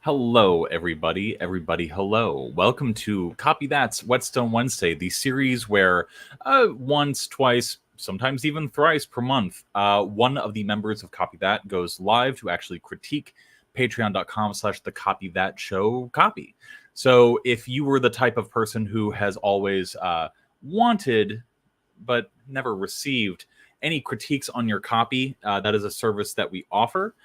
Hello, everybody. Everybody, hello. Welcome to Copy That's Whetstone Wednesday, the series where once, twice, sometimes even thrice per month, one of the members of Copy That goes live to actually critique patreon.com/the Copy That Show copy. So if you were the type of person who has always wanted but never received any critiques on your copy, that is a service that we offer.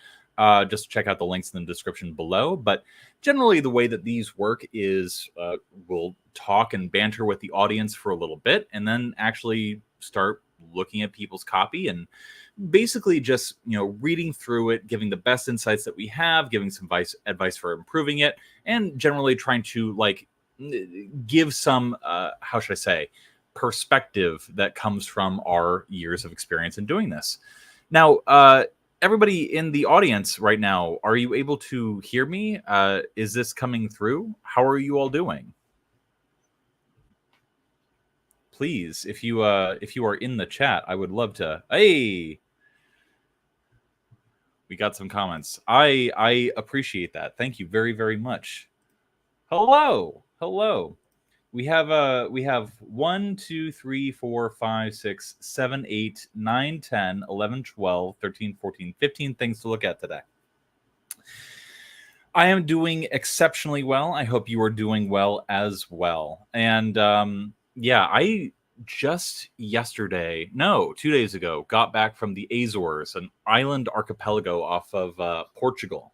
Just check out the links in the description below. But generally, the way that these work is we'll talk and banter with the audience for a little bit and then actually start looking at people's copy and basically just reading through it, giving the best insights that we have, giving some advice for improving it, and generally trying to give some how should I say, perspective that comes from our years of experience in doing this. Now, everybody in the audience right now, are you able to hear me? Is this coming through? How are you all doing? Please, if you are in the chat, I would love to. Hey, we got some comments. I appreciate that. Thank you very, very much. Hello. We have 1, 2, 3, 4, 5, 6, 7, 8, 9, 10, 11, 12, 13, 14, 15 things to look at today. I am doing exceptionally well. I hope you are doing well as well. And I just 2 days ago, got back from the Azores, an island archipelago off of Portugal.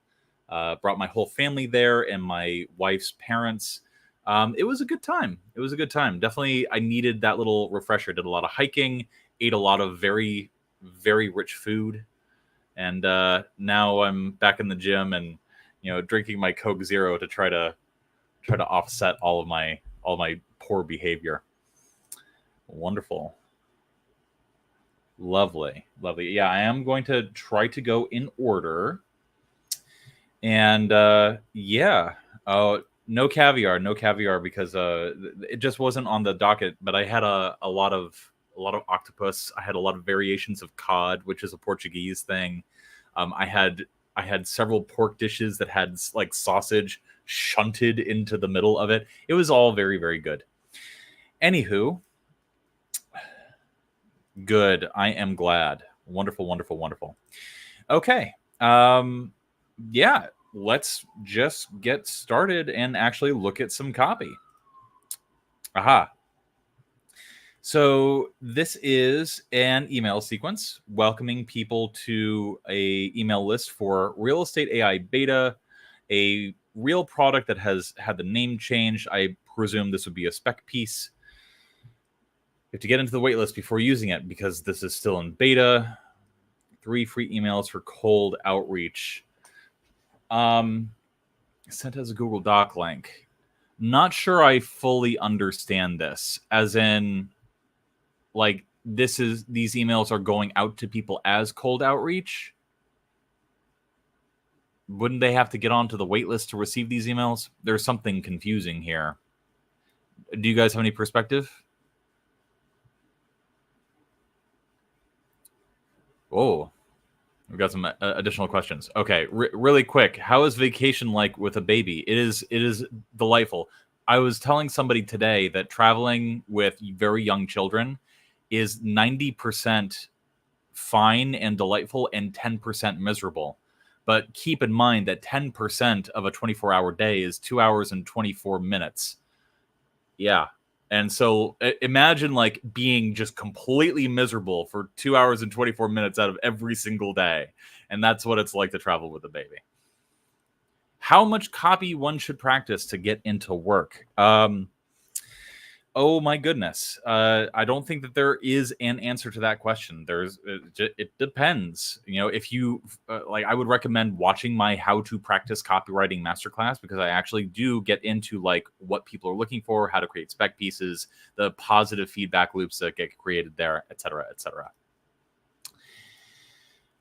Brought my whole family there and my wife's parents. It was a good time. Definitely, I needed that little refresher. Did a lot of hiking, ate a lot of very, very rich food, and now I'm back in the gym and drinking my Coke Zero to try to offset all my poor behavior. Wonderful, lovely. Yeah, I am going to try to go in order, and no caviar because it just wasn't on the docket. But I had a lot of octopus. I had a lot of variations of cod, which is a Portuguese thing. I had several pork dishes that had like sausage shunted into the middle of it. It was all very, very good. Anywho, good. I am glad. Wonderful. Okay. Let's just get started and actually look at some copy. Aha. So this is an email sequence welcoming people to a email list for real estate AI beta, a real product that has had the name changed. I presume this would be a spec piece. You have to get into the waitlist before using it because this is still in beta. 3 free emails for cold outreach. Sent as a Google Doc link. Not sure I fully understand this, as in, like, these emails are going out to people as cold outreach. Wouldn't they have to get onto the waitlist to receive these emails? There's something confusing here. Do you guys have any perspective? Whoa. We've got some additional questions. Okay, really quick. How is vacation like with a baby? It is delightful. I was telling somebody today that traveling with very young children is 90% fine and delightful and 10% miserable. But keep in mind that 10% of a 24-hour day is 2 hours and 24 minutes. Yeah. And so imagine like being just completely miserable for 2 hours and 24 minutes out of every single day. And that's what it's like to travel with a baby. How much copy one should practice to get into work? Oh my goodness. I don't think that there is an answer to that question. It depends. If you I would recommend watching my how to practice copywriting masterclass, because I actually do get into like what people are looking for, how to create spec pieces, the positive feedback loops that get created there, etc., etc.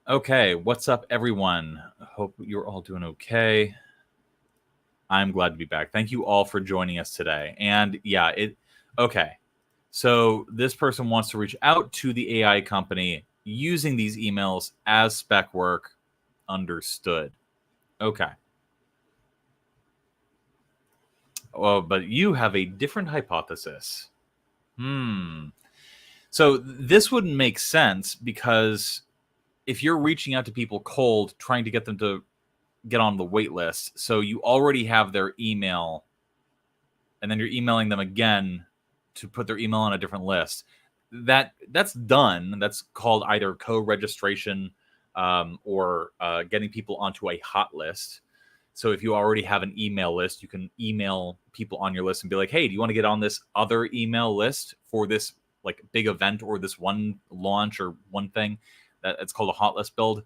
Okay, what's up, everyone? Hope you're all doing okay. I'm glad to be back. Thank you all for joining us today. And yeah, okay, so this person wants to reach out to the AI company using these emails as spec work. Understood. Okay. Oh, but you have a different hypothesis. So this wouldn't make sense, because if you're reaching out to people cold, trying to get them to get on the wait list, so you already have their email, and then you're emailing them again to put their email on a different list. That's done. That's called either co-registration or getting people onto a hot list. So if you already have an email list, you can email people on your list and be like, hey, do you want to get on this other email list for this like big event or this one launch or one thing? It's called a hot list build.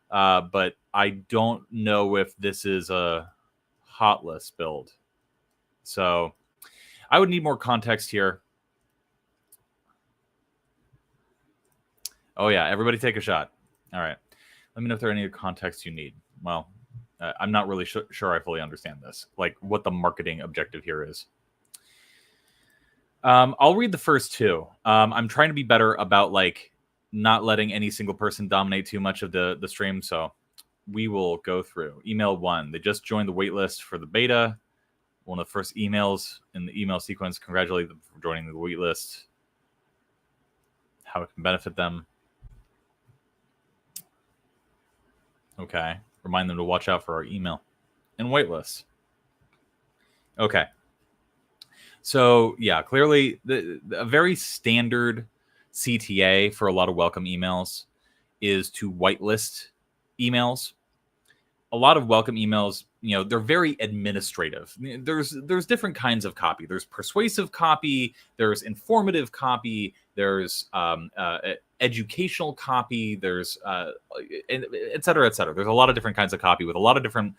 But I don't know if this is a hot list build. So I would need more context here. Oh, yeah. Everybody take a shot. All right. Let me know if there are any context you need. Well, I'm not really sure I fully understand this, like what the marketing objective here is. I'll read the first two. I'm trying to be better about like not letting any single person dominate too much of the stream. So we will go through. Email 1. They just joined the waitlist for the beta. One of the first emails in the email sequence. Congratulate them for joining the waitlist. How it can benefit them. Okay. Remind them to watch out for our email and waitlist. Okay. So yeah, clearly a very standard CTA for a lot of welcome emails is to whitelist emails. A lot of welcome emails, you know, they're very administrative. There's different kinds of copy. There's persuasive copy. There's informative copy. There's educational copy. There's et cetera, et cetera. There's a lot of different kinds of copy with a lot of different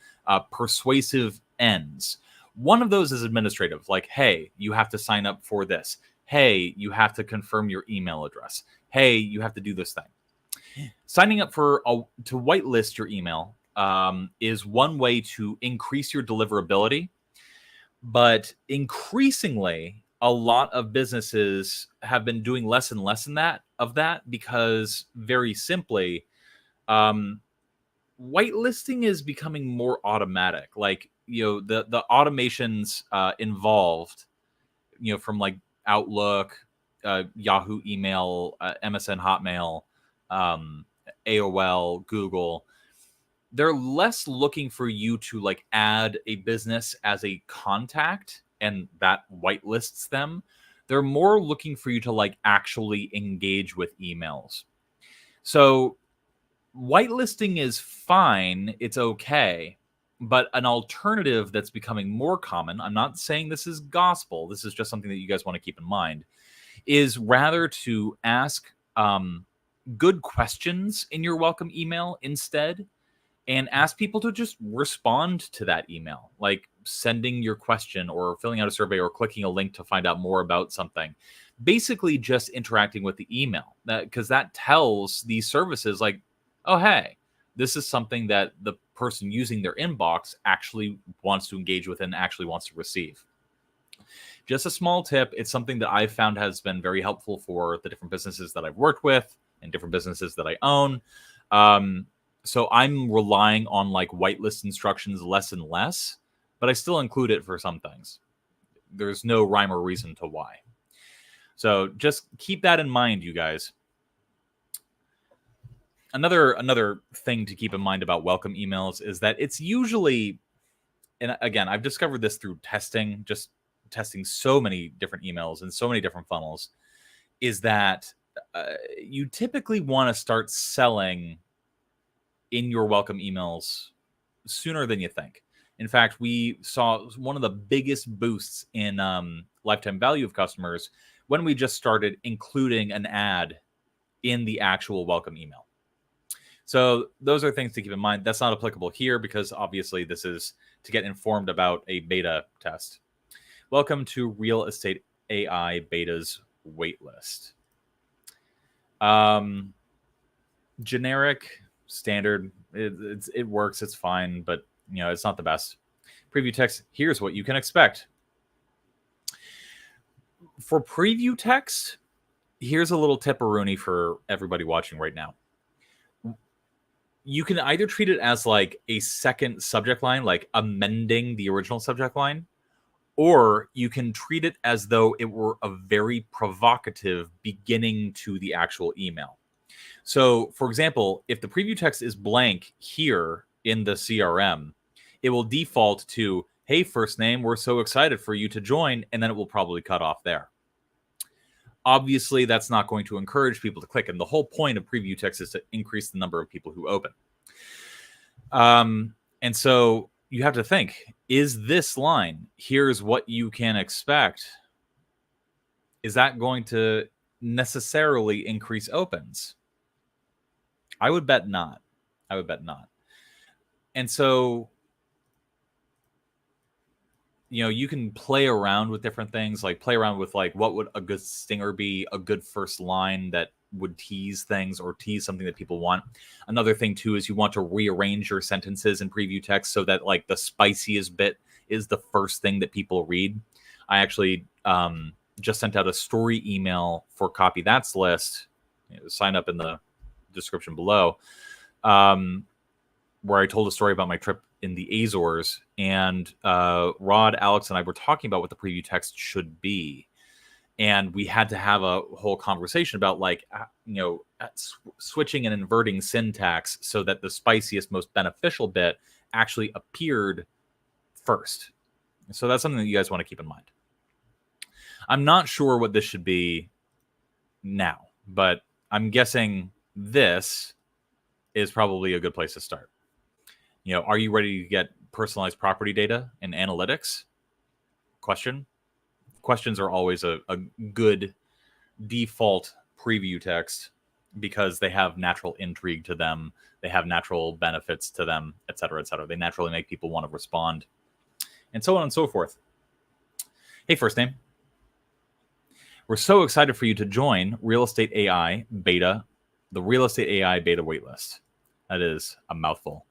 persuasive ends. One of those is administrative, like, hey, you have to sign up for this. Hey, you have to confirm your email address. Hey, you have to do this thing. Signing up to whitelist your email is one way to increase your deliverability. But increasingly, a lot of businesses have been doing less and less of that because, very simply, whitelisting is becoming more automatic. Like, you know, the automations involved, you know, from like Outlook, Yahoo email, MSN Hotmail, AOL, Google, they're less looking for you to like add a business as a contact and that whitelists them. They're more looking for you to like actually engage with emails. So whitelisting is fine. It's okay. But an alternative that's becoming more common, I'm not saying this is gospel, this is just something that you guys want to keep in mind, is rather to ask good questions in your welcome email instead, and ask people to just respond to that email, like sending your question or filling out a survey or clicking a link to find out more about something. Basically just interacting with the email, because that tells these services like, oh, hey, this is something that the person using their inbox actually wants to engage with and actually wants to receive. Just a small tip. It's something that I've found has been very helpful for the different businesses that I've worked with and different businesses that I own. So I'm relying on like whitelist instructions less and less, but I still include it for some things. There's no rhyme or reason to why. So just keep that in mind, you guys. Another thing to keep in mind about welcome emails is that it's usually, and again, I've discovered this through testing, just testing so many different emails and so many different funnels, is that you typically want to start selling in your welcome emails sooner than you think. In fact, we saw one of the biggest boosts in lifetime value of customers when we just started including an ad in the actual welcome email. So those are things to keep in mind. That's not applicable here because obviously this is to get informed about a beta test. Welcome to Real Estate AI Beta's waitlist. Generic, standard, it works, it's fine, but you know, it's not the best. Preview text, here's what you can expect. For preview text, here's a little tipperoonie for everybody watching right now. You can either treat it as like a second subject line, like amending the original subject line, Or you can treat it as though it were a very provocative beginning to the actual email. So, for example, if the preview text is blank here in the CRM, it will default to, hey, first name, we're so excited for you to join, and then it will probably cut off there. Obviously, that's not going to encourage people to click, and the whole point of preview text is to increase the number of people who open. And so you have to think, is this line, here's what you can expect, is that going to necessarily increase opens? I would bet not. I would bet not. And so, you know, you can play around with different things, like play around with like, what would a good stinger be, a good first line that would tease things or tease something that people want. Another thing too is you want to rearrange your sentences in preview text so that like the spiciest bit is the first thing that people read. I actually just sent out a story email for Copy That's List. Sign up in the description below, where I told a story about my trip in the Azores, and Rod, Alex, and I were talking about what the preview text should be. And we had to have a whole conversation about like, switching and inverting syntax so that the spiciest, most beneficial bit actually appeared first. So that's something that you guys want to keep in mind. I'm not sure what this should be now, but I'm guessing this is probably a good place to start. You know, are you ready to get personalized property data and analytics? Questions are always a good default preview text because they have natural intrigue to them. They have natural benefits to them, et cetera, et cetera. They naturally make people want to respond, and so on and so forth. Hey, first name. We're so excited for you to join Real Estate AI Beta, the Real Estate AI Beta waitlist. That is a mouthful.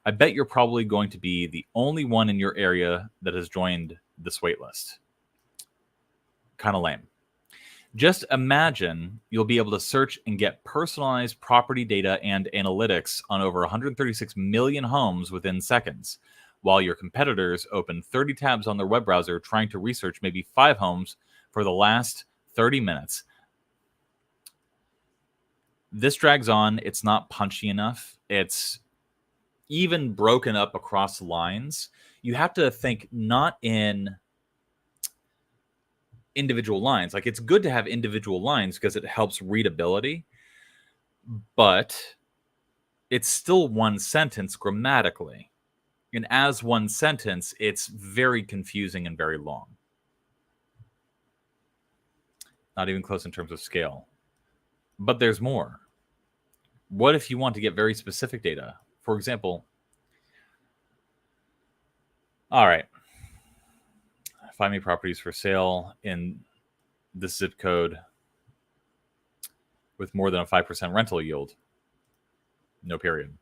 I bet you're probably going to be the only one in your area that has joined this waitlist. Kind of lame. Just imagine you'll be able to search and get personalized property data and analytics on over 136 million homes within seconds, while your competitors open 30 tabs on their web browser trying to research maybe 5 homes for the last 30 minutes. This drags on. It's not punchy enough. It's even broken up across lines. You have to think not in individual lines. Like, it's good to have individual lines because it helps readability, but it's still one sentence grammatically. And as one sentence, it's very confusing and very long. Not even close in terms of scale. But there's more. What if you want to get very specific data? For example, all right, find me properties for sale in this zip code with more than a 5% rental yield. No period.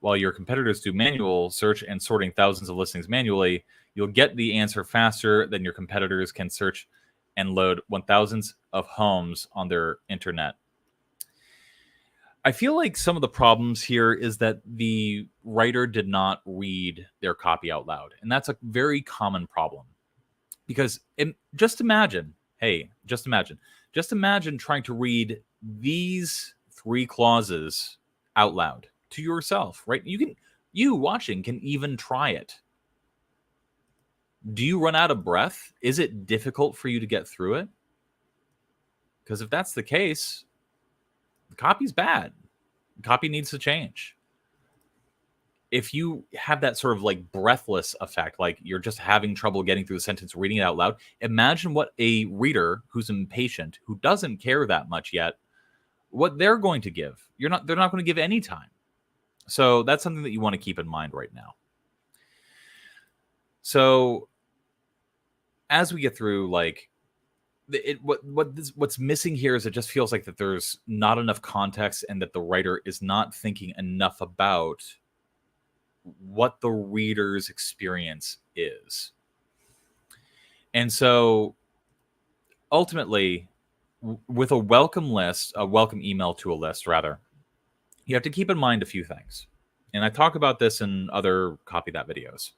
While your competitors do manual search and sorting thousands of listings manually, you'll get the answer faster than your competitors can search and load 1,000s of homes on their internet. I feel like some of the problems here is that the writer did not read their copy out loud. And that's a very common problem. Because just imagine trying to read these 3 clauses out loud to yourself, right? You watching can even try it. Do you run out of breath? Is it difficult for you to get through it? Because if that's the case, the copy's bad. The copy needs to change. If you have that sort of like breathless effect, like you're just having trouble getting through the sentence, reading it out loud, imagine what a reader who's impatient, who doesn't care that much yet, what they're going to give. They're not going to give any time. So that's something that you want to keep in mind right now. So as we get through, like, what's missing here is it just feels like that there's not enough context and that the writer is not thinking enough about what the reader's experience is. And so ultimately, with a welcome email to a list, rather, you have to keep in mind a few things. And I talk about this in other Copy That videos.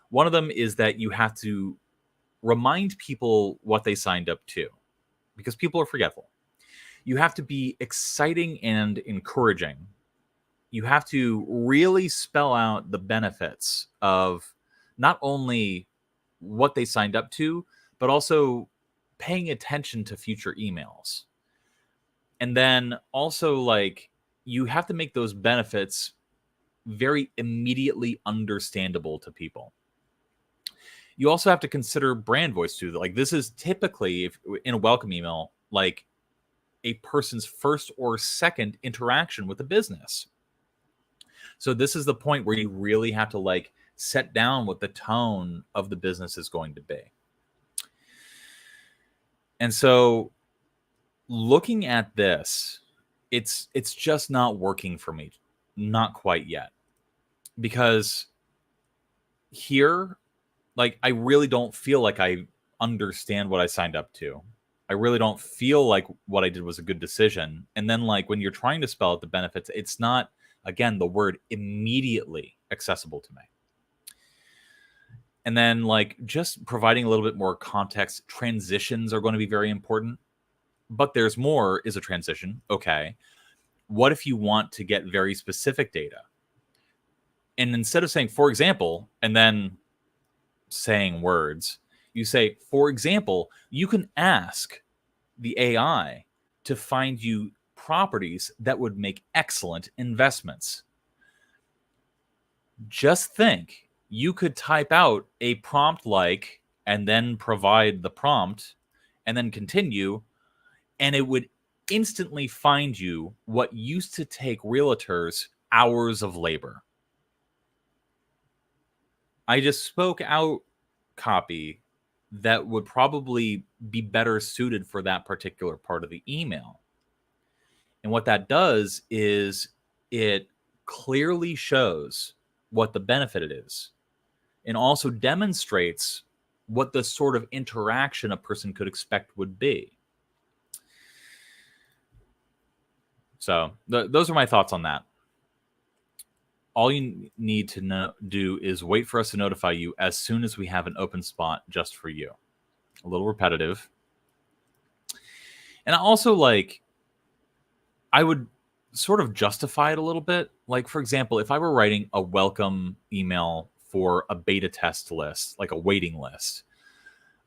One of them is that you have to remind people what they signed up to, because people are forgetful. You have to be exciting and encouraging. You have to really spell out the benefits of not only what they signed up to, but also paying attention to future emails. And then also, like, you have to make those benefits very immediately understandable to people. You also have to consider brand voice too. Like, this is typically, if in a welcome email, like a person's first or second interaction with the business. So this is the point where you really have to like set down what the tone of the business is going to be. And so looking at this, it's just not working for me. Not quite yet. Because here, like, I really don't feel like I understand what I signed up to. I really don't feel like what I did was a good decision. And then, like, when you're trying to spell out the benefits, it's not, again, the word immediately accessible to me. And then, like, just providing a little bit more context. Transitions are going to be very important. But there's more is a transition. Okay. What if you want to get very specific data? And instead of saying, for example, and then saying words, you say, for example, you can ask the AI to find you properties that would make excellent investments. Just think, you could type out a prompt like, and then provide the prompt, and then continue, and it would instantly find you what used to take realtors hours of labor. I just spoke out copy that would probably be better suited for that particular part of the email. And what that does is it clearly shows what the benefit it is, and also demonstrates what the sort of interaction a person could expect would be. So those are my thoughts on that. All you need to do is wait for us to notify you as soon as we have an open spot just for you. A little repetitive. And I also, like, I would sort of justify it a little bit. Like, for example, if I were writing a welcome email for a beta test list, like a waiting list,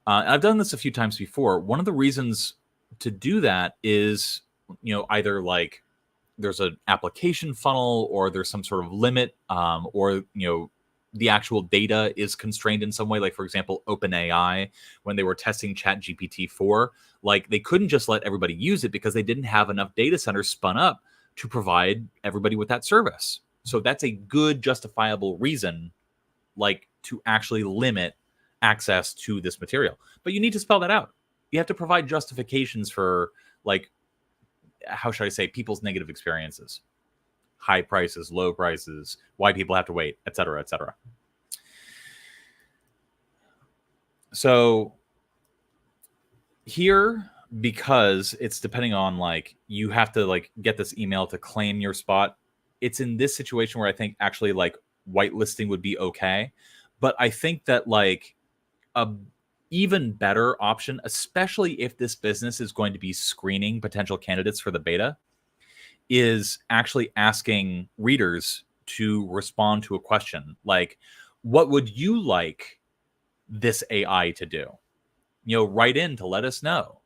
I've done this a few times before. One of the reasons to do that is, either like there's an application funnel, or there's some sort of limit, or the actual data is constrained in some way. Like, for example, OpenAI, when they were testing ChatGPT-4, like, they couldn't just let everybody use it because they didn't have enough data centers spun up to provide everybody with that service. So that's a good justifiable reason, like, to actually limit access to this material. But you need to spell that out. You have to provide justifications for, like, how should I say, people's negative experiences, high prices, low prices, why people have to wait, et cetera, et cetera. So here, because it's depending on, like, you have to, like, get this email to claim your spot. It's in this situation where I think actually, like, whitelisting would be okay. But I think that, like, a even better option, especially if this business is going to be screening potential candidates for the beta, is actually asking readers to respond to a question like, what would you like this AI to do? Write in to let us know.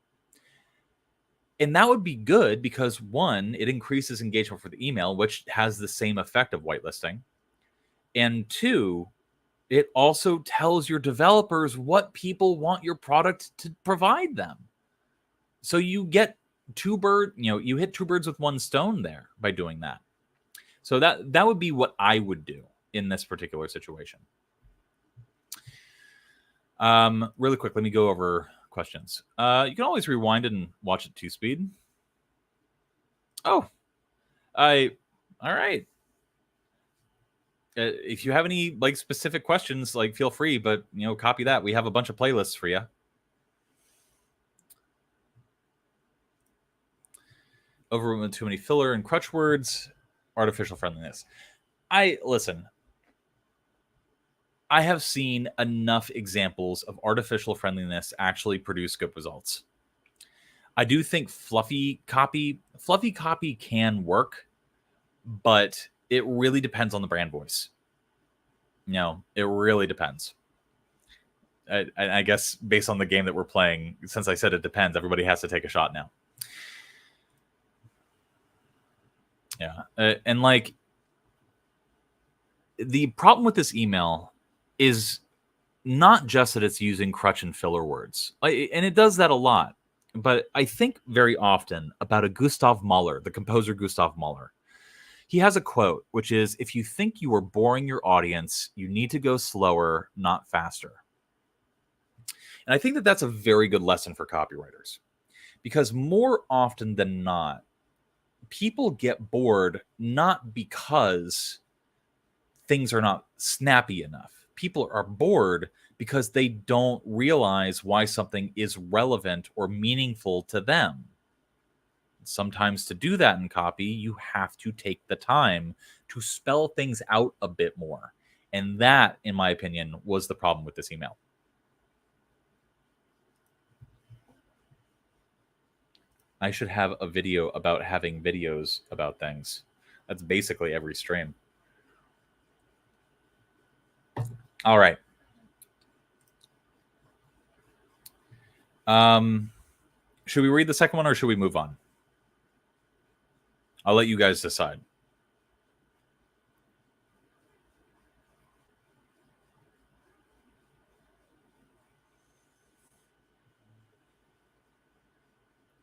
And that would be good because, one, it increases engagement for the email, which has the same effect of whitelisting. And two, it also tells your developers what people want your product to provide them. So you get you hit two birds with one stone there by doing that. So that would be what I would do in this particular situation. Really quick, let me go over questions. You can always rewind and watch at 2-speed. Oh, all right. If you have any, like, specific questions, like, feel free, but copy that. We have a bunch of playlists for you. Overwhelmed with too many filler and crutch words, artificial friendliness. Listen. I have seen enough examples of artificial friendliness actually produce good results. I do think fluffy copy can work, but it really depends on the brand voice. It really depends. I guess based on the game that we're playing, since I said it depends, everybody has to take a shot now. Yeah. And like, the problem with this email is not just that it's using crutch and filler words, and it does that a lot. But I think very often about a Gustav Mahler, the composer Gustav Mahler. He has a quote, which is, if you think you are boring your audience, you need to go slower, not faster. And I think that that's a very good lesson for copywriters, because more often than not, people get bored not because things are not snappy enough. People are bored because they don't realize why something is relevant or meaningful to them. Sometimes to do that in copy, you have to take the time to spell things out a bit more. And that, in my opinion, was the problem with this email. I should have a video about having videos about things. That's basically every stream. All right. Should we read the second one or should we move on? I'll let you guys decide.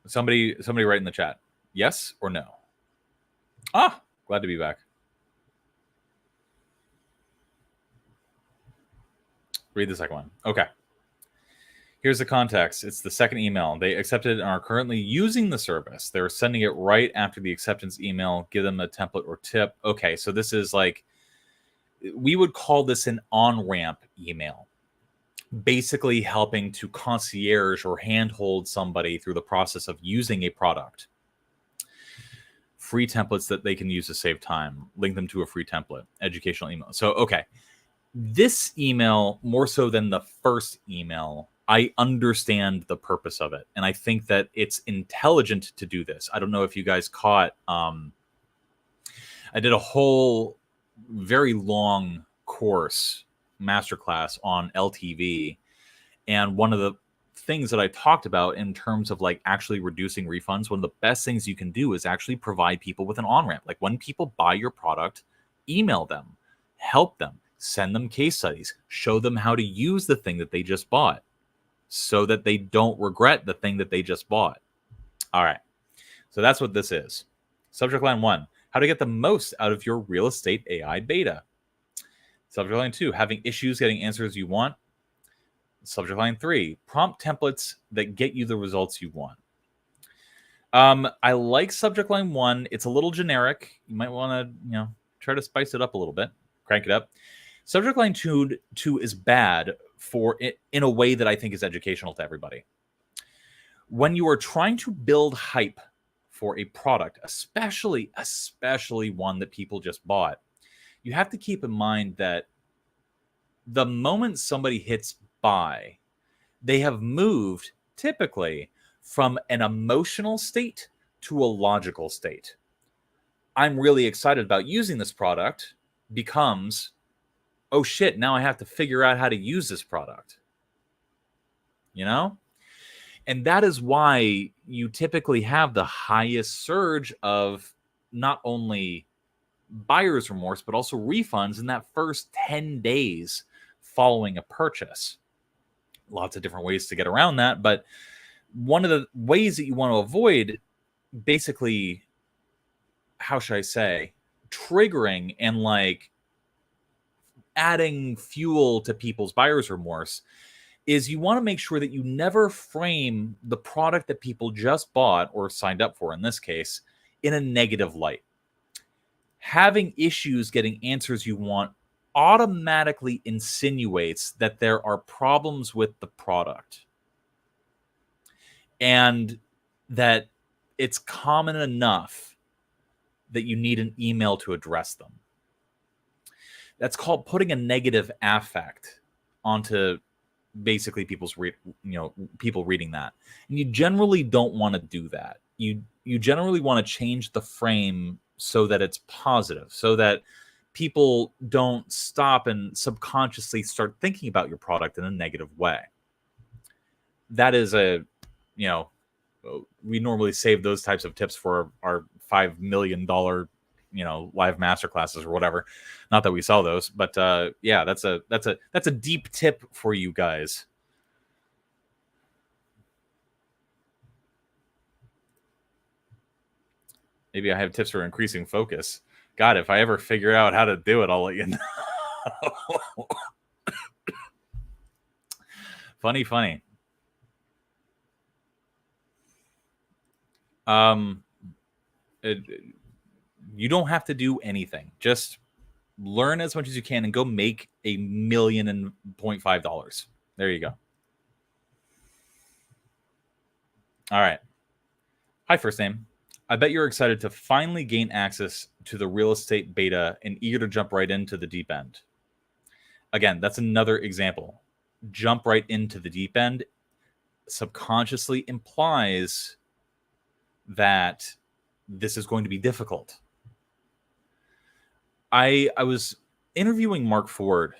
Somebody write in the chat. Yes or no? Glad to be back. Read the second one. Okay. Here's the context. It's the second email. They accepted and are currently using the service. They're sending it right after the acceptance email. Give them a template or tip. Okay, so this is like, we would call this an on-ramp email. Basically helping to concierge or handhold somebody through the process of using a product. Free templates that they can use to save time. Link them to a free template. Educational email. So, okay. This email, more so than the first email, I understand the purpose of it. And I think that it's intelligent to do this. I don't know if you guys caught, I did a whole very long course, masterclass on LTV. And one of the things that I talked about in terms of like actually reducing refunds, one of the best things you can do is actually provide people with an on-ramp. Like when people buy your product, email them, help them, send them case studies, show them how to use the thing that they just bought so that they don't regret the thing that they just bought. All right. So that's what this is. Subject line 1, how to get the most out of your real estate AI beta. Subject line 2, having issues getting answers you want. Subject line 3, prompt templates that get you the results you want. I like subject line 1. It's a little generic. You might want to, try to spice it up a little bit, crank it up. Subject line 2 is bad for it in a way that I think is educational to everybody. When you are trying to build hype for a product, especially one that people just bought, you have to keep in mind that the moment somebody hits buy, they have moved typically from an emotional state to a logical state. I'm really excited about using this product becomes, oh shit, now I have to figure out how to use this product. And that is why you typically have the highest surge of not only buyer's remorse, but also refunds in that first 10 days following a purchase. Lots of different ways to get around that. But one of the ways that you want to avoid basically, how should I say, triggering and like adding fuel to people's buyer's remorse is you want to make sure that you never frame the product that people just bought or signed up for, in this case, in a negative light. Having issues getting answers you want automatically insinuates that there are problems with the product and that it's common enough that you need an email to address them. That's called putting a negative affect onto basically people reading that. And you generally don't want to do that. You generally want to change the frame so that it's positive, so that people don't stop and subconsciously start thinking about your product in a negative way. That is we normally save those types of tips for our $5 million live masterclasses or whatever. Not that we sell those, but yeah, that's a deep tip for you guys. Maybe I have tips for increasing focus. God, if I ever figure out how to do it, I'll let you know. Funny. You don't have to do anything. Just learn as much as you can and go make $1.5 million. There you go. All right. Hi, first name. I bet you're excited to finally gain access to the real estate beta and eager to jump right into the deep end. Again, that's another example. Jump right into the deep end subconsciously implies that this is going to be difficult. I was interviewing Mark Ford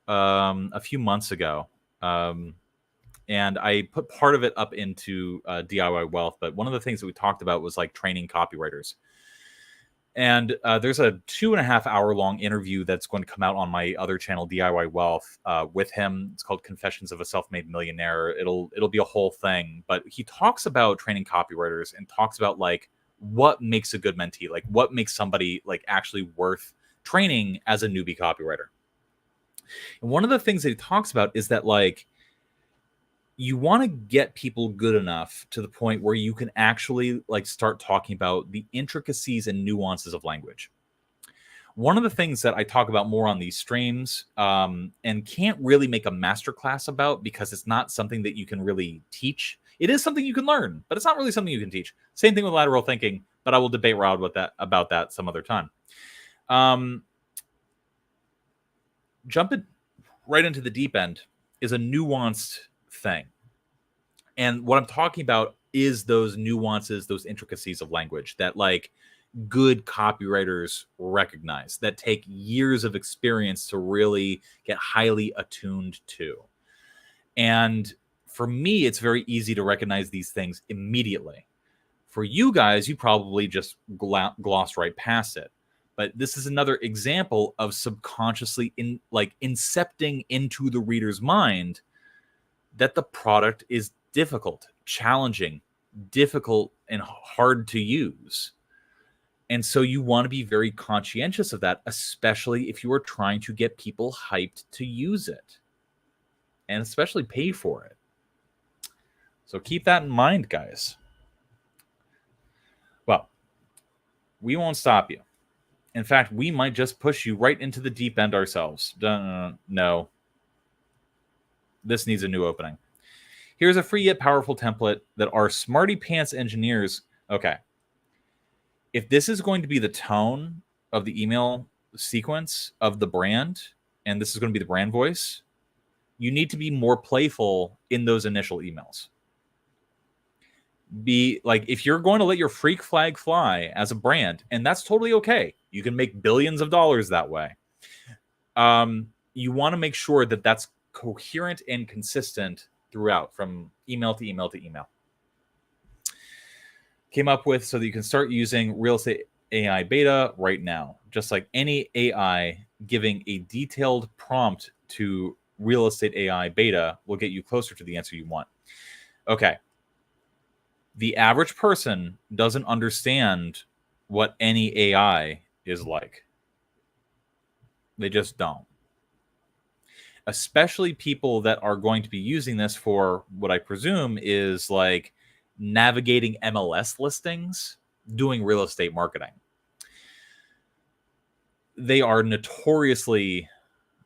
a few months ago, and I put part of it up into DIY Wealth. But one of the things that we talked about was like training copywriters. And there's a 2.5 hour long interview that's going to come out on my other channel, DIY Wealth, with him. It's called Confessions of a Self-Made Millionaire. It'll be a whole thing. But he talks about training copywriters and talks about like what makes a good mentee, like what makes somebody like actually worth training as a newbie copywriter. And one of the things that he talks about is that like you want to get people good enough to the point where you can actually like start talking about the intricacies and nuances of language. One of the things that I talk about more on these streams and can't really make a masterclass about because it's not something that you can really teach. It is something you can learn, but it's not really something you can teach. Same thing with lateral thinking, but I will debate Rod about that some other time. Jumping right into the deep end is a nuanced thing. And what I'm talking about is those nuances, those intricacies of language that like good copywriters recognize, that take years of experience to really get highly attuned to. And for me, it's very easy to recognize these things immediately. For you guys, you probably just glossed right past it. But this is another example of subconsciously incepting into the reader's mind that the product is difficult, challenging, difficult, and hard to use. And so you want to be very conscientious of that, especially if you are trying to get people hyped to use it and especially pay for it. So keep that in mind, guys. Well, we won't stop you. In fact, we might just push you right into the deep end ourselves. No. This needs a new opening. Here's a free yet powerful template that our smarty pants engineers... Okay. If this is going to be the tone of the email sequence of the brand, and this is going to be the brand voice, you need to be more playful in those initial emails. Be like, if you're going to let your freak flag fly as a brand, and that's totally okay. You can make billions of dollars that way. You want to make sure that that's coherent and consistent throughout, from email to email to email. Came up with so that you can start using real estate AI beta right now. Just like any AI, giving a detailed prompt to real estate AI beta will get you closer to the answer you want. Okay. The average person doesn't understand what any AI is like. They just don't. Especially people that are going to be using this for what I presume is like navigating MLS listings, doing real estate marketing. They are notoriously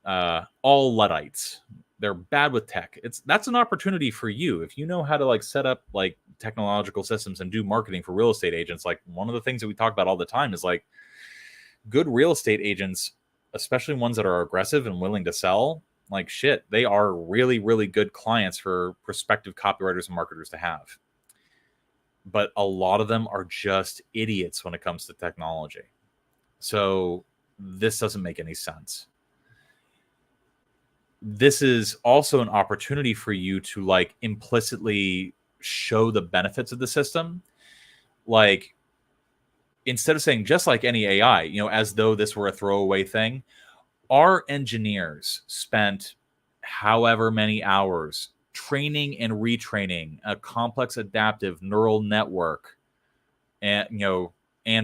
all Luddites. They're bad with tech. That's an opportunity for you. If you know how to like set up like technological systems and do marketing for real estate agents, like one of the things that we talk about all the time is like good real estate agents especially ones that are aggressive and willing to sell, like shit, they are really, really good clients for prospective copywriters and marketers to have. But a lot of them are just idiots when it comes to technology. So this doesn't make any sense. This is also an opportunity for you to like implicitly show the benefits of the system. Like, instead of saying just like any AI, as though this were a throwaway thing, our engineers spent however many hours training and retraining a complex adaptive neural network and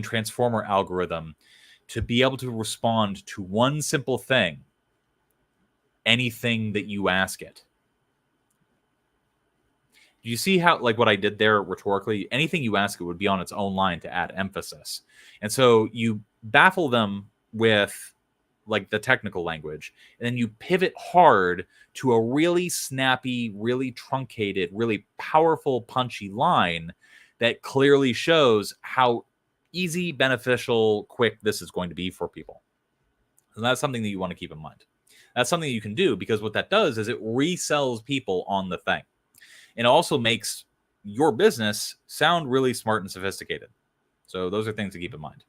transformer algorithm to be able to respond to one simple thing, anything that you ask it. Do you see how, like, what I did there rhetorically? Anything you ask it would be on its own line to add emphasis. And so you baffle them with like the technical language, and then you pivot hard to a really snappy, really truncated, really powerful, punchy line that clearly shows how easy, beneficial, quick this is going to be for people. And that's something that you want to keep in mind. That's something that you can do, because what that does is it resells people on the thing. And it also makes your business sound really smart and sophisticated. So those are things to keep in mind.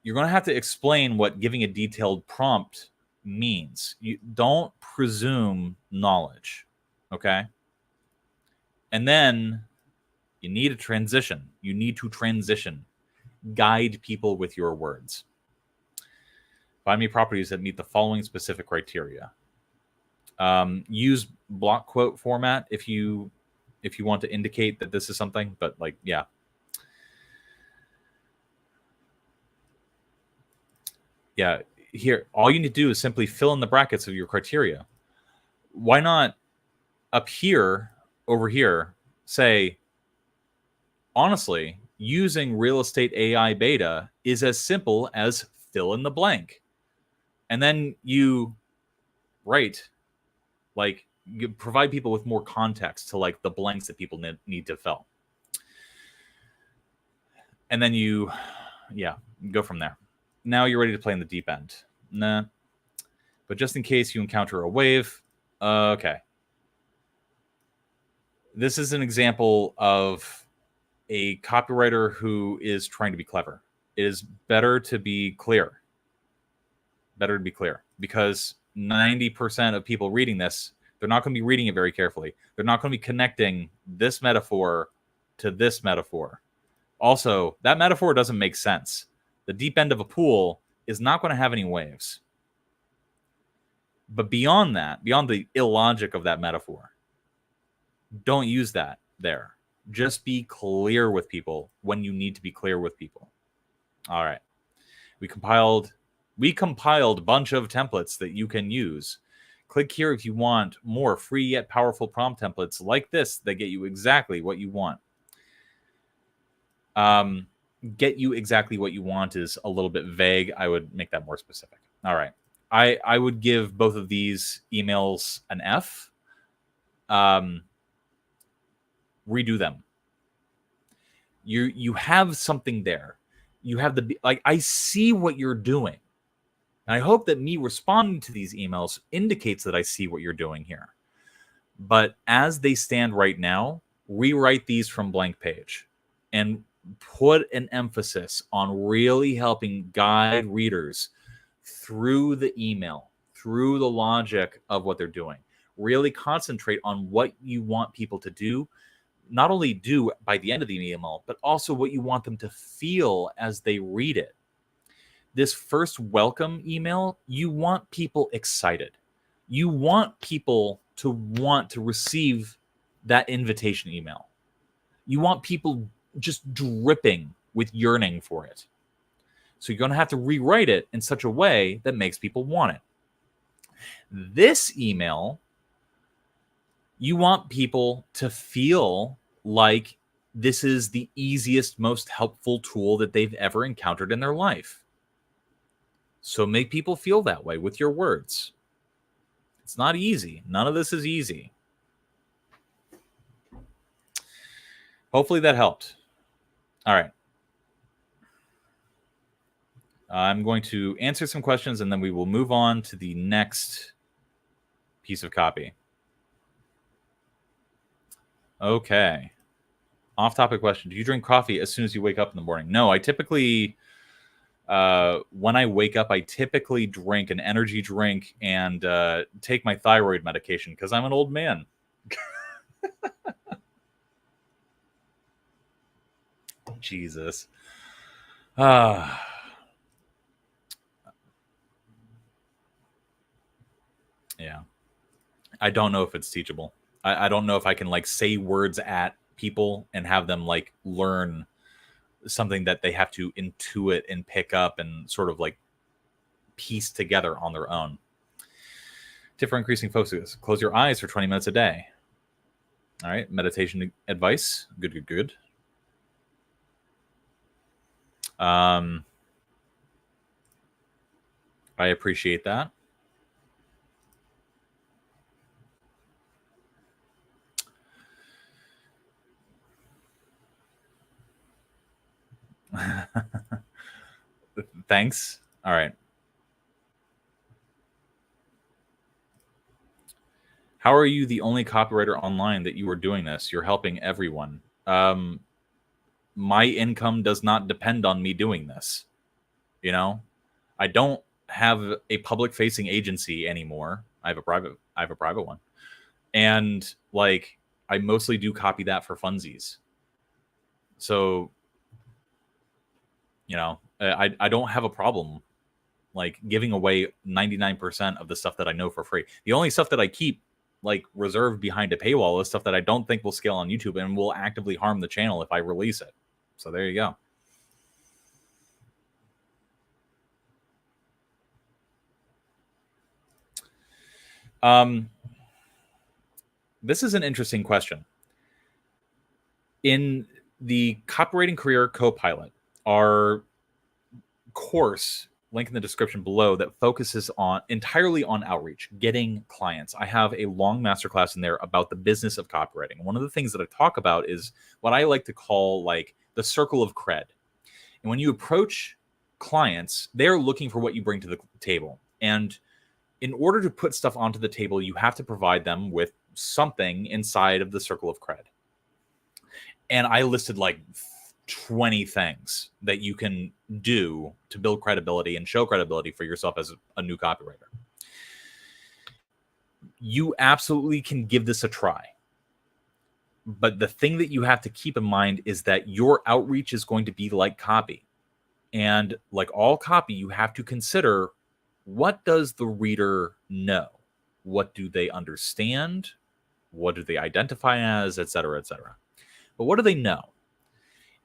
You're going to have to explain what giving a detailed prompt means. You don't presume knowledge, okay? And then you need a transition. You need to transition. Guide people with your words. Find me properties that meet the following specific criteria. Use block quote format if you want to indicate that this is something, but like, yeah. Yeah, here, all you need to do is simply fill in the brackets of your criteria. Why not up here, over here, say, honestly, using real estate AI beta is as simple as fill in the blank. And then you write, like, you provide people with more context to like the blanks that people need to fill. And then you go from there. Now you're ready to play in the deep end. Nah. But just in case you encounter a wave, okay. This is an example of a copywriter who is trying to be clever. It is better to be clear. Better to be clear, because 90% of people reading this, they're not going to be reading it very carefully. They're not going to be connecting this metaphor to this metaphor. Also, that metaphor doesn't make sense. The deep end of a pool is not going to have any waves. But beyond that, beyond the illogic of that metaphor, don't use that there. Just be clear with people when you need to be clear with people. All right. We compiled a bunch of templates that you can use. Click here if you want more free yet powerful prompt templates like this that get you exactly what you want. Get you exactly what you want is a little bit vague. I would make that more specific. All right. I would give both of these emails an F. Redo them. You have something there. You have I see what you're doing. And I hope that me responding to these emails indicates that I see what you're doing here. But as they stand right now, rewrite these from blank page and put an emphasis on really helping guide readers through the email, through the logic of what they're doing. Really concentrate on what you want people to do, not only do by the end of the email, but also what you want them to feel as they read it. This first welcome email, you want people excited. You want people to want to receive that invitation email. You want people just dripping with yearning for it. So you're going to have to rewrite it in such a way that makes people want it. This email, you want people to feel like this is the easiest, most helpful tool that they've ever encountered in their life. So make people feel that way with your words. It's not easy. None of this is easy. Hopefully that helped. All right. I'm going to answer some questions, and then we will move on to the next piece of copy. Okay. Off-topic question. Do you drink coffee as soon as you wake up in the morning? No, I typically, when I wake up, I typically drink an energy drink and take my thyroid medication because I'm an old man. Jesus. Yeah. I don't know if it's teachable. I don't know if I can like say words at people and have them like learn something that they have to intuit and pick up and sort of like piece together on their own. Tip for increasing focus. Close your eyes for 20 minutes a day. All right. Meditation advice. Good. I appreciate that. Thanks. All right. How are you the only copywriter online that you are doing this? You're helping everyone. My income does not depend on me doing this. You know, I don't have a public-facing agency anymore. I have a private one, and like I mostly do copy that for funsies. So, you know, I don't have a problem like giving away 99% of the stuff that I know for free. The only stuff that I keep like reserved behind a paywall is stuff that I don't think will scale on YouTube and will actively harm the channel if I release it. So there you go. This is an interesting question. In the Copywriting Career Co-Pilot, our course, link in the description below, that focuses on entirely on outreach, getting clients. I have a long masterclass in there about the business of copywriting. One of the things that I talk about is what I like to call like the circle of cred. And when you approach clients, they're looking for what you bring to the table. And in order to put stuff onto the table, you have to provide them with something inside of the circle of cred. And I listed like 20 things that you can do to build credibility and show credibility for yourself as a new copywriter. You absolutely can give this a try. But the thing that you have to keep in mind is that your outreach is going to be like copy. And like all copy, you have to consider, what does the reader know? What do they understand? What do they identify as, et cetera, et cetera. But what do they know?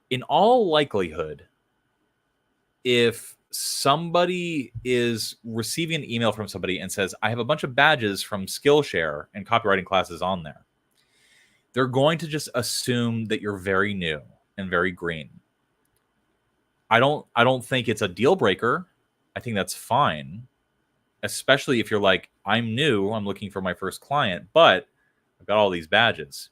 In all likelihood, if somebody is receiving an email from somebody and says, I have a bunch of badges from Skillshare and copywriting classes on there, they're going to just assume that you're very new and very green. I don't think it's a deal breaker. I think that's fine, especially if you're like, I'm new, I'm looking for my first client, but I've got all these badges.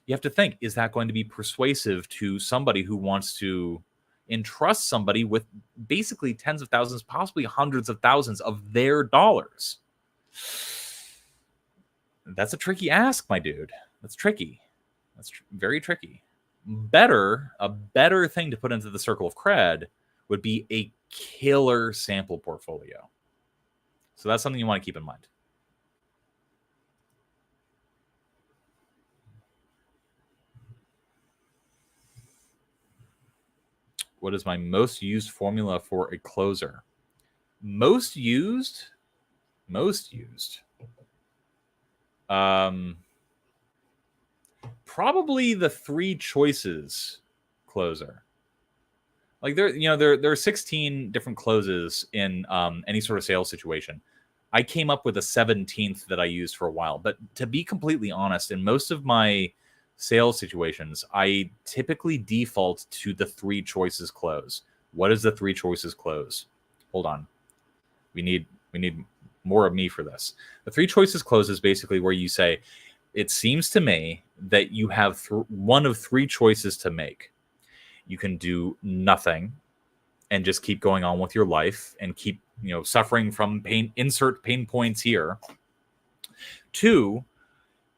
You have to think, is that going to be persuasive to somebody who wants to entrust somebody with basically tens of thousands, possibly hundreds of thousands of their dollars? That's a tricky ask, my dude. That's tricky. That's very tricky. A better thing to put into the circle of cred would be a killer sample portfolio. So that's something you want to keep in mind. What is my most used formula for a closer? Most used. Probably the 3 choices closer. Like there are 16 different closes in any sort of sales situation. I came up with a 17th that I used for a while, but to be completely honest, in most of my sales situations, I typically default to the 3 choices close. What is the 3 choices close? Hold on. We need more of me for this. The 3 choices close is basically where you say, it seems to me that you have one of 3 choices to make. You can do nothing and just keep going on with your life and keep, suffering from pain, insert pain points here. 2,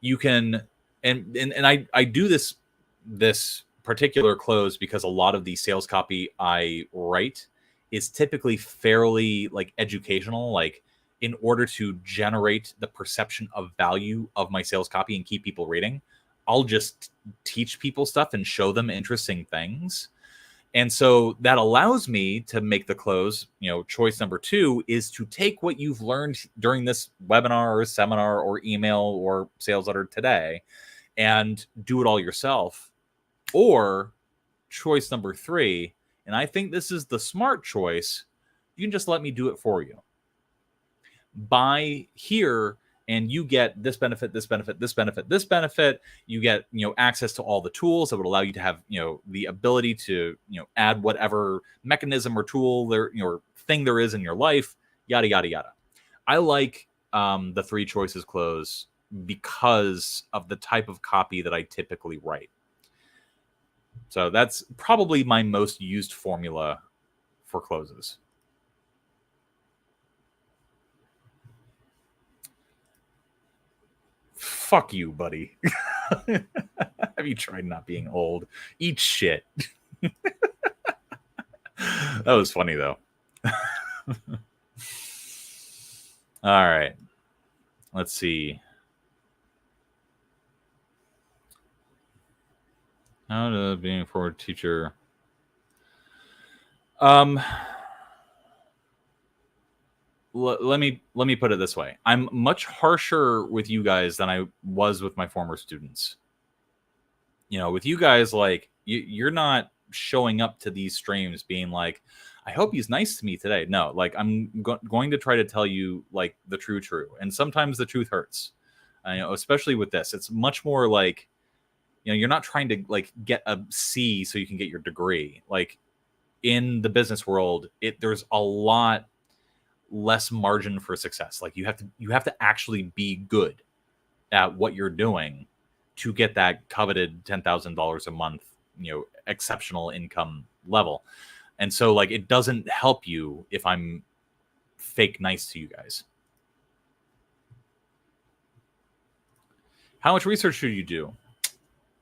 you can, and I do this particular close because a lot of the sales copy I write is typically fairly like educational, like in order to generate the perception of value of my sales copy and keep people reading, I'll just teach people stuff and show them interesting things. And so that allows me to make the close. Choice number 2 is to take what you've learned during this webinar or seminar or email or sales letter today and do it all yourself. Or choice number 3, and I think this is the smart choice, you can just let me do it for you. Buy here and you get this benefit, this benefit, this benefit, this benefit. You get, access to all the tools that would allow you to have, the ability to, add whatever mechanism or tool there, or thing there is in your life, yada, yada, yada. I like the 3 choices close because of the type of copy that I typically write. So that's probably my most used formula for closes. Fuck you, buddy. Have you tried not being old? Eat shit. That was funny, though. All right. Let's see. How to being a forward teacher. Let me put it this way. I'm much harsher with you guys than I was with my former students. With you guys, like you're not showing up to these streams being like, I hope he's nice to me today. No, like I'm going to try to tell you like the true. And sometimes the truth hurts. Especially with this, it's much more like, you're not trying to like get a C so you can get your degree. Like in the business world, there's a lot less margin for success. Like you have to actually be good at what you're doing to get that coveted $10,000 a month, exceptional income level. And so like it doesn't help you if I'm fake nice to you guys. How much research should you do?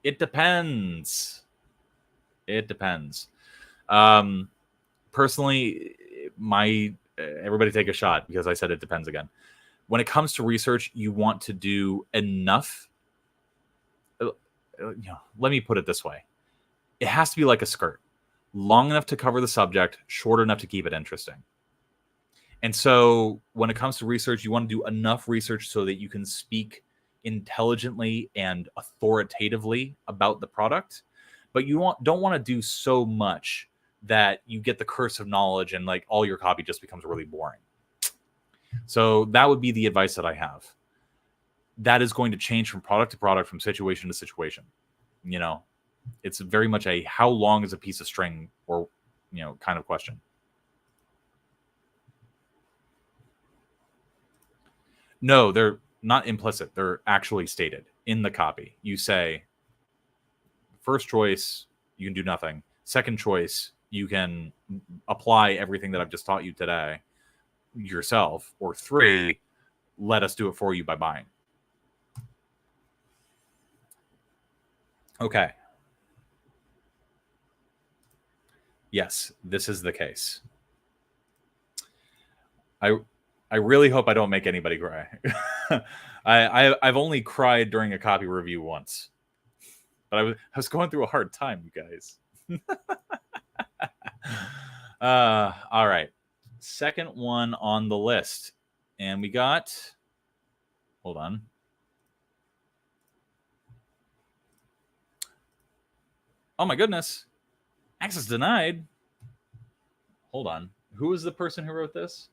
It depends. Personally, everybody take a shot because I said it depends again. When it comes to research, you want to do enough. Let me put it this way. It has to be like a skirt. Long enough to cover the subject, short enough to keep it interesting. And so when it comes to research, you want to do enough research so that you can speak intelligently and authoritatively about the product, but you don't want to do so much that you get the curse of knowledge and like all your copy just becomes really boring. So that would be the advice that I have. That is going to change from product to product, from situation to situation. It's very much a how long is a piece of string or, kind of question. No, they're not implicit. They're actually stated in the copy. You say, first choice, you can do nothing. Second choice, you can apply everything that I've just taught you today yourself. Or 3, let us do it for you by buying. Okay. Yes, this is the case. I really hope I don't make anybody cry. I've only cried during a copy review once, but I was going through a hard time, you guys. All right, second one on the list, and we got. Hold on. Oh my goodness, access denied. Hold on, who is the person who wrote this?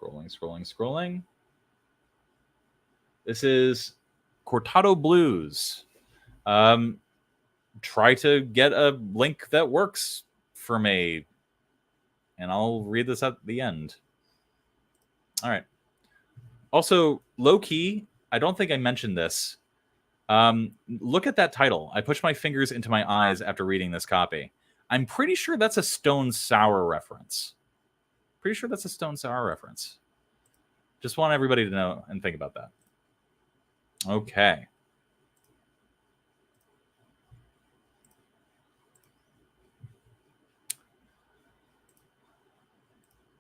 Scrolling. This is Cortado Blues. Try to get a link that works for me, and I'll read this at the end. All right. Also, low key, I don't think I mentioned this. Look at that title. I pushed my fingers into my eyes after reading this copy. I'm pretty sure that's a Stone Sour reference. Pretty sure that's a Stone Sour reference. Just want everybody to know and think about that. Okay.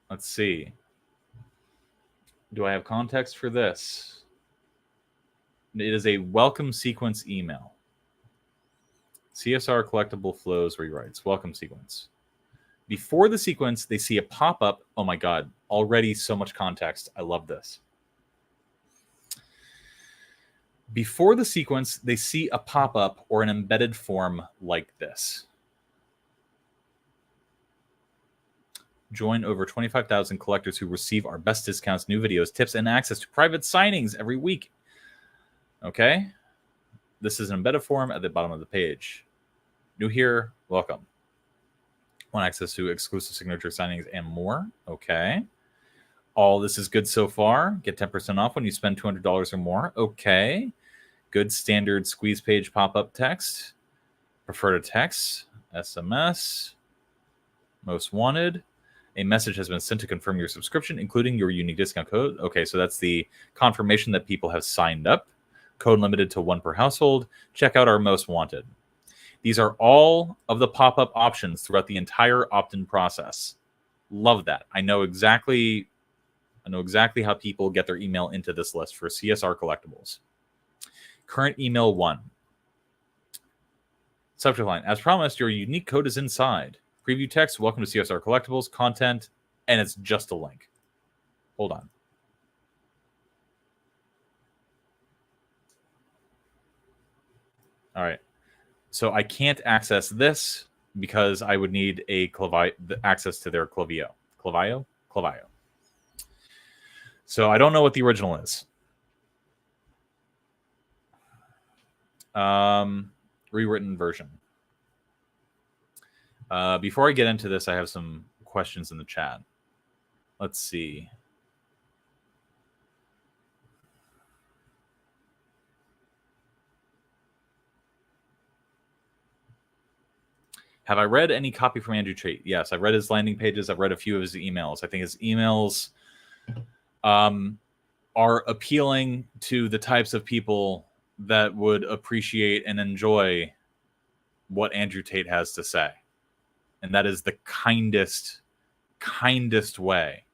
Let's see. Do I have context for this? It is a welcome sequence email. CSR collectible flows rewrites. Welcome sequence. Before the sequence, they see a pop-up. Oh my God, already so much context. I love this. Before the sequence, they see a pop-up or an embedded form like this. Join over 25,000 collectors who receive our best discounts, new videos, tips, and access to private signings every week. Okay. This is an embedded form at the bottom of the page. New here, welcome. Want access to exclusive signature signings and more. Okay. All this is good so far. Get 10% off when you spend $200 or more. Okay. Good standard squeeze page pop-up text. Prefer to text. SMS. Most wanted. A message has been sent to confirm your subscription, including your unique discount code. Okay, so that's the confirmation that people have signed up. Code limited to 1 per household. Check out our most wanted. These are all of the pop-up options throughout the entire opt-in process. Love that. I know exactly how people get their email into this list for CSR collectibles. Current email 1. Subject line, as promised, your unique code is inside. Preview text, welcome to CSR collectibles, content, and it's just a link. Hold on. All right. So I can't access this because I would need access to their Clavio. Clavio? So I don't know what the original is. Rewritten version. Before I get into this, I have some questions in the chat. Let's see. Have I read any copy from Andrew Tate? Yes, I've read his landing pages. I've read a few of his emails. I think his emails are appealing to the types of people that would appreciate and enjoy what Andrew Tate has to say. And that is the kindest way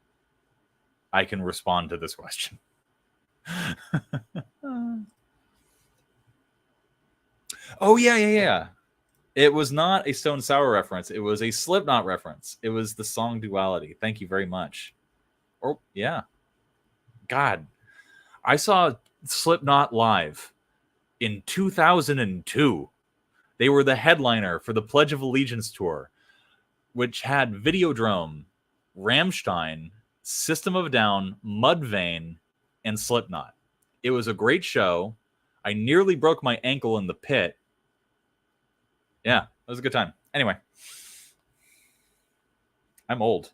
I can respond to this question. Oh, yeah. It was not a Stone Sour reference. It was a Slipknot reference. It was the song Duality. Thank you very much. Oh, yeah. God, I saw Slipknot live in 2002. They were the headliner for the Pledge of Allegiance tour, which had Videodrome, Rammstein, System of a Down, Mudvayne, and Slipknot. It was a great show. I nearly broke my ankle in the pit. Yeah, it was a good time. Anyway, I'm old.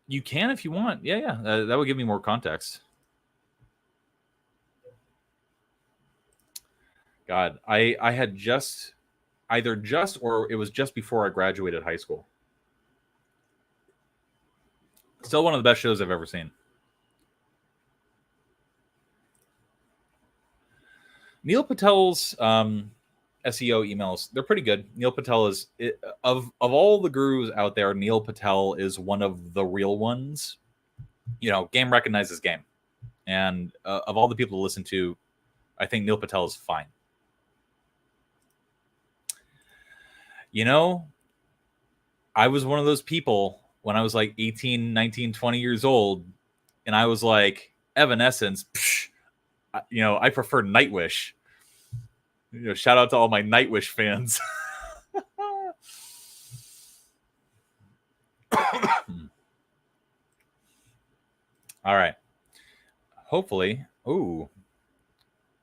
You can if you want. Yeah. That would give me more context. God, I had or it was just before I graduated high school. Still one of the best shows I've ever seen. Neil Patel's SEO emails, they're pretty good. Neil Patel is, of all the gurus out there, Neil Patel is one of the real ones. You know, game recognizes game. And of all the people to listen to, I think Neil Patel is fine. You know, I was one of those people when I was like 18, 19, 20 years old, and I was like, Evanescence, psh, you know, I prefer Nightwish. You know, shout out to all my Nightwish fans. All right. Hopefully. Ooh.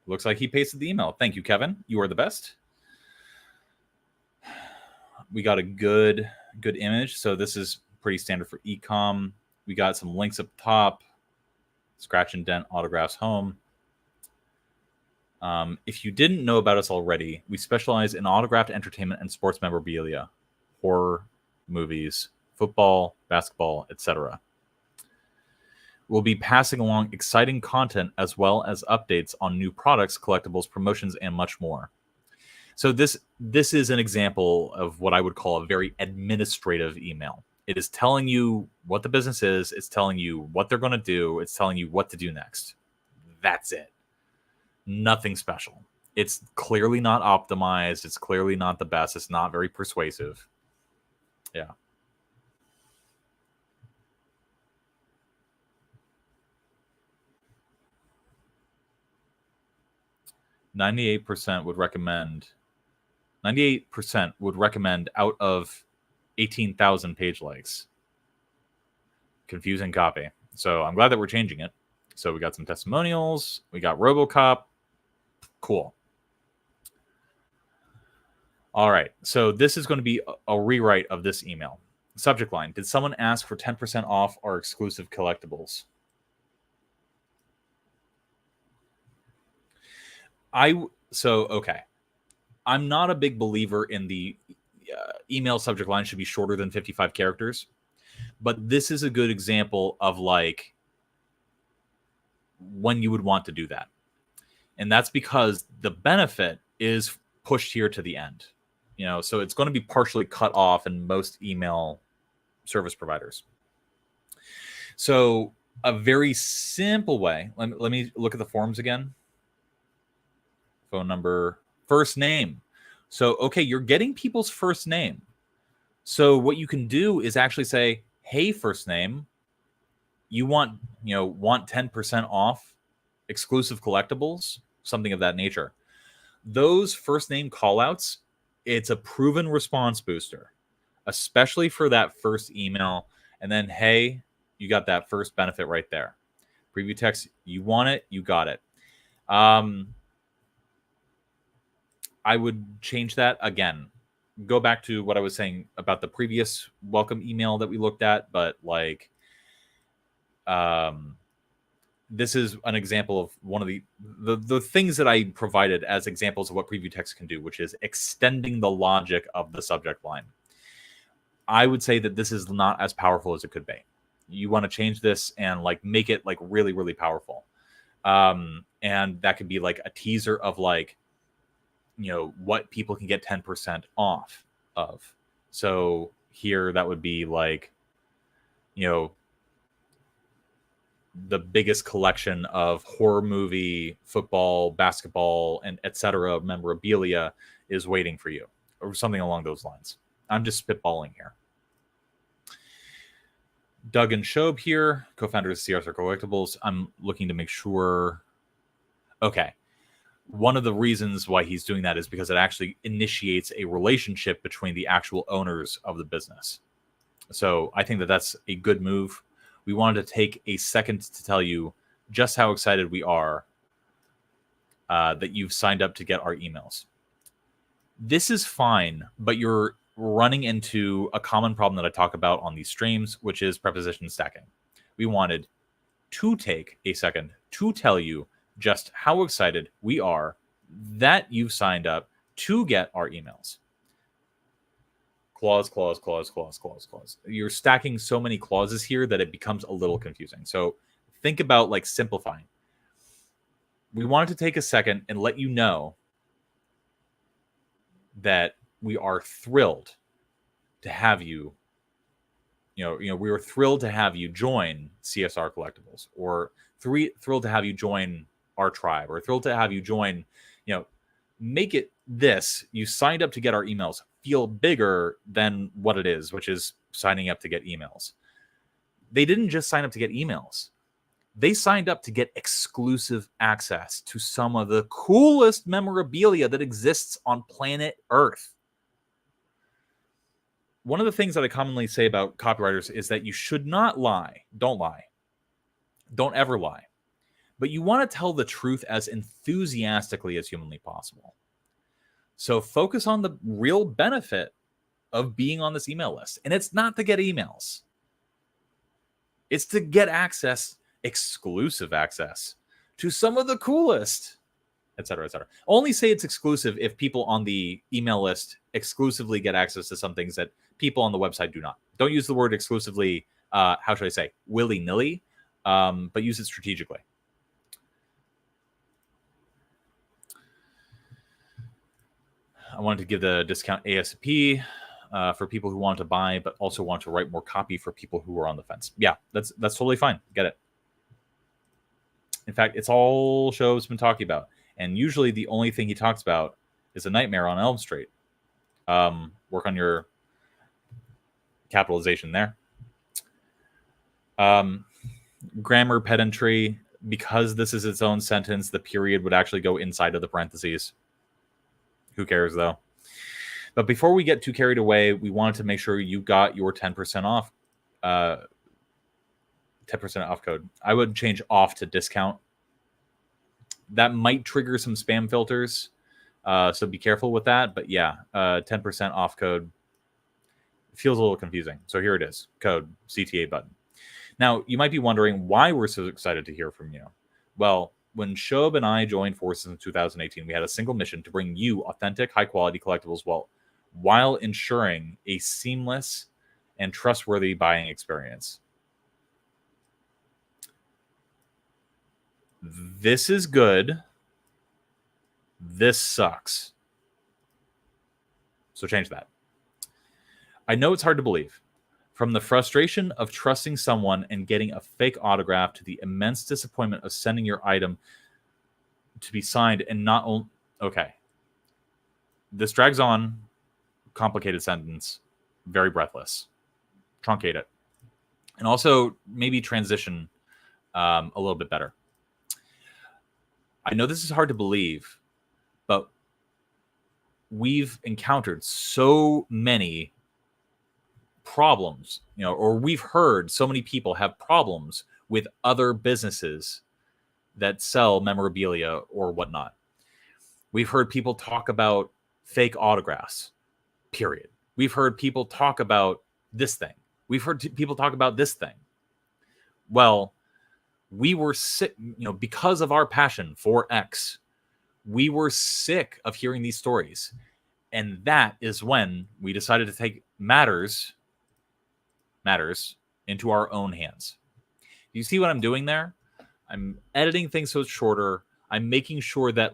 Looks like he pasted the email. Thank you, Kevin. You are the best. We got a good image. So this is pretty standard for ecom. We got some links up top. Scratch and dent autographs home. If you didn't know about us already, we specialize in autographed entertainment and sports memorabilia, horror, movies, football, basketball, etc. We'll be passing along exciting content as well as updates on new products, collectibles, promotions, and much more. So this is an example of what I would call a very administrative email. It is telling you what the business is. It's telling you what they're going to do. It's telling you what to do next. That's it. Nothing special. It's clearly not optimized. It's clearly not the best. It's not very persuasive. Yeah. .98% would recommend. 98% would recommend out of 18,000 page likes. Confusing copy. So I'm glad that we're changing it. So we got some testimonials. We got RoboCop. Cool. All right. So this is going to be a rewrite of this email. Subject line: did someone ask for 10% off our exclusive collectibles? Okay. I'm not a big believer in the email subject line should be shorter than 55 characters. But this is a good example of like when you would want to do that. And that's because the benefit is pushed here to the end. So it's going to be partially cut off in most email service providers. So a very simple way, let me look at the forms again. Phone number, first name. So, okay, you're getting people's first name. So what you can do is actually say, hey, first name, you want 10% off exclusive collectibles, something of that nature. Those first name callouts, it's a proven response booster, especially for that first email. And then, hey, you got that first benefit right there. Preview text, you want it, you got it. I would change that again. Go back to what I was saying about the previous welcome email that we looked at, but like, this is an example of one of the things that I provided as examples of what preview text can do, which is extending the logic of the subject line. I would say that this is not as powerful as it could be. You want to change this and like make it like really, really powerful. And that could be like a teaser of like, what people can get 10% off of. So here that would be like, the biggest collection of horror movie, football, basketball, and etc. memorabilia is waiting for you, or something along those lines. I'm just spitballing here. Doug and Shobe here, co-founders of CSR Collectibles. I'm looking to make sure. Okay. One of the reasons why he's doing that is because it actually initiates a relationship between the actual owners of the business. So I think that that's a good move. We wanted to take a second to tell you just how excited we are that you've signed up to get our emails. This is fine, but you're running into a common problem that I talk about on these streams, which is preposition stacking. We wanted to take a second to tell you just how excited we are that you've signed up to get our emails. Clause, clause, clause, clause, clause, clause. You're stacking so many clauses here that it becomes a little confusing. So think about like simplifying. We wanted to take a second and let you know that we are thrilled to have you, we were thrilled to have you join CSR Collectibles, or thrilled to have you join our tribe, or thrilled to have you join, make it this. You signed up to get our emails feel bigger than what it is, which is signing up to get emails. They didn't just sign up to get emails. They signed up to get exclusive access to some of the coolest memorabilia that exists on planet Earth. One of the things that I commonly say about copywriters is that you should not lie. Don't lie. Don't ever lie. But you want to tell the truth as enthusiastically as humanly possible. So focus on the real benefit of being on this email list. And it's not to get emails. It's to get access, exclusive access to some of the coolest, etc., etc. Only say it's exclusive if people on the email list exclusively get access to some things that people on the website do not. Don't use the word exclusively, how should I say, willy-nilly, but use it strategically. I wanted to give the discount ASP for people who want to buy, but also want to write more copy for people who are on the fence. Yeah, that's totally fine. Get it. In fact, it's all Show's been talking about. And usually the only thing he talks about is A Nightmare on Elm Street. Work on your capitalization there. Grammar pedantry. Because this is its own sentence, the period would actually go inside of the parentheses. Who cares, though? But before we get too carried away, we wanted to make sure you got your 10% off. 10% off code. I would change off to discount. That might trigger some spam filters, so be careful with that. But yeah, 10% off code feels a little confusing. So here it is, code CTA button. Now, you might be wondering why we're so excited to hear from you. Well, when Shoaib and I joined forces in 2018, we had a single mission to bring you authentic, high-quality collectibles while ensuring a seamless and trustworthy buying experience. This is good. This sucks. So change that. I know it's hard to believe. From the frustration of trusting someone and getting a fake autograph to the immense disappointment of sending your item to be signed and not only... Okay. This drags on. Complicated sentence. Very breathless. Truncate it. And also maybe transition a little bit better. I know this is hard to believe, but we've encountered so many problems, or we've heard so many people have problems with other businesses that sell memorabilia or whatnot. We've heard people talk about fake autographs, period. We've heard people talk about this thing. We've heard people talk about this thing. Well, we were sick, because of our passion for X, we were sick of hearing these stories. And that is when we decided to take matters into our own hands. You see what I'm doing there? I'm editing things so it's shorter. I'm making sure that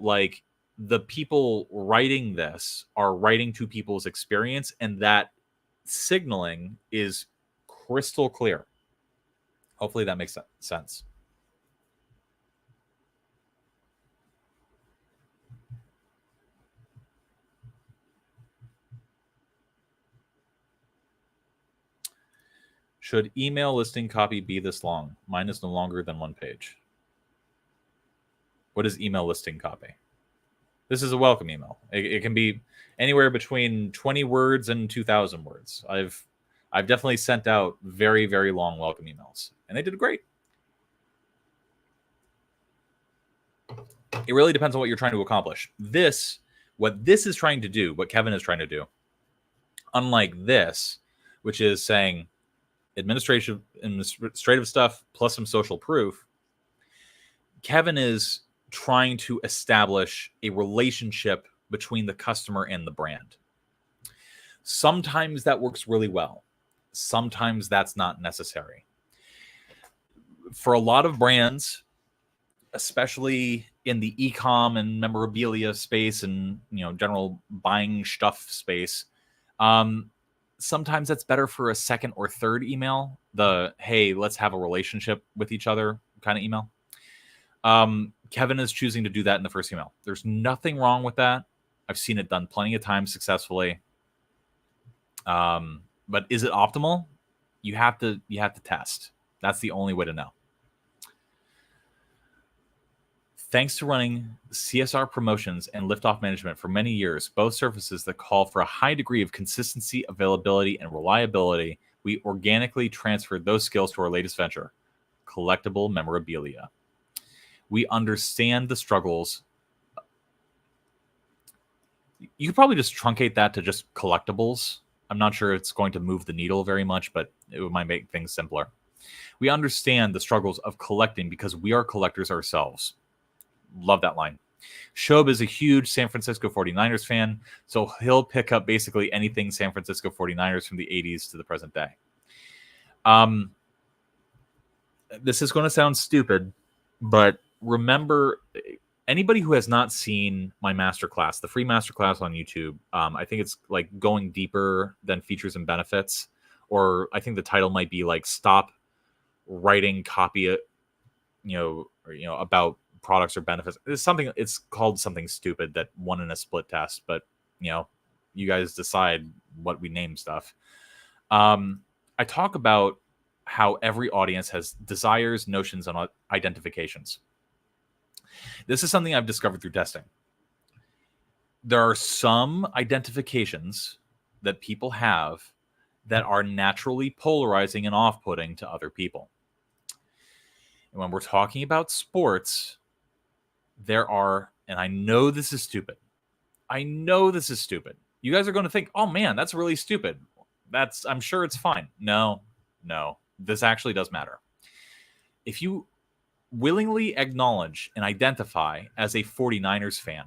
the people writing this are writing to people's experience, and that signaling is crystal clear. Hopefully that makes sense. Should email listing copy be this long? Mine is no longer than 1 page. What is email listing copy? This is a welcome email. It can be anywhere between 20 words and 2,000 words. I've definitely sent out very, very long welcome emails, and they did great. It really depends on what you're trying to accomplish. What this is trying to do, what Kevin is trying to do, unlike this, which is saying administrative stuff plus some social proof, Kevin is trying to establish a relationship between the customer and the brand. Sometimes that works really well. Sometimes that's not necessary. For a lot of brands, especially in the e-com and memorabilia space and general buying stuff space, sometimes that's better for a second or third email. The, hey, let's have a relationship with each other kind of email. Kevin is choosing to do that in the first email. There's nothing wrong with that. I've seen it done plenty of times successfully. But is it optimal? You have to test. That's the only way to know. Thanks to running CSR promotions and liftoff management for many years, both services that call for a high degree of consistency, availability, and reliability, we organically transferred those skills to our latest venture, collectible memorabilia. We understand the struggles. You could probably just truncate that to just collectibles. I'm not sure it's going to move the needle very much, but it might make things simpler. We understand the struggles of collecting because we are collectors ourselves. Love that line. Shob is a huge San Francisco 49ers fan, so he'll pick up basically anything San Francisco 49ers from the 80s to the present day. This is going to sound stupid, but remember, anybody who has not seen my masterclass, the free masterclass on YouTube, I think it's like going deeper than features and benefits, or I think the title might be like stop writing copy, about products or benefits. It's called something stupid that won in a split test, but you guys decide what we name stuff. I talk about how every audience has desires, notions, and identifications. This is something I've discovered through testing. There are some identifications that people have that are naturally polarizing and off-putting to other people. And when we're talking about sports, there are, and I know this is stupid. You guys are going to think, oh man, that's really stupid. I'm sure it's fine. No, this actually does matter. If you willingly acknowledge and identify as a 49ers fan,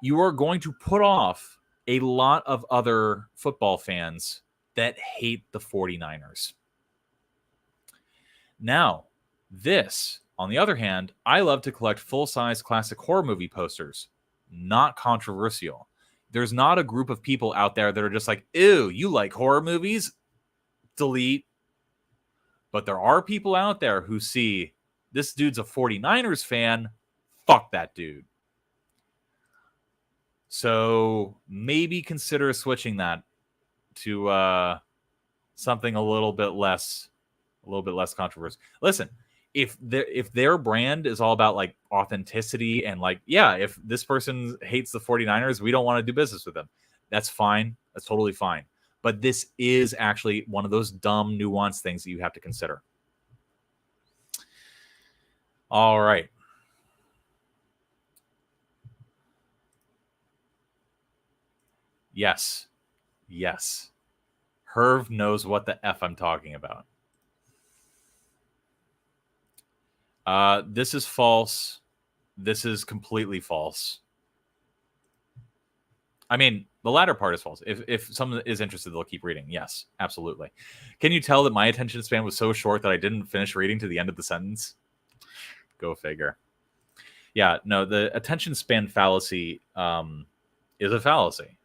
you are going to put off a lot of other football fans that hate the 49ers. Now, this, on the other hand, I love to collect full-size classic horror movie posters. Not controversial. There's not a group of people out there that are just like, ew, you like horror movies? Delete. But there are people out there who see this dude's a 49ers fan. Fuck that dude. So maybe consider switching that to something a little bit less controversial. Listen, if their brand is all about like authenticity and like, yeah, if this person hates the 49ers, we don't want to do business with them. That's fine. That's totally fine. But this is actually one of those dumb, nuanced things that you have to consider. All right. Yes. Herv knows what the F I'm talking about. This is false. This is completely false. I mean, the latter part is false. If someone is interested, they'll keep reading. Yes, absolutely. Can you tell that my attention span was so short that I didn't finish reading to the end of the sentence? Go figure. Yeah, no, the attention span fallacy is a fallacy.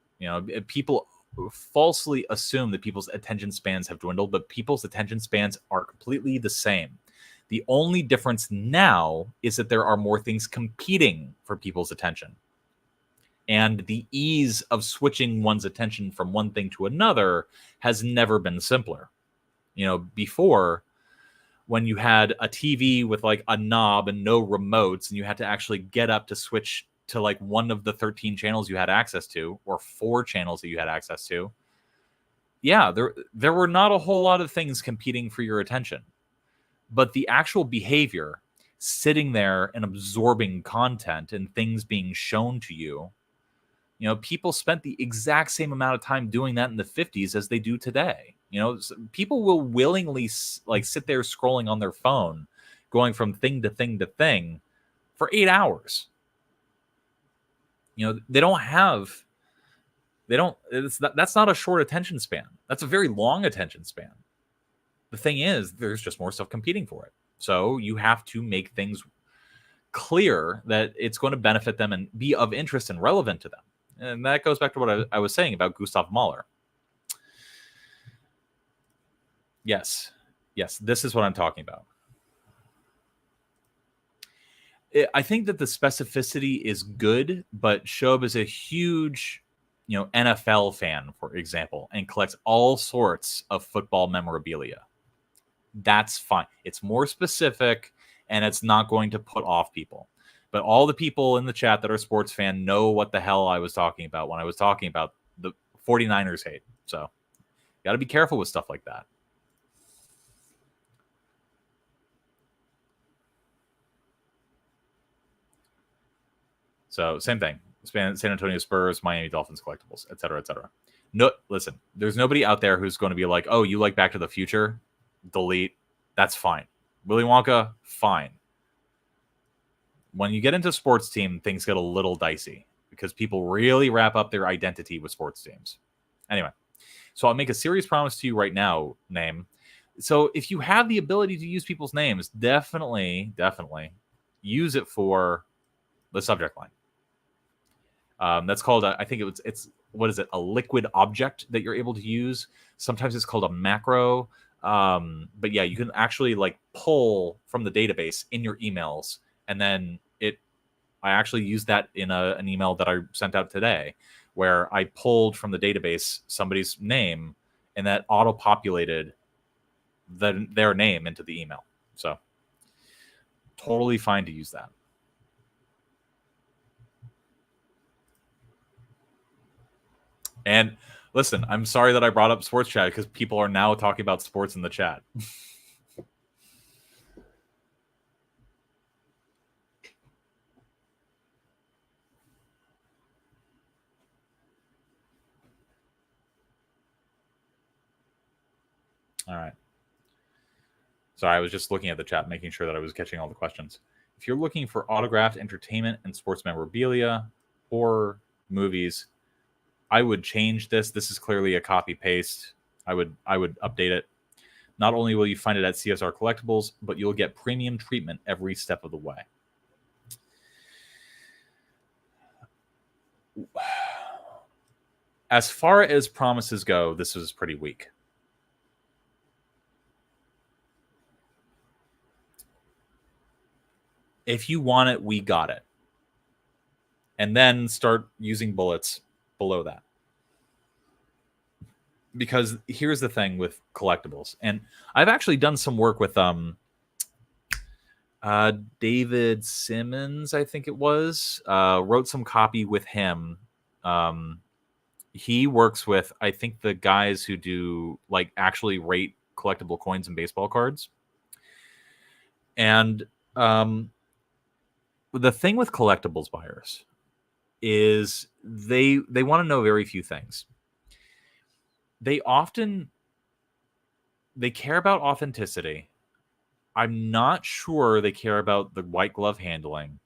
People falsely assume that people's attention spans have dwindled, but people's attention spans are completely the same. The only difference now is that there are more things competing for people's attention. And the ease of switching one's attention from one thing to another has never been simpler. Before, when you had a TV with like a knob and no remotes, and you had to actually get up to switch to like one of the 13 channels you had access to, or 4 channels that you had access to. Yeah, there were not a whole lot of things competing for your attention. But the actual behavior, sitting there and absorbing content and things being shown to you, people spent the exact same amount of time doing that in the 50s as they do today. People will willingly like sit there scrolling on their phone, going from thing to thing to thing for 8 hours. That's not a short attention span. That's a very long attention span. The thing is, there's just more stuff competing for it. So you have to make things clear that it's going to benefit them and be of interest and relevant to them. And that goes back to what I was saying about Gustav Mahler. Yes, this is what I'm talking about. I think that the specificity is good, but Shob is a huge, NFL fan, for example, and collects all sorts of football memorabilia. That's fine. It's more specific, and it's not going to put off people. But all the people in the chat that are sports fan know what the hell I was talking about when I was talking about the 49ers hate. So you got to be careful with stuff like that. So same thing. San Antonio Spurs, Miami Dolphins collectibles, et cetera, et cetera. No, listen, there's nobody out there who's going to be like, oh, you like Back to the Future? Delete. That's fine. Willy Wonka, fine. When you get into sports team, things get a little dicey because people really wrap up their identity with sports teams. Anyway, so I'll make a serious promise to you right now, name. So if you have the ability to use people's names, definitely use it for the subject line. That's called, I think it's what is it? A liquid object that you're able to use. Sometimes it's called a macro. But yeah, you can actually like pull from the database in your emails, and then I actually used that in an email that I sent out today, where I pulled from the database somebody's name, and that auto-populated their name into the email. So totally fine to use that. And listen, I'm sorry that I brought up sports chat because people are now talking about sports in the chat. All right. Sorry, I was just looking at the chat, making sure that I was catching all the questions. If you're looking for autographed entertainment and sports memorabilia or movies, I would change this. This is clearly a copy paste. I would update it. Not only will you find it at CSR Collectibles, but you'll get premium treatment every step of the way. As far as promises go, this was pretty weak. If you want it, we got it. And then start using bullets below that. Because here's the thing with collectibles. And I've actually done some work with David Simmons, I think it was. Wrote some copy with him. He works with, I think, the guys who do like actually rate collectible coins and baseball cards. And the thing with collectibles buyers is they want to know very few things. They care about authenticity. I'm not sure they care about the white glove handling.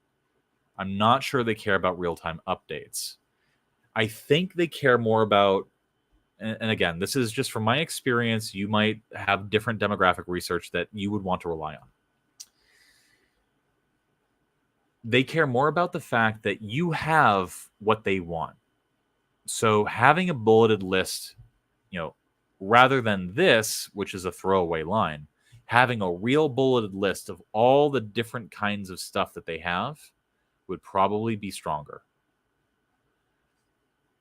I'm not sure they care about real-time updates. I think they care more about, and again, this is just from my experience, you might have different demographic research that you would want to rely on. They care more about the fact that you have what they want. So having a bulleted list, rather than this, which is a throwaway line, having a real bulleted list of all the different kinds of stuff that they have would probably be stronger.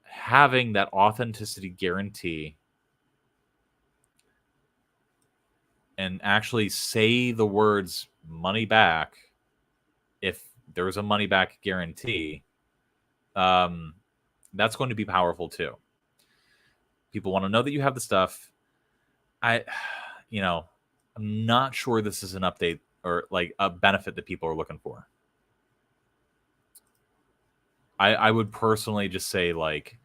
Having that authenticity guarantee and actually say the words money back if there's a money back guarantee, that's going to be powerful too. People want to know that you have the stuff. I'm not sure this is an update or like a benefit that people are looking for. I would personally just say like,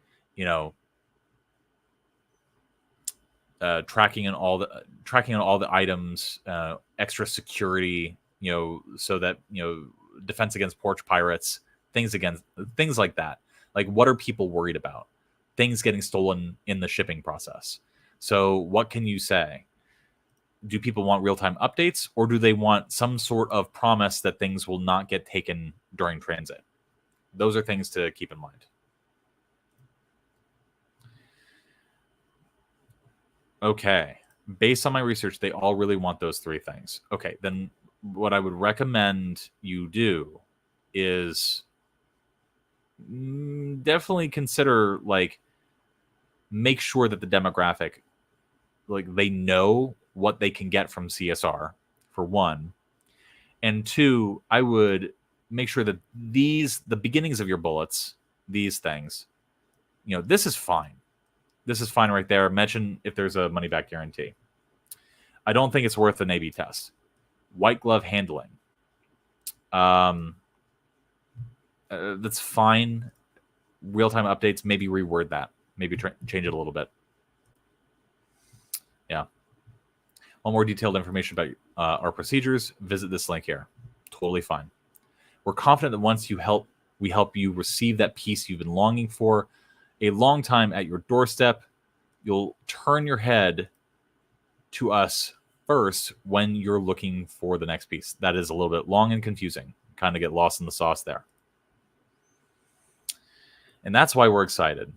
tracking on all the items, extra security, so that defense against porch pirates, things like that. Like, what are people worried about? Things getting stolen in the shipping process. So what can you say? Do people want real-time updates, or do they want some sort of promise that things will not get taken during transit? Those are things to keep in mind. Okay. Based on my research, they all really want those three things. Okay, then what I would recommend you do is definitely consider, like, make sure that the demographic, like, they know what they can get from CSR, for one. And two, I would make sure that the beginnings of your bullets, these things, this is fine. This is fine right there. Mention if there's a money back guarantee. I don't think it's worth an A/B test. White glove handling. That's fine. Real-time updates, maybe reword that. Maybe change it a little bit. Yeah. Want more detailed information about our procedures? Visit this link here. Totally fine. We're confident that once we help you receive that piece you've been longing for a long time at your doorstep, you'll turn your head to us first when you're looking for the next piece. That is a little bit long and confusing. Kind of get lost in the sauce there. And that's why we're excited.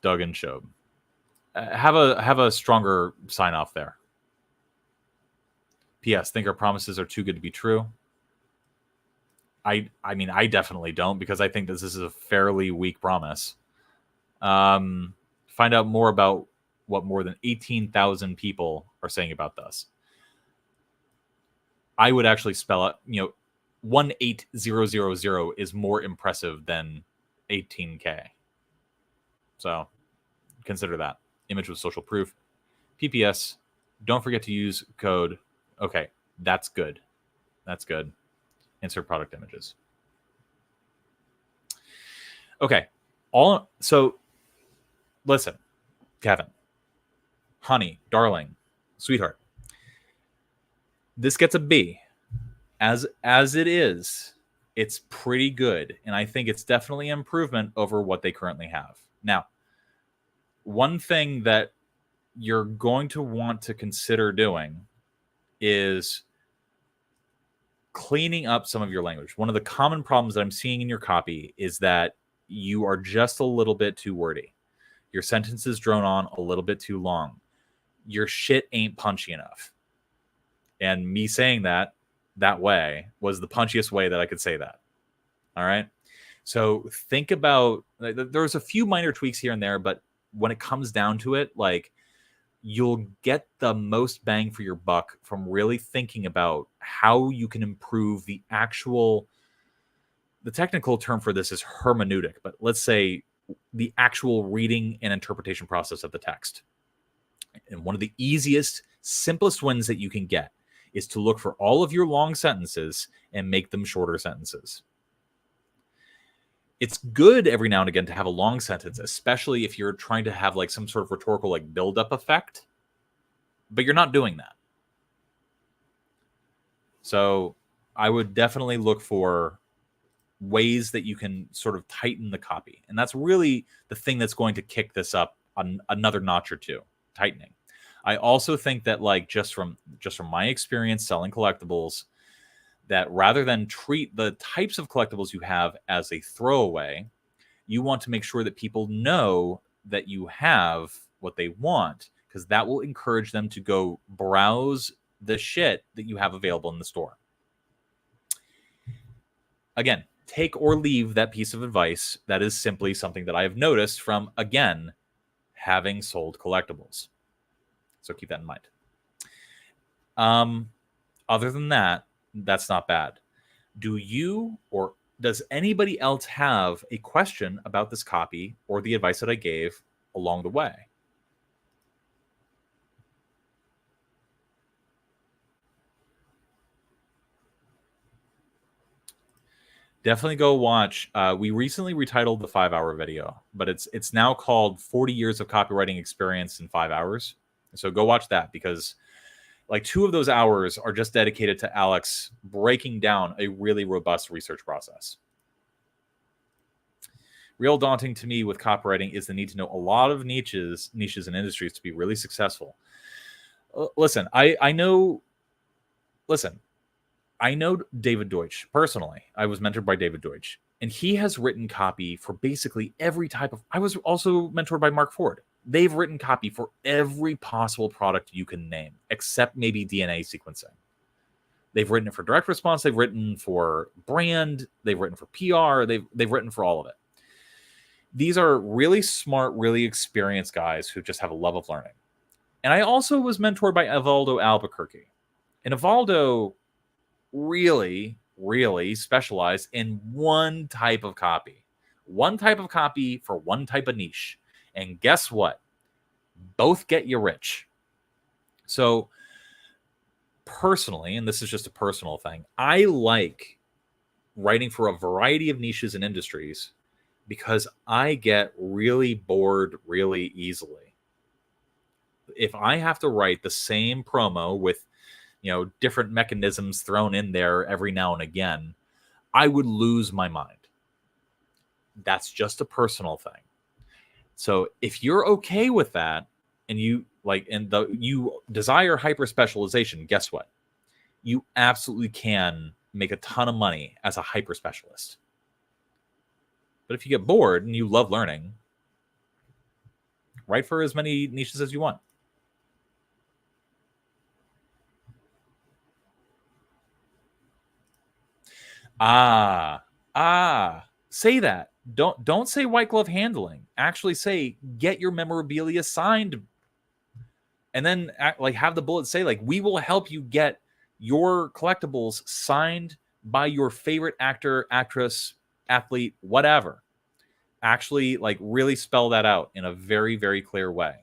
Doug and Shob. Have a stronger sign off there. P.S. Think our promises are too good to be true. I mean, I definitely don't, because I think this is a fairly weak promise. Find out more about what more than 18,000 people are saying about this. I would actually spell out, 18000 is more impressive than 18K. So consider that. Image with social proof. PPS, don't forget to use code. Okay, that's good. That's good. Insert product images. Okay. So listen, Kevin, honey, darling, sweetheart. This gets a B. As it is, it's pretty good. And I think it's definitely an improvement over what they currently have. Now, one thing that you're going to want to consider doing is cleaning up some of your language. One of the common problems that I'm seeing in your copy is that you are just a little bit too wordy. Your sentences drone on a little bit too long. Your shit ain't punchy enough. And me saying that way was the punchiest way that I could say that. All right. So think about, there's a few minor tweaks here and there, but when it comes down to it, like, you'll get the most bang for your buck from really thinking about how you can improve the technical term for this is hermeneutic, but let's say the actual reading and interpretation process of the text. And one of the easiest, simplest wins that you can get is to look for all of your long sentences and make them shorter sentences. It's good every now and again to have a long sentence, especially if you're trying to have like some sort of rhetorical like build-up effect, but you're not doing that. So I would definitely look for ways that you can sort of tighten the copy. And that's really the thing that's going to kick this up on another notch or two, tightening. I also think that, like, just from my experience selling collectibles, that rather than treat the types of collectibles you have as a throwaway, you want to make sure that people know that you have what they want, because that will encourage them to go browse the shit that you have available in the store. Again, take or leave that piece of advice. That is simply something that I have noticed from, again, having sold collectibles. So keep that in mind. Other than that, that's not bad. Do you or does anybody else have a question about this copy or the advice that I gave along the way? Definitely go watch. We recently retitled the 5-hour video, but it's now called 40 Years of Copywriting Experience in 5 Hours. So go watch that, because like 2 of those hours are just dedicated to Alex breaking down a really robust research process. Real daunting to me with copywriting is the need to know a lot of niches and industries to be really successful. Listen, I know David Deutsch personally. I was mentored by David Deutsch, and he has written copy for basically every type of. I was also mentored by Mark Ford. They've written copy for every possible product you can name, except maybe DNA sequencing. They've written it for direct response. They've written for brand. They've written for PR. They've written for all of it. These are really smart, really experienced guys who just have a love of learning. And I also was mentored by Evaldo Albuquerque. And Evaldo really, really specialized in one type of copy for one type of niche. And guess what? Both get you rich. So personally, and this is just a personal thing, I like writing for a variety of niches and industries because I get really bored really easily. if I have to write the same promo with, different mechanisms thrown in there every now and again, I would lose my mind. That's just a personal thing. So if you're okay with that, and you desire hyper specialization, guess what? You absolutely can make a ton of money as a hyper specialist. But if you get bored and you love learning, write for as many niches as you want. Say that. Don't say white glove handling. Actually say get your memorabilia signed, and then have the bullet say we will help you get your collectibles signed by your favorite actor, actress, athlete, whatever. Actually really spell that out in a very, very clear way.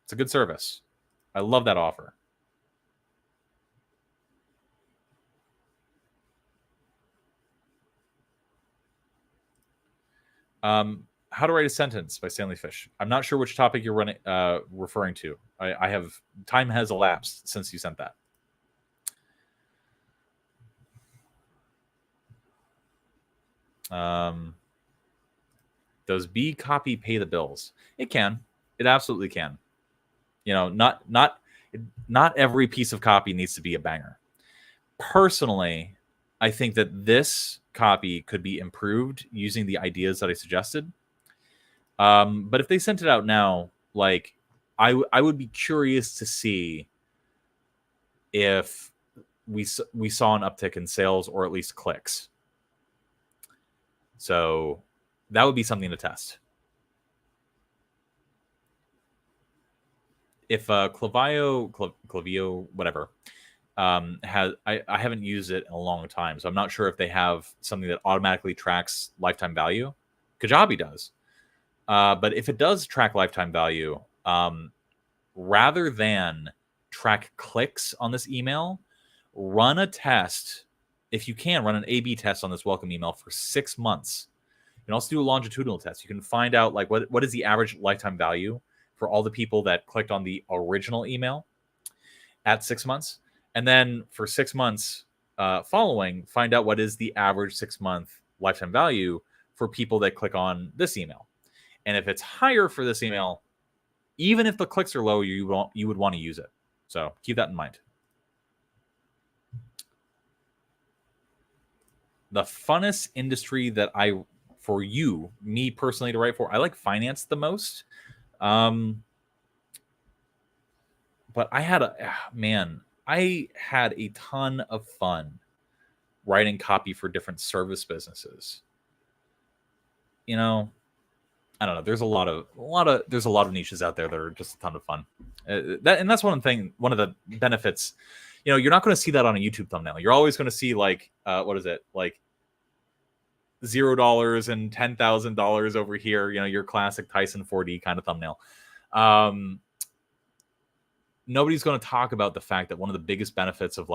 It's a good service. I love that offer. How to Write a Sentence by Stanley Fish. I'm not sure which topic you're referring to. Time has elapsed since you sent that. Does B copy pay the bills? It can. It absolutely can. Not every piece of copy needs to be a banger. Personally, I think that this copy could be improved using the ideas that I suggested. But if they sent it out now, I would be curious to see if we saw an uptick in sales or at least clicks. So that would be something to test. If Klaviyo, whatever, I haven't used it in a long time, so I'm not sure if they have something that automatically tracks lifetime value. Kajabi does. But if it does track lifetime value, rather than track clicks on this email, run a test. If you can, run an A/B test on this welcome email for 6 months. You can also do a longitudinal test. You can find out what is the average lifetime value for all the people that clicked on the original email at 6 months. And then for 6 months following, find out what is the average 6-month lifetime value for people that click on this email. And if it's higher for this email, even if the clicks are low, you would want to use it. So keep that in mind. The funnest industry that me personally to write for, I like finance the most. But I had a ton of fun writing copy for different service businesses. I don't know. There's a lot of niches out there that are just a ton of fun. That's one of the benefits. You're not going to see that on a YouTube thumbnail. You're always going to see what is it, $0 and $10,000 over here. Your classic Tyson 4D kind of thumbnail. Nobody's going to talk about the fact that one of the biggest benefits of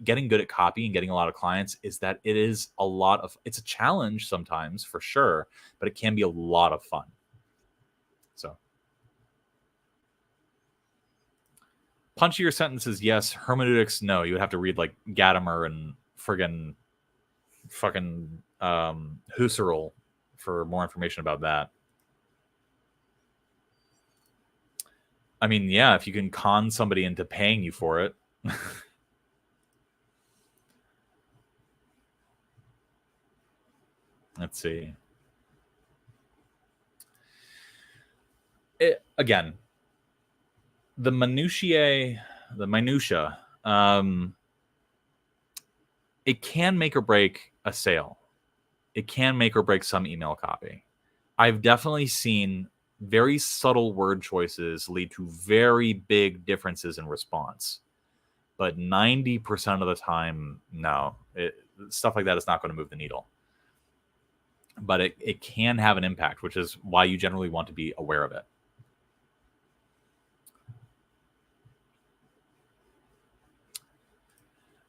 getting good at copy and getting a lot of clients is that it's a challenge sometimes for sure, but it can be a lot of fun. So punchier sentences, yes. Hermeneutics, no. You would have to read Gadamer and friggin' fucking Husserl for more information about that. I mean, yeah, if you can con somebody into paying you for it. Let's see. Again, the minutia, it can make or break a sale. It can make or break some email copy. I've definitely seen very subtle word choices lead to very big differences in response. But 90% of the time, no. Stuff like that is not going to move the needle. But it can have an impact, which is why you generally want to be aware of it.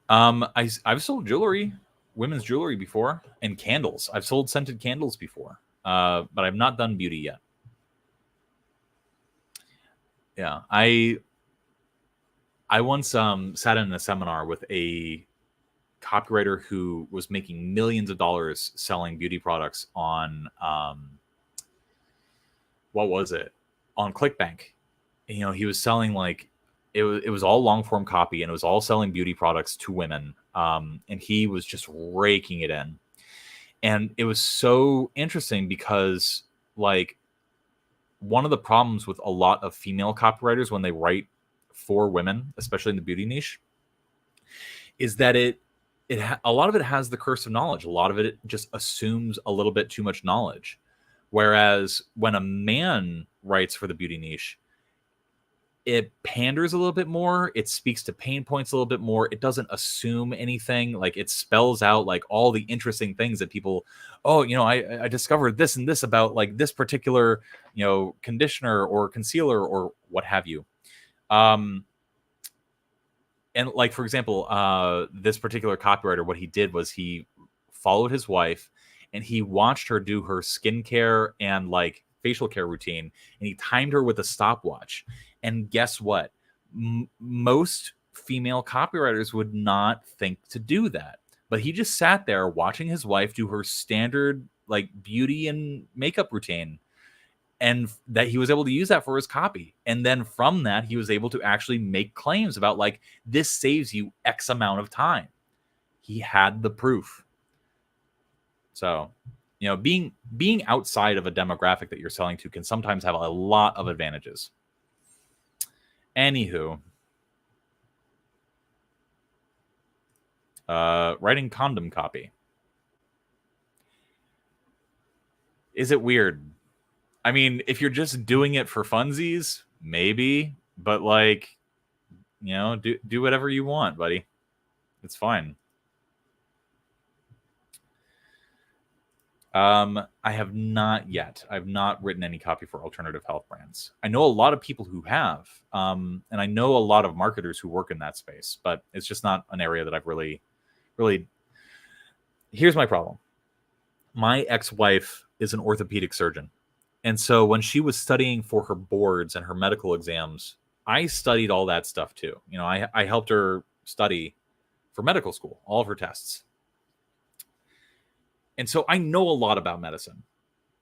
I've sold jewelry, women's jewelry before, and candles. I've sold scented candles before, but I've not done beauty yet. Yeah, I once sat in a seminar with a copywriter who was making millions of dollars selling beauty products on what was it, on ClickBank. You know, he was selling like it was all long form copy, and it was all selling beauty products to women, and he was just raking it in. And it was so interesting because, like, one of the problems with a lot of female copywriters when they write for women, especially in the beauty niche, is that a lot of it has the curse of knowledge. A lot of it just assumes a little bit too much knowledge. Whereas when a man writes for the beauty niche, it panders a little bit more. It speaks to pain points a little bit more. It doesn't assume anything. Like, it spells out like all the interesting things that people, oh, you know, I discovered this and this about like this particular, you know, conditioner or concealer or what have you. And like, for example, this particular copywriter, what he did was he followed his wife and he watched her do her skincare and like facial care routine, and he timed her with a stopwatch. And guess what? Most female copywriters would not think to do that. But he just sat there watching his wife do her standard like beauty and makeup routine, and that he was able to use that for his copy. And then from that, he was able to actually make claims about like, this saves you X amount of time. He had the proof. So, you know, being outside of a demographic that you're selling to can sometimes have a lot of advantages. Anywho, writing condom copy. Is it weird? I mean, if you're just doing it for funsies, maybe, but like, you know, do whatever you want, buddy. It's fine. I have not yet. I've not written any copy for alternative health brands. I know a lot of people who have, and I know a lot of marketers who work in that space, but it's just not an area that I've really. Here's my problem. My ex-wife is an orthopedic surgeon. And so when she was studying for her boards and her medical exams, I studied all that stuff too. You know, I helped her study for medical school, all of her tests. And so I know a lot about medicine,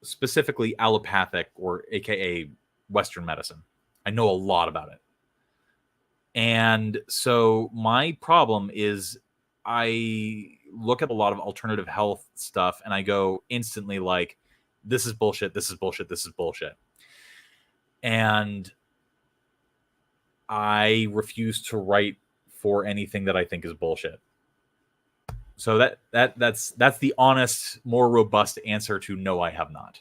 specifically allopathic or AKA Western medicine. I know a lot about it. And so my problem is I look at a lot of alternative health stuff and I go instantly like, this is bullshit, this is bullshit, this is bullshit. And I refuse to write for anything that I think is bullshit. So that's the honest, more robust answer to no, I have not.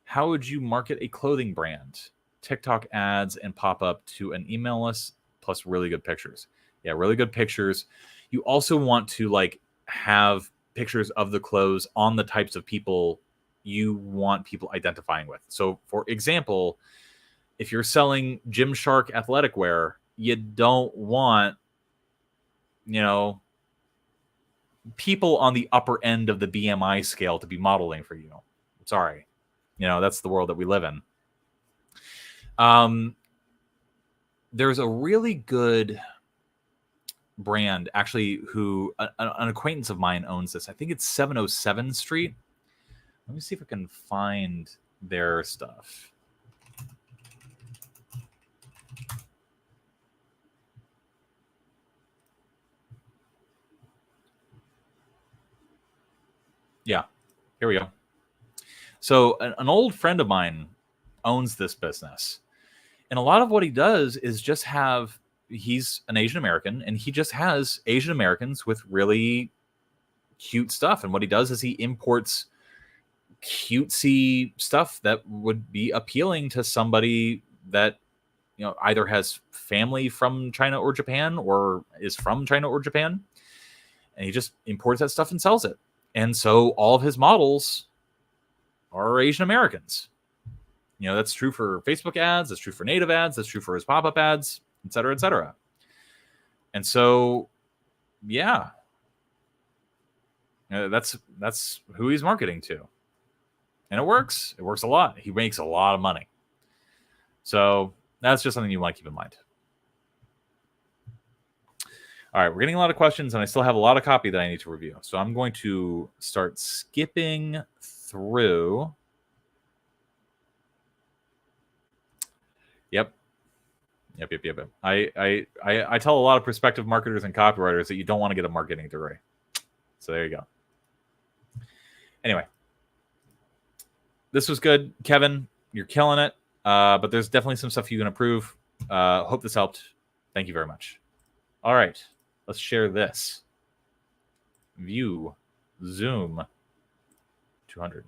How would you market a clothing brand? TikTok ads and pop up to an email list plus really good pictures. Yeah, really good pictures. You also want to like have pictures of the clothes on the types of people you want people identifying with. So for example, if you're selling Gymshark athletic wear, you don't want, you know, people on the upper end of the BMI scale to be modeling for you. Sorry. You know, that's the world that we live in. There's a really good brand actually who an acquaintance of mine owns this. I think it's 707 Street. Let me see if I can find their stuff. Yeah, here we go. So an old friend of mine owns this business. And a lot of what he does is just have, he's an Asian American, and he just has Asian Americans with really cute stuff. And what he does is he imports cutesy stuff that would be appealing to somebody that, you know, either has family from China or Japan or is from China or Japan. And he just imports that stuff and sells it. And so all of his models are Asian Americans. You know, that's true for Facebook ads, that's true for native ads, that's true for his pop-up ads, et cetera, et cetera. And so, yeah, that's who he's marketing to. And it works. It works a lot. He makes a lot of money. So that's just something you want to keep in mind. All right, we're getting a lot of questions, and I still have a lot of copy that I need to review. So I'm going to start skipping through. Yep. I tell a lot of prospective marketers and copywriters that you don't want to get a marketing degree. So there you go. Anyway, this was good, Kevin. You're killing it. But there's definitely some stuff you can improve. Hope this helped. Thank you very much. All right, let's share this. View, Zoom, 200.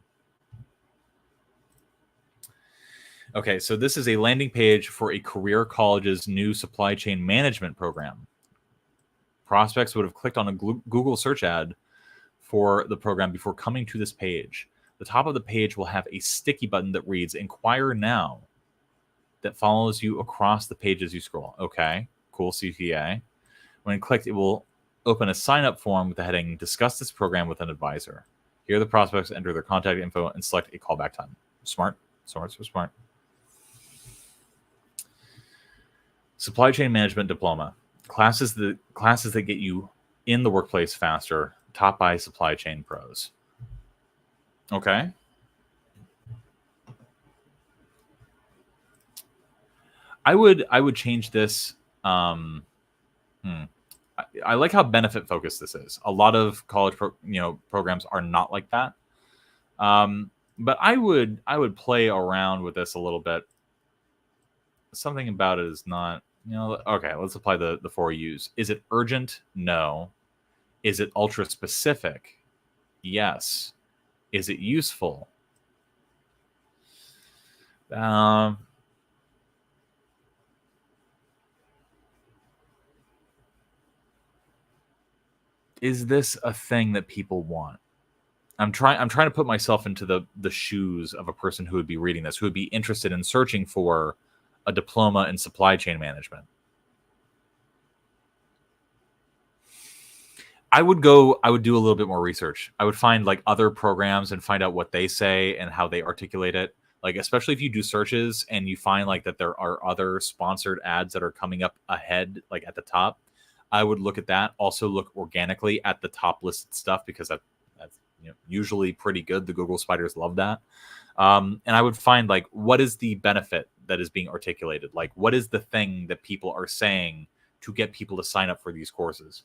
Okay, so this is a landing page for a career college's new supply chain management program. Prospects would have clicked on a Google search ad for the program before coming to this page. The top of the page will have a sticky button that reads "Inquire Now" that follows you across the page as you scroll. Okay, cool, CTA. When clicked, it will open a sign-up form with the heading "Discuss this program with an advisor." Here, the prospects enter their contact info and select a callback time. Smart. Supply chain management diploma. Classes that get you in the workplace faster, taught by supply chain pros. Okay. I would change this. I like how benefit focused this is. A lot of college programs are not like that. But I would play around with this a little bit. Something about it is not, okay, let's apply the 4 U's. Is it urgent? No. Is it ultra specific? Yes. Is it useful? Is this a thing that people want? I'm trying to put myself into the shoes of a person who would be reading this, who would be interested in searching for a diploma in supply chain management. I would do a little bit more research. I would find like other programs and find out what they say and how they articulate it. Like, especially if you do searches and you find like that there are other sponsored ads that are coming up ahead, like at the top, I would look at that. Also look organically at the top listed stuff, because that's usually pretty good. The Google spiders love that. And I would find like, what is the benefit that is being articulated? Like, what is the thing that people are saying to get people to sign up for these courses?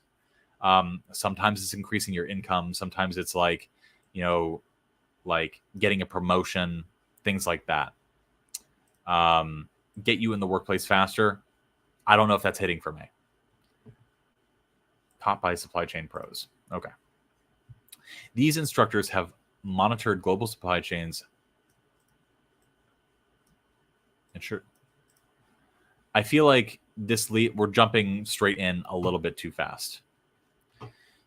Sometimes it's increasing your income. Sometimes it's like, like getting a promotion, things like that. Get you in the workplace faster. I don't know if that's hitting for me. Taught by supply chain pros. Okay. These instructors have monitored global supply chains. And sure, I feel like we're jumping straight in a little bit too fast.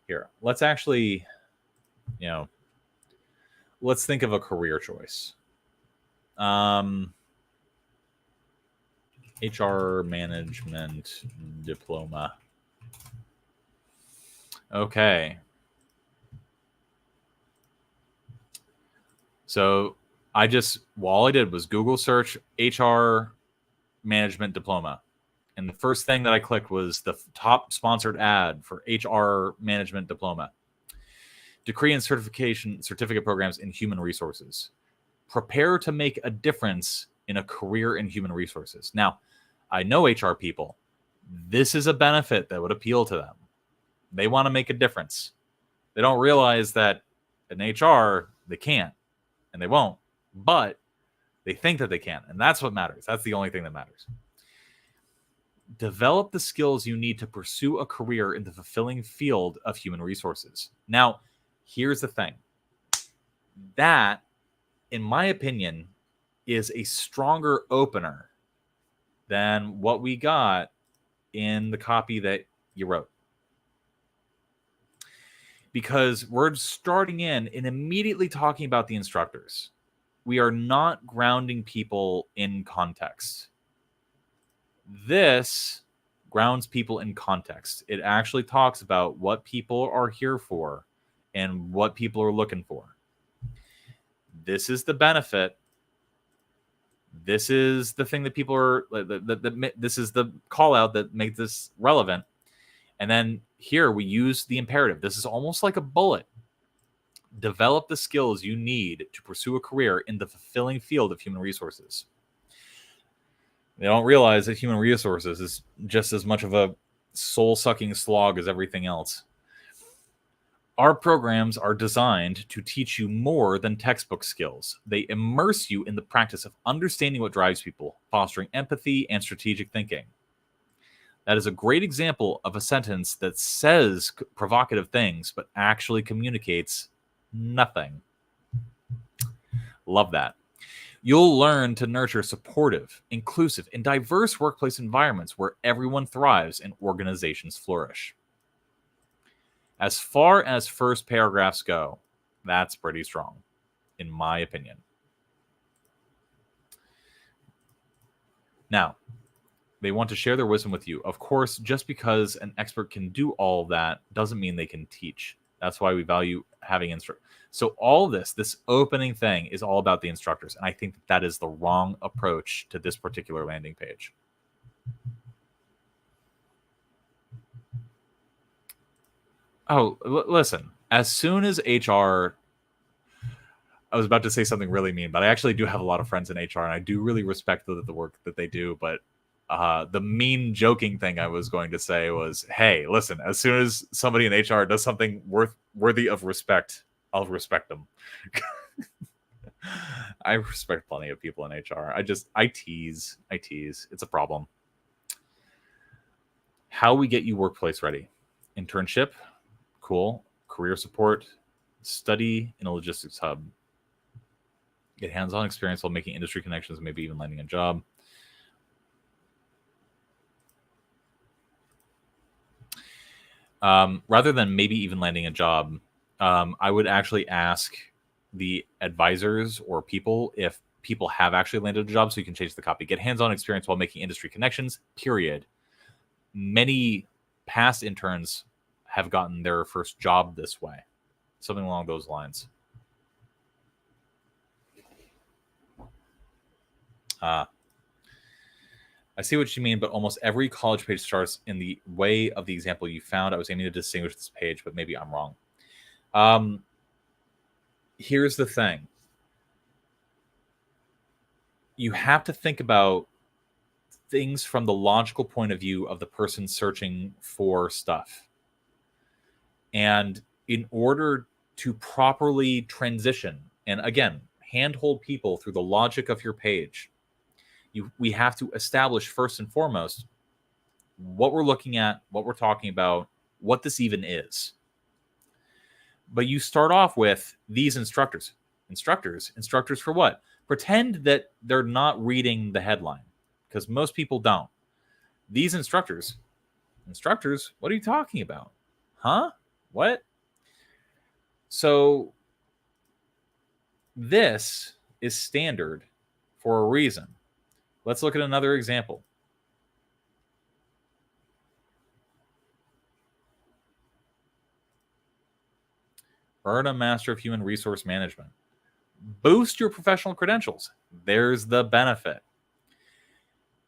Here, let's actually, let's think of a career choice. HR management diploma. Okay. So all I did was Google search HR management diploma. And the first thing that I clicked was the top sponsored ad for HR management diploma. Degree and certificate programs in human resources. Prepare to make a difference in a career in human resources. Now, I know HR people. This is a benefit that would appeal to them. They want to make a difference. They don't realize that in HR, they can't and they won't, but they think that they can. And that's what matters. That's the only thing that matters. Develop the skills you need to pursue a career in the fulfilling field of human resources. Now, here's the thing. That, in my opinion, is a stronger opener than what we got in the copy that you wrote. Because we're starting in and immediately talking about the instructors. We are not grounding people in context. This grounds people in context. It actually talks about what people are here for and what people are looking for. This is the benefit. This is the thing that people are, this is the call out that makes this relevant. And then here we use the imperative. This is almost like a bullet. Develop the skills you need to pursue a career in the fulfilling field of human resources. They don't realize that human resources is just as much of a soul-sucking slog as everything else. Our programs are designed to teach you more than textbook skills. They immerse you in the practice of understanding what drives people, fostering empathy and strategic thinking. That is a great example of a sentence that says provocative things, but actually communicates nothing. Love that. You'll learn to nurture supportive, inclusive, and diverse workplace environments where everyone thrives and organizations flourish. As far as first paragraphs go, that's pretty strong, in my opinion. Now, they want to share their wisdom with you. Of course, just because an expert can do all that doesn't mean they can teach. That's why we value having instructors. So all this opening thing is all about the instructors. And I think that is the wrong approach to this particular landing page. Oh, listen, as soon as HR, I was about to say something really mean, but I actually do have a lot of friends in HR and I do really respect the work that they do. But the mean joking thing I was going to say was, hey, listen, as soon as somebody in HR does something worthy of respect, I'll respect them. I respect plenty of people in HR. I tease. It's a problem. How we get you workplace ready. Internship, cool. Career support, study in a logistics hub. Get hands-on experience while making industry connections, maybe even landing a job. Rather than maybe even landing a job, I would actually ask the advisors or people if people have actually landed a job, so you can change the copy. Get hands-on experience while making industry connections, period. Many past interns have gotten their first job this way. Something along those lines. I see what you mean, but almost every college page starts in the way of the example you found. I was aiming to distinguish this page, but maybe I'm wrong. Here's the thing. You have to think about things from the logical point of view of the person searching for stuff. And in order to properly transition, and again, handhold people through the logic of your page, we have to establish first and foremost what we're looking at, what we're talking about, what this even is. But you start off with these instructors. Instructors for what? Pretend that they're not reading the headline, because most people don't. These instructors, what are you talking about? Huh? What? So this is standard for a reason. Let's look at another example. Earn a Master of Human Resource Management. Boost your professional credentials. There's the benefit.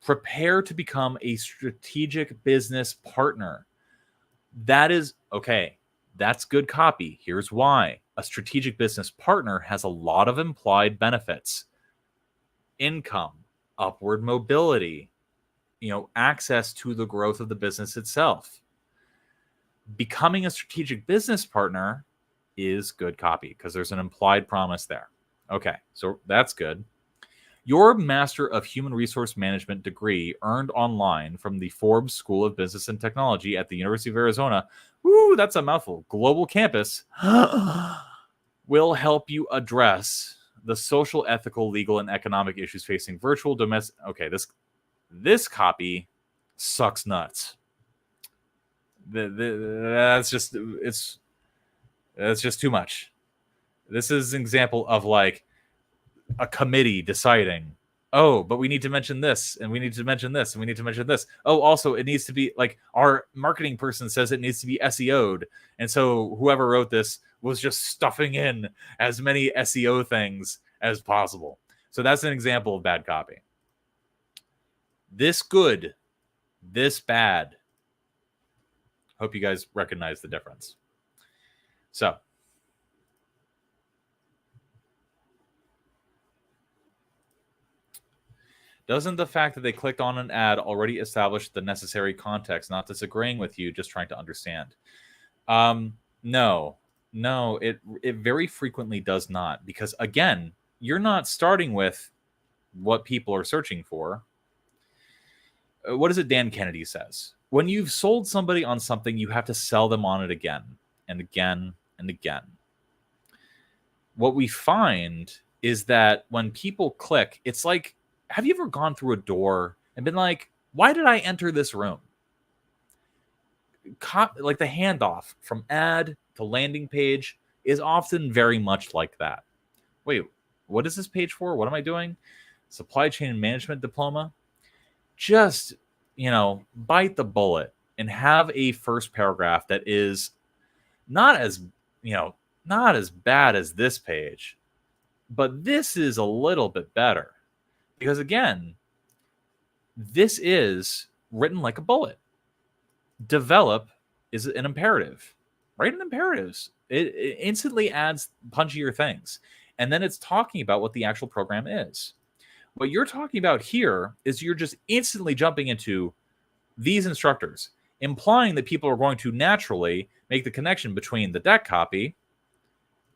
Prepare to become a strategic business partner. That is, okay, that's good copy. Here's why. A strategic business partner has a lot of implied benefits. Income, upward mobility, access to the growth of the business itself. Becoming a strategic business partner is good copy because there's an implied promise there. Okay, so that's good. Your Master of Human Resource Management degree earned online from the Forbes School of Business and Technology at the University of Arizona, woo, that's a mouthful, global campus, will help you address the social, ethical, legal, and economic issues facing virtual domestic. Okay, this copy sucks nuts. That's just too much. This is an example of like a committee deciding, oh, but we need to mention this, and we need to mention this, and we need to mention this. Oh, also, it needs to be like our marketing person says it needs to be SEO'd. And so whoever wrote this was just stuffing in as many SEO things as possible. So that's an example of bad copy. This good, this bad. Hope you guys recognize the difference. So, doesn't the fact that they clicked on an ad already establish the necessary context? Not disagreeing with you, just trying to understand. No, it very frequently does not, because again, you're not starting with what people are searching for. What is it Dan Kennedy says? When you've sold somebody on something, you have to sell them on it again and again and again. What we find is that when people click, it's like, have you ever gone through a door and been like, why did I enter this room? Like the handoff from ad to landing page is often very much like that. Wait, what is this page for? What am I doing? Supply chain management diploma? Just, bite the bullet and have a first paragraph that is not as bad as this page, but this is a little bit better. Because again, this is written like a bullet. Develop is an imperative. Write in imperatives. It instantly adds punchier things. And then it's talking about what the actual program is. What you're talking about here is you're just instantly jumping into these instructors, implying that people are going to naturally make the connection between the deck copy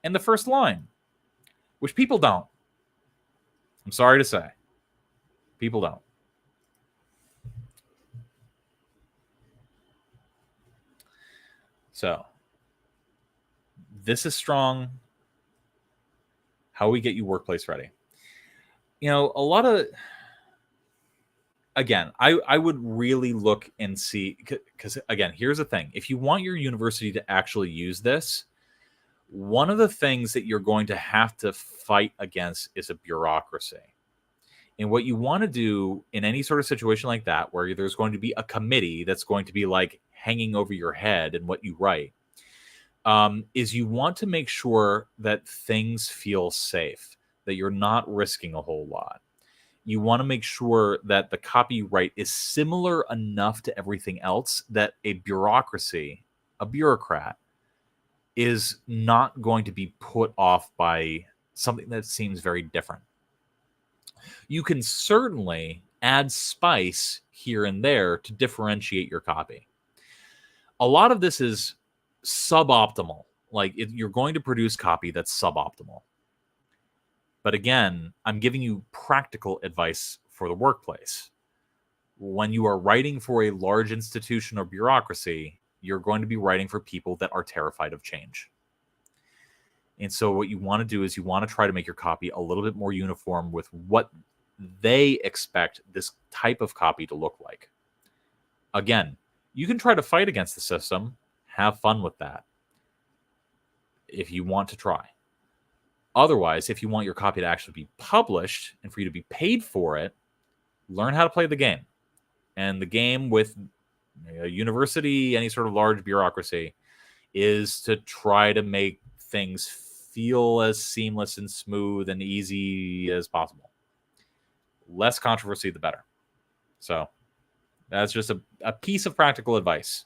and the first line, which people don't. I'm sorry to say. People don't. So, this is strong. How we get you workplace ready. A lot of, again, I would really look and see, because again, here's the thing. If you want your university to actually use this, one of the things that you're going to have to fight against is a bureaucracy. And what you want to do in any sort of situation like that, where there's going to be a committee that's going to be like hanging over your head and what you write, is you want to make sure that things feel safe, that you're not risking a whole lot. You want to make sure that the copyright is similar enough to everything else that a bureaucrat, is not going to be put off by something that seems very different. You can certainly add spice here and there to differentiate your copy. A lot of this is suboptimal. Like you're going to produce copy that's suboptimal. But again, I'm giving you practical advice for the workplace. When you are writing for a large institution or bureaucracy, you're going to be writing for people that are terrified of change. And so what you want to do is you want to try to make your copy a little bit more uniform with what they expect this type of copy to look like. Again, you can try to fight against the system. Have fun with that if you want to try. Otherwise, if you want your copy to actually be published and for you to be paid for it, learn how to play the game. And the game with a university, any sort of large bureaucracy, is to try to make things feel as seamless and smooth and easy as possible. Less controversy, the better. So that's just a piece of practical advice.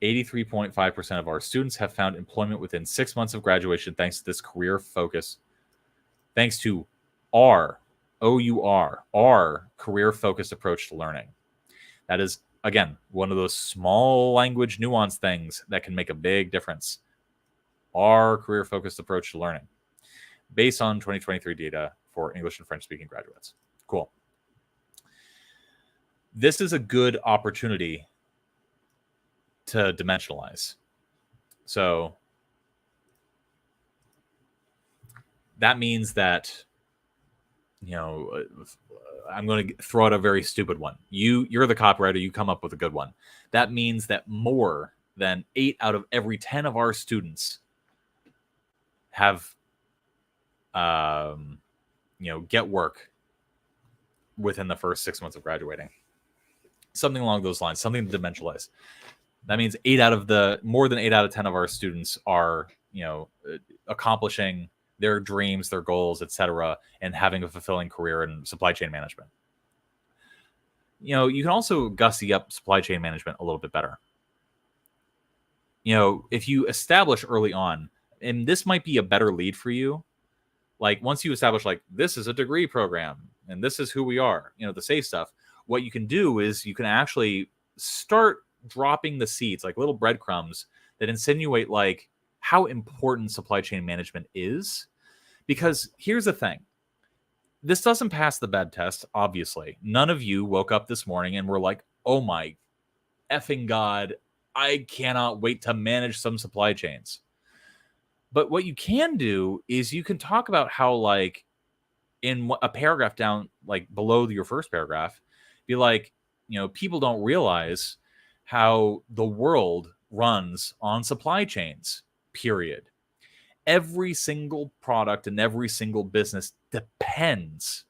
83.5% of our students have found employment within 6 months of graduation thanks to this career focus. Thanks to our career-focused approach to learning. That is, again, one of those small language nuance things that can make a big difference. Our career-focused approach to learning, based on 2023 data for English and French-speaking graduates. Cool. This is a good opportunity to dimensionalize. So that means that, I'm going to throw out a very stupid one. You're the copywriter. You come up with a good one. That means that more than 8 out of every 10 of our students have, get work within the first 6 months of graduating. Something along those lines, something to dimensionalize. That means more than 8 out of 10 of our students are, accomplishing their dreams, their goals, etc., and having a fulfilling career in supply chain management. You can also gussy up supply chain management a little bit better. If you establish early on, and this might be a better lead for you, like once you establish like this is a degree program and this is who we are, the safe stuff, what you can do is you can actually start dropping the seeds, like little breadcrumbs that insinuate like how important supply chain management is. Because here's the thing. This doesn't pass the bed test, obviously. None of you woke up this morning and were like, oh my effing God, I cannot wait to manage some supply chains. But what you can do is you can talk about how, like, in a paragraph down, like below your first paragraph, be like, people don't realize how the world runs on supply chains, period. Every single product and every single business depends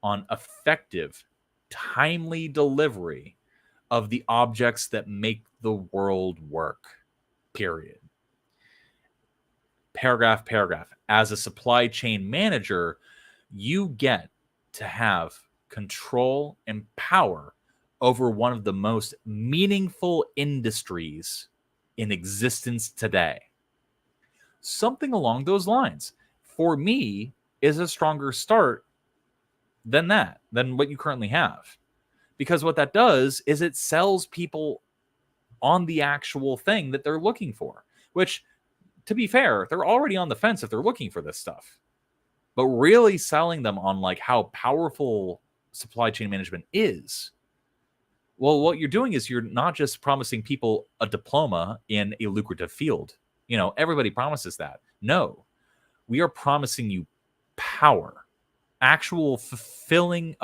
on effective, timely delivery of the objects that make the world work, period. Paragraph. As a supply chain manager, you get to have control and power over one of the most meaningful industries in existence today. Something along those lines, for me, is a stronger start than what you currently have. Because what that does is it sells people on the actual thing that they're looking for, which, to be fair, they're already on the fence if they're looking for this stuff. But really selling them on like how powerful supply chain management is, well, what you're doing is you're not just promising people a diploma in a lucrative field. Everybody promises that. No, we are promising you power, actual fulfilling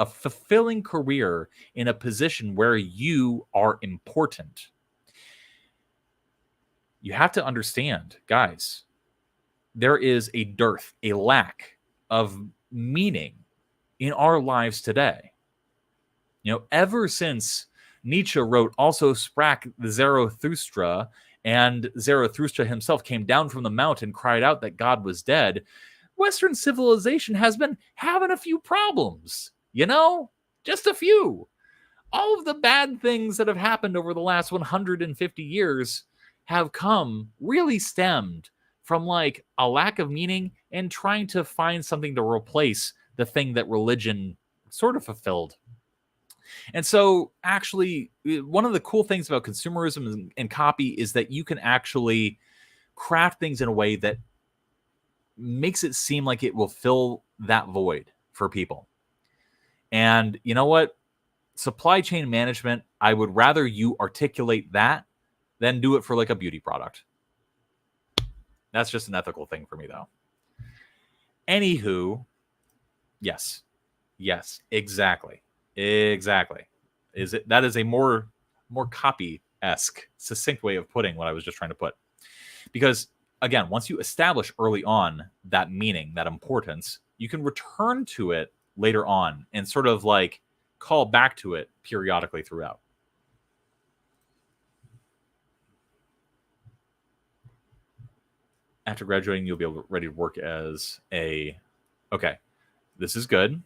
career in a position where you are important. You have to understand, guys, there is a dearth, a lack of meaning in our lives today. Ever since Nietzsche wrote "Also sprach Zarathustra," and Zarathustra himself came down from the mount and cried out that God was dead, Western civilization has been having a few problems, just a few. All of the bad things that have happened over the last 150 years have really stemmed from like a lack of meaning and trying to find something to replace the thing that religion sort of fulfilled. And so actually, one of the cool things about consumerism and copy is that you can actually craft things in a way that makes it seem like it will fill that void for people. And you know what? Supply chain management, I would rather you articulate that than do it for like a beauty product. That's just an ethical thing for me, though. Anywho, yes, exactly. That is a more copy-esque, succinct way of putting what I was just trying to put. Because again, once you establish early on that meaning, that importance, you can return to it later on and sort of like call back to it periodically throughout. After graduating, you'll be ready to work as a... Okay, this is good.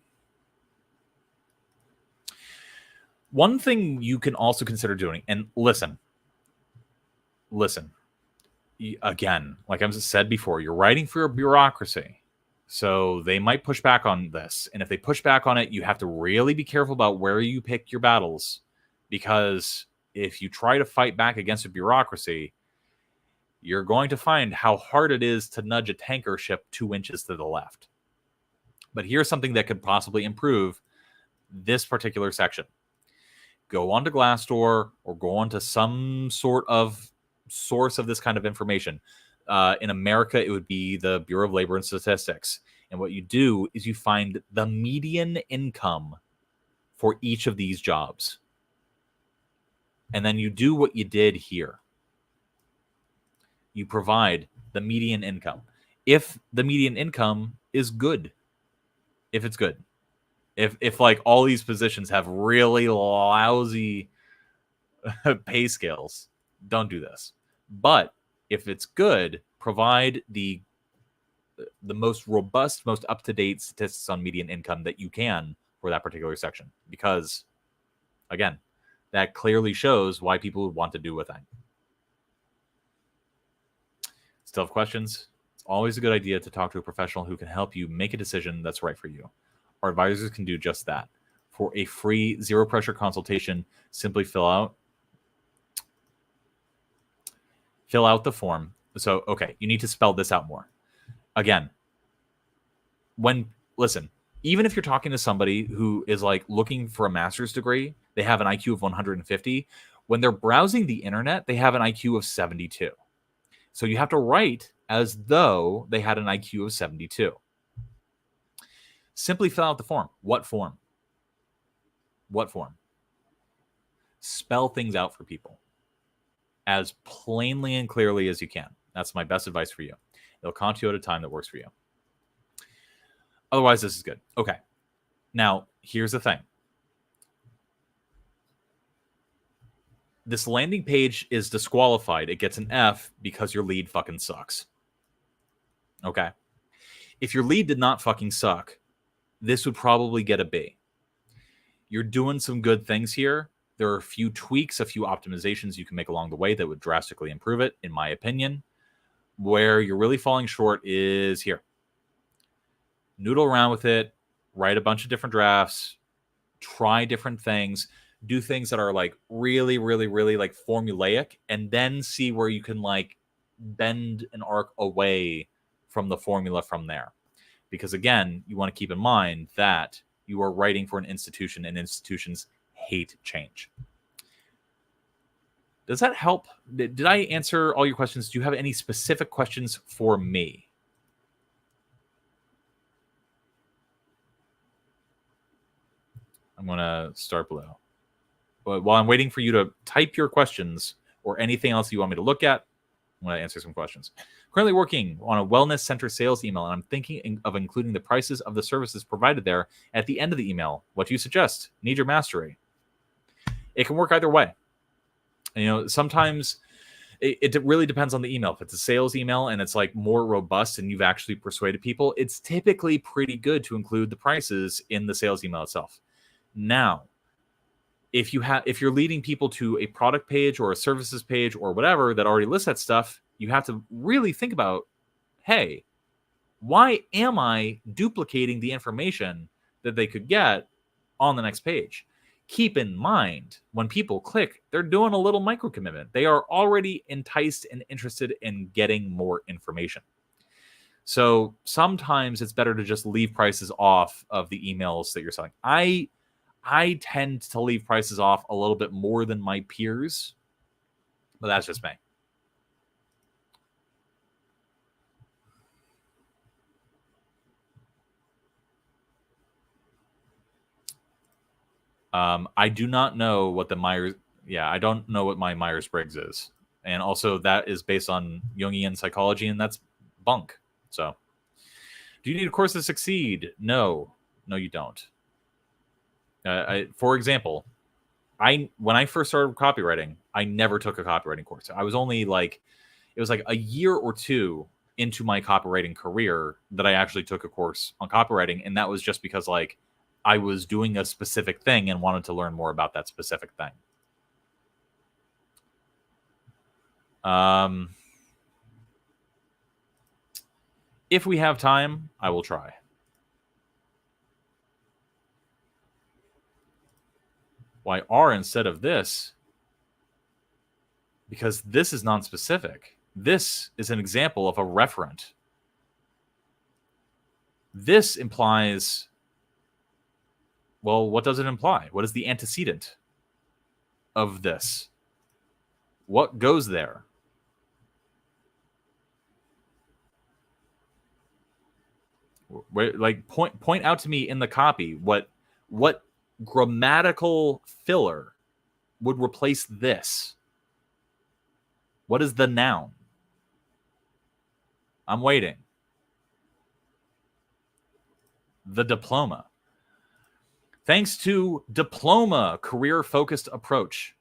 One thing you can also consider doing, and listen, again, like I've said before, you're writing for a bureaucracy. So they might push back on this. And if they push back on it, you have to really be careful about where you pick your battles. Because if you try to fight back against a bureaucracy, you're going to find how hard it is to nudge a tanker ship 2 inches to the left. But here's something that could possibly improve this particular section. Go onto Glassdoor or go onto some sort of source of this kind of information. In America, it would be the Bureau of Labor and Statistics. And what you do is you find the median income for each of these jobs. And then you do what you did here. You provide the median income. If the median income is good, if it's good, if like all these positions have really lousy pay scales, don't do this. But if it's good, provide the the most robust, most up-to-date statistics on median income that you can for that particular section. Because, again, that clearly shows why people would want to do a thing. Still have questions? It's always a good idea to talk to a professional who can help you make a decision that's right for you. Our advisors can do just that. For a free, zero-pressure consultation, simply fill out the form. So, okay, you need to spell this out more. Again, listen, even if you're talking to somebody who is like looking for a master's degree, they have an IQ of 150. When they're browsing the internet, they have an IQ of 72. So you have to write as though they had an IQ of 72. Simply fill out the form. What form? What form? Spell things out for people as plainly and clearly as you can. That's my best advice for you. It'll count you at a time that works for you. Otherwise, this is good. Okay. Now, here's the thing. This landing page is disqualified. It gets an F because your lead fucking sucks. Okay. If your lead did not fucking suck, this would probably get a B. You're doing some good things here. There are a few tweaks, a few optimizations you can make along the way that would drastically improve it, in my opinion. Where you're really falling short is here. Noodle around with it, write a bunch of different drafts, try different things, do things that are like really, really, really like formulaic, and then see where you can like bend an arc away from the formula from there. Because again, you want to keep in mind that you are writing for an institution, and institutions hate change. Does that help? Did I answer all your questions? Do you have any specific questions for me? I'm going to start below. But while I'm waiting for you to type your questions or anything else you want me to look at, I'm going to answer some questions. Currently working on a wellness center sales email, and I'm thinking of including the prices of the services provided there at the end of the email. What do you suggest? Need your mastery. It can work either way. You know, sometimes it really depends on the email. If it's a sales email and it's like more robust and you've actually persuaded people, it's typically pretty good to include the prices in the sales email itself. Now, if you're leading people to a product page or a services page or whatever that already lists that stuff, you have to really think about, hey, why am I duplicating the information that they could get on the next page? Keep in mind, when people click, they're doing a little micro commitment. They are already enticed and interested in getting more information. So sometimes it's better to just leave prices off of the emails that you're selling. I tend to leave prices off a little bit more than my peers, but that's just me. I do not know what the Myers. Yeah, I don't know what my Myers-Briggs is, and also that is based on Jungian psychology, and that's bunk. So, do you need a course to succeed? No, you don't. For example, when I first started copywriting, I never took a copywriting course. I was only like, it was like a year or two into my copywriting career that I actually took a course on copywriting, and that was just because like I was doing a specific thing and wanted to learn more about that specific thing. If we have time, I will try. Why R instead of this? Because this is non-specific. This is an example of a referent. This implies, well, what does it imply? What is the antecedent of this? What goes there? Like point out to me in the copy what grammatical filler would replace this. What is the noun? I'm waiting. The diploma. Thanks to diploma, career-focused approach.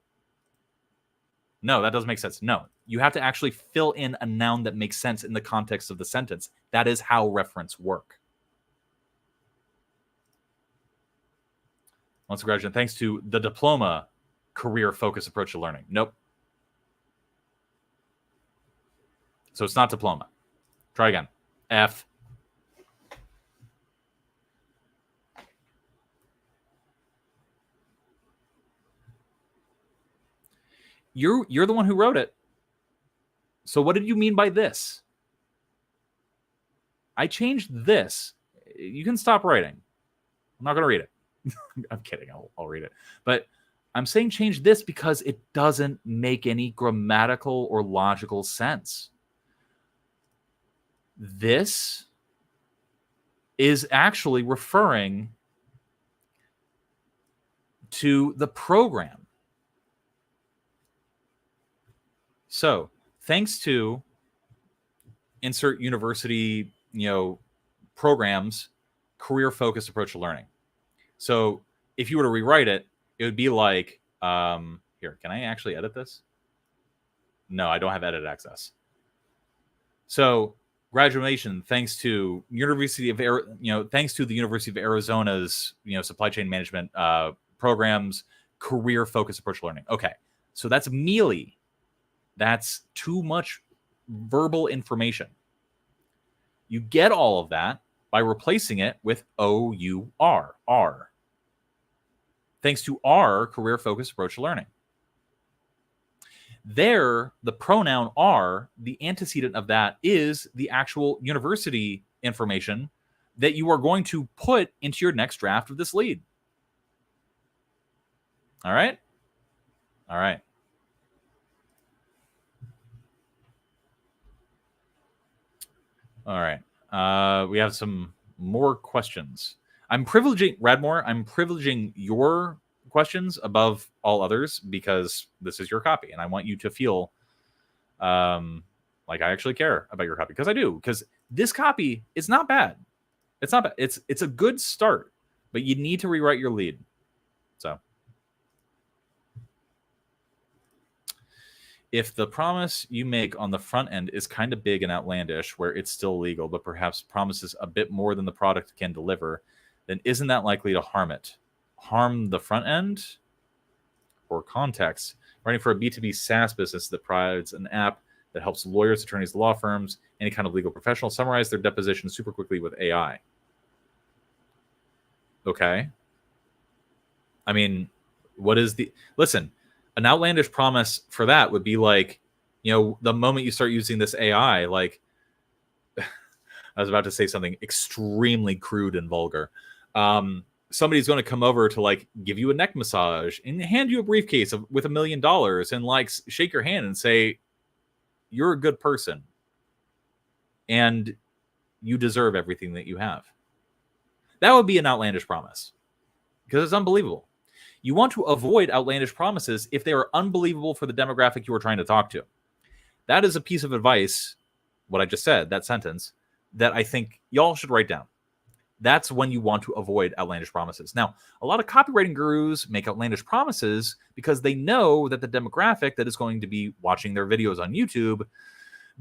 No, that doesn't make sense. No, You have to actually fill in a noun that makes sense in the context of the sentence. That is how reference work. Once a graduate, thanks to the diploma, career focused approach to learning. Nope. So it's not diploma. Try again. F. You're the one who wrote it. So what did you mean by this? I changed this. You can stop writing. I'm not going to read it. I'm kidding. I'll read it. But I'm saying change this because it doesn't make any grammatical or logical sense. This is actually referring to the program. So thanks to insert university, programs, career-focused approach to learning. So if you were to rewrite it, it would be like, here, can I actually edit this? No, I don't have edit access. So graduation, thanks to the University of Arizona's, supply chain management programs, career-focused approach to learning. Okay, so that's mealy. That's too much verbal information. You get all of that by replacing it with OUR, R. Thanks to our career-focused approach to learning. There, the pronoun are, the antecedent of that is the actual university information that you are going to put into your next draft of this lead. All right? All right. All right. We have some more questions. I'm privileging your questions above all others because this is your copy, and I want you to feel like I actually care about your copy, because I do. Because this copy is not bad. It's not bad. It's a good start, but you need to rewrite your lead. So, if the promise you make on the front end is kind of big and outlandish, where it's still legal, but perhaps promises a bit more than the product can deliver, then isn't that likely to harm the front end? For context, writing for a B2B SaaS business that provides an app that helps lawyers, attorneys, law firms, any kind of legal professional summarize their deposition super quickly with AI. Okay. I mean, listen, an outlandish promise for that would be like, the moment you start using this AI, like, I was about to say something extremely crude and vulgar. Somebody's going to come over to like give you a neck massage and hand you a briefcase with $1 million and like shake your hand and say, you're a good person and you deserve everything that you have. That would be an outlandish promise because it's unbelievable. You want to avoid outlandish promises if they are unbelievable for the demographic you are trying to talk to. That is a piece of advice, what I just said, that sentence, that I think y'all should write down. That's when you want to avoid outlandish promises. Now, a lot of copywriting gurus make outlandish promises because they know that the demographic that is going to be watching their videos on YouTube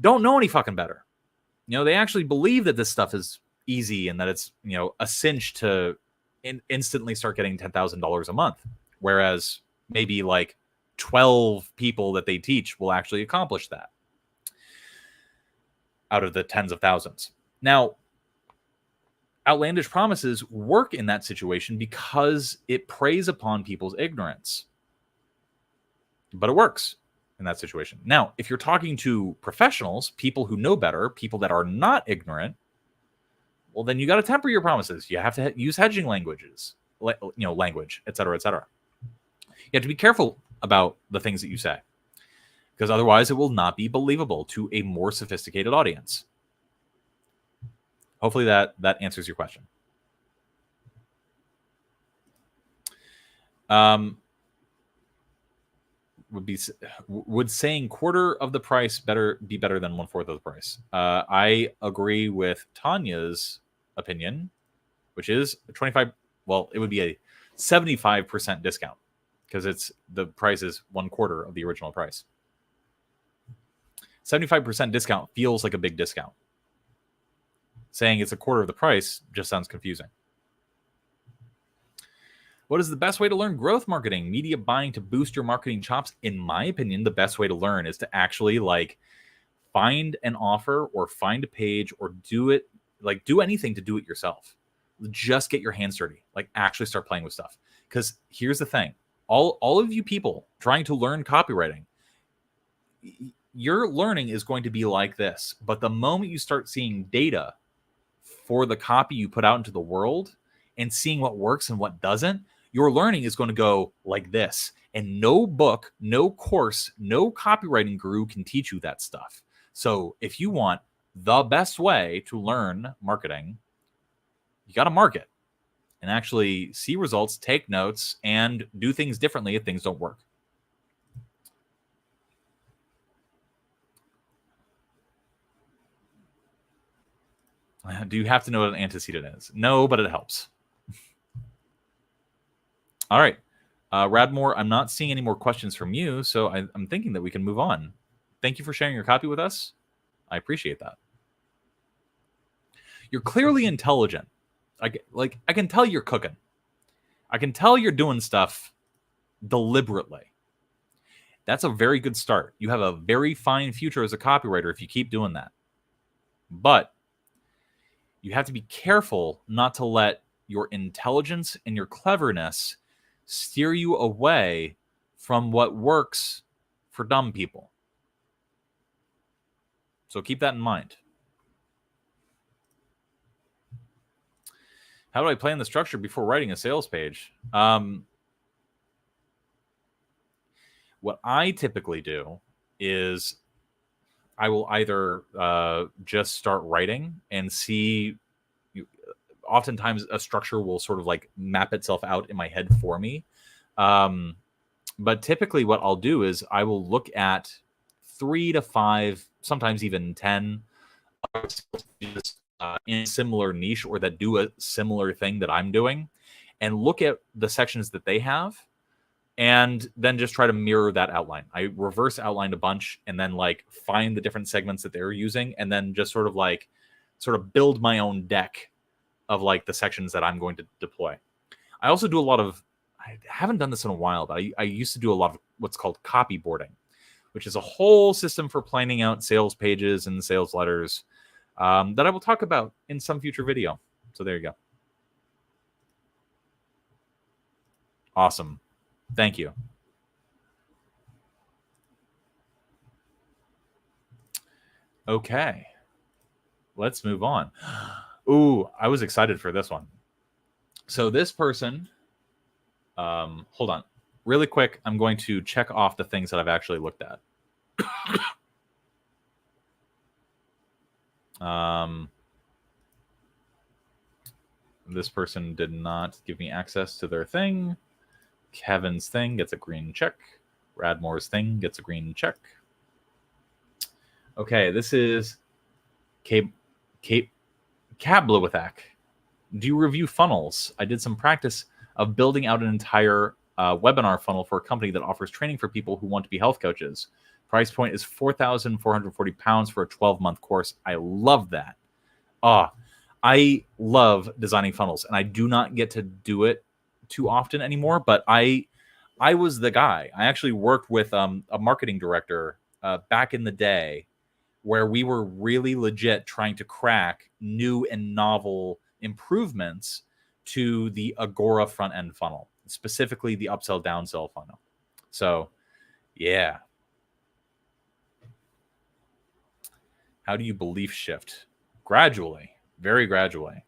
don't know any fucking better. They actually believe that this stuff is easy and that it's, a cinch to instantly start getting $10,000 a month. Whereas maybe like 12 people that they teach will actually accomplish that out of the tens of thousands. Now, outlandish promises work in that situation because it preys upon people's ignorance. But it works in that situation. Now, if you're talking to professionals, people who know better, people that are not ignorant, well, then you got to temper your promises. You have to use hedging language, et cetera, et cetera. You have to be careful about the things that you say, because otherwise it will not be believable to a more sophisticated audience. Hopefully that answers your question. Would saying quarter of the price be better than 1/4 of the price? I agree with Tanya's opinion, which is 25. Well, it would be a 75% discount because the price is 1/4 of the original price. 75% discount feels like a big discount. Saying it's a quarter of the price just sounds confusing. What is the best way to learn growth marketing? Media buying to boost your marketing chops? In my opinion, the best way to learn is to actually find an offer or find a page or do anything to do it yourself. Just get your hands dirty. Actually start playing with stuff. Because here's the thing. All of you people trying to learn copywriting, your learning is going to be like this. But the moment you start seeing data for the copy you put out into the world and seeing what works and what doesn't, your learning is going to go like this. And no book, no course, no copywriting guru can teach you that stuff. So if you want the best way to learn marketing, you got to market and actually see results, take notes, and do things differently if things don't work. Do you have to know what an antecedent is? No, but it helps. All right. Radmore, I'm not seeing any more questions from you, so I'm thinking that we can move on. Thank you for sharing your copy with us. I appreciate that. You're clearly intelligent. I can tell you're cooking. I can tell you're doing stuff deliberately. That's a very good start. You have a very fine future as a copywriter if you keep doing that. But you have to be careful not to let your intelligence and your cleverness steer you away from what works for dumb people. So keep that in mind. How do I plan the structure before writing a sales page? What I typically do is I will either just start writing and see. Oftentimes, a structure will sort of map itself out in my head for me. But typically, what I'll do is I will look at 3 to 5, sometimes even 10 in a similar niche or that do a similar thing that I'm doing, and look at the sections that they have, and then just try to mirror that outline. I reverse outline a bunch and then find the different segments that they're using, and then just sort of build my own deck of the sections that I'm going to deploy. I also do a lot of, I haven't done this in a while, but I used to do a lot of what's called copyboarding, which is a whole system for planning out sales pages and sales letters that I will talk about in some future video. So there you go. Awesome. Thank you. Okay. Let's move on. Ooh, I was excited for this one. So this person, hold on. Really quick, I'm going to check off the things that I've actually looked at. This person did not give me access to their thing. Kevin's thing gets a green check. Radmore's thing gets a green check. Okay, this is Kablowithak. Do you review funnels? I did some practice of building out an entire webinar funnel for a company that offers training for people who want to be health coaches. Price point is £4,440 for a 12-month course. I love that. I love designing funnels, and I do not get to do it too often anymore, but I was the guy. I actually worked with a marketing director back in the day where we were really legit trying to crack new and novel improvements to the Agora front-end funnel, specifically the upsell downsell funnel. So, yeah. How do you belief shift? Gradually, very gradually.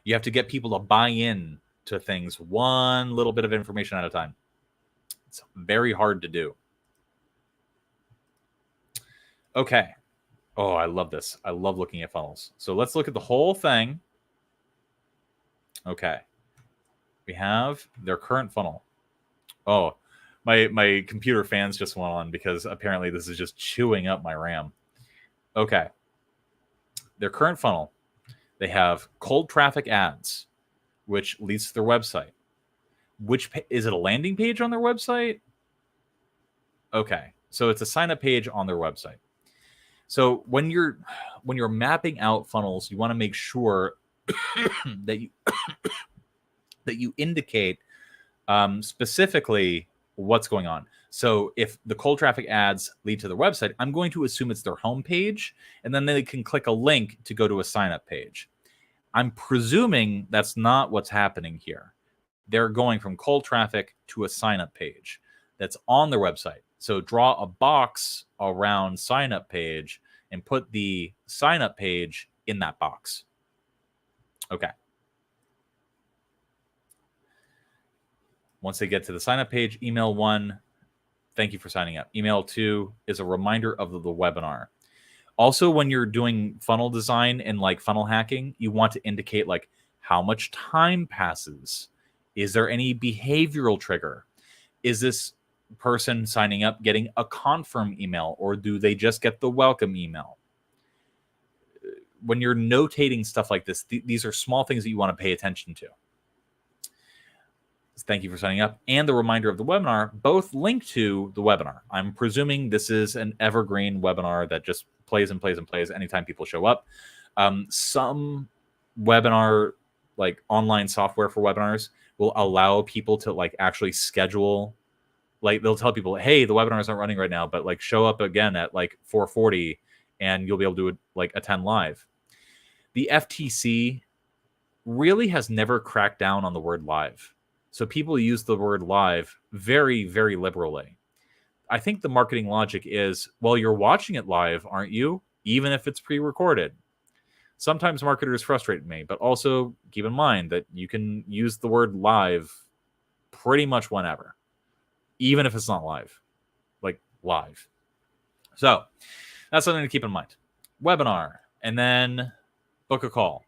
You have to get people to buy in to things one little bit of information at a time. It's very hard to do. Okay. Oh, I love this. I love looking at funnels. So let's look at the whole thing. Okay. We have their current funnel. Oh, my computer fans just went on because apparently this is just chewing up my RAM. Okay. Their current funnel. They have cold traffic ads, which leads to their website. Is it a landing page on their website? Okay. So it's a sign-up page on their website. So when you're mapping out funnels, you want to make sure that you indicate specifically what's going on. So if the cold traffic ads lead to their website, I'm going to assume it's their homepage, and then they can click a link to go to a sign up page. I'm presuming that's not what's happening here. They're going from cold traffic to a sign up page that's on their website. So draw a box around sign up page and put the sign up page in that box. Okay. Once they get to the sign up page, email 1, thank you for signing up. Email 2 is a reminder of the webinar. Also, when you're doing funnel design and like funnel hacking, you want to indicate like how much time passes. Is there any behavioral trigger? Is this person signing up getting a confirm email, or do they just get the welcome email? When you're notating stuff like this, these are small things that you want to pay attention to. Thank you for signing up. And the reminder of the webinar both link to the webinar. I'm presuming this is an evergreen webinar that just plays and plays and plays anytime people show up. Some webinar, like online software for webinars, will allow people to like actually schedule. Like they'll tell people, hey, the webinars aren't running right now, but like show up again at like 4:40 and you'll be able to like attend live. The FTC really has never cracked down on the word live. So people use the word live very, very liberally. I think the marketing logic is, well, you're watching it live, aren't you? Even if it's pre-recorded. Sometimes marketers frustrate me, but also keep in mind that you can use the word live pretty much whenever, even if it's not live, like live. So that's something to keep in mind. Webinar, and then book a call.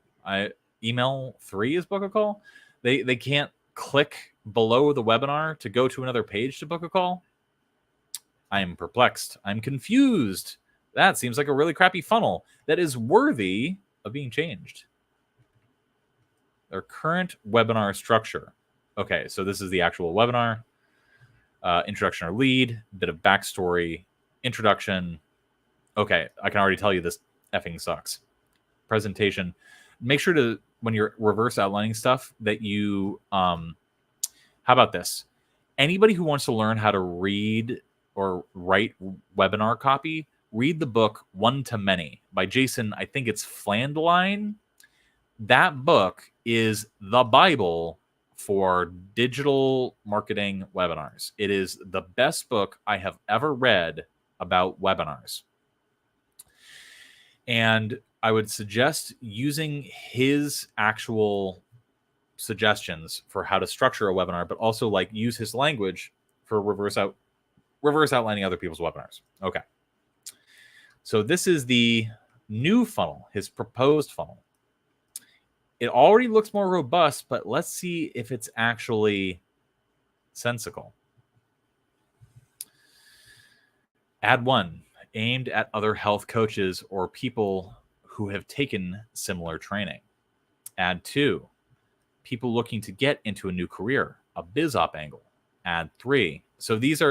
Email 3 is book a call. They can't click below the webinar to go to another page to book a call. I am perplexed. I'm confused. That seems like a really crappy funnel that is worthy of being changed. Their current webinar structure. Okay, so this is the actual webinar. Introduction or lead, bit of backstory, introduction. Okay, I can already tell you this effing sucks. Presentation. Make sure to, when you're reverse outlining stuff, that you, how about this? Anybody who wants to learn how to read or write webinar copy, read the book One to Many by Jason, I think it's Flandline. That book is the Bible for digital marketing webinars. It is the best book I have ever read about webinars. And I would suggest using his actual suggestions for how to structure a webinar, but also like use his language for reverse outlining other people's webinars. Okay. So this is the new funnel, his proposed funnel. It already looks more robust, but let's see if it's actually sensical. Ad 1, aimed at other health coaches or people who have taken similar training. Ad 2, people looking to get into a new career, a biz op angle. Ad 3. So these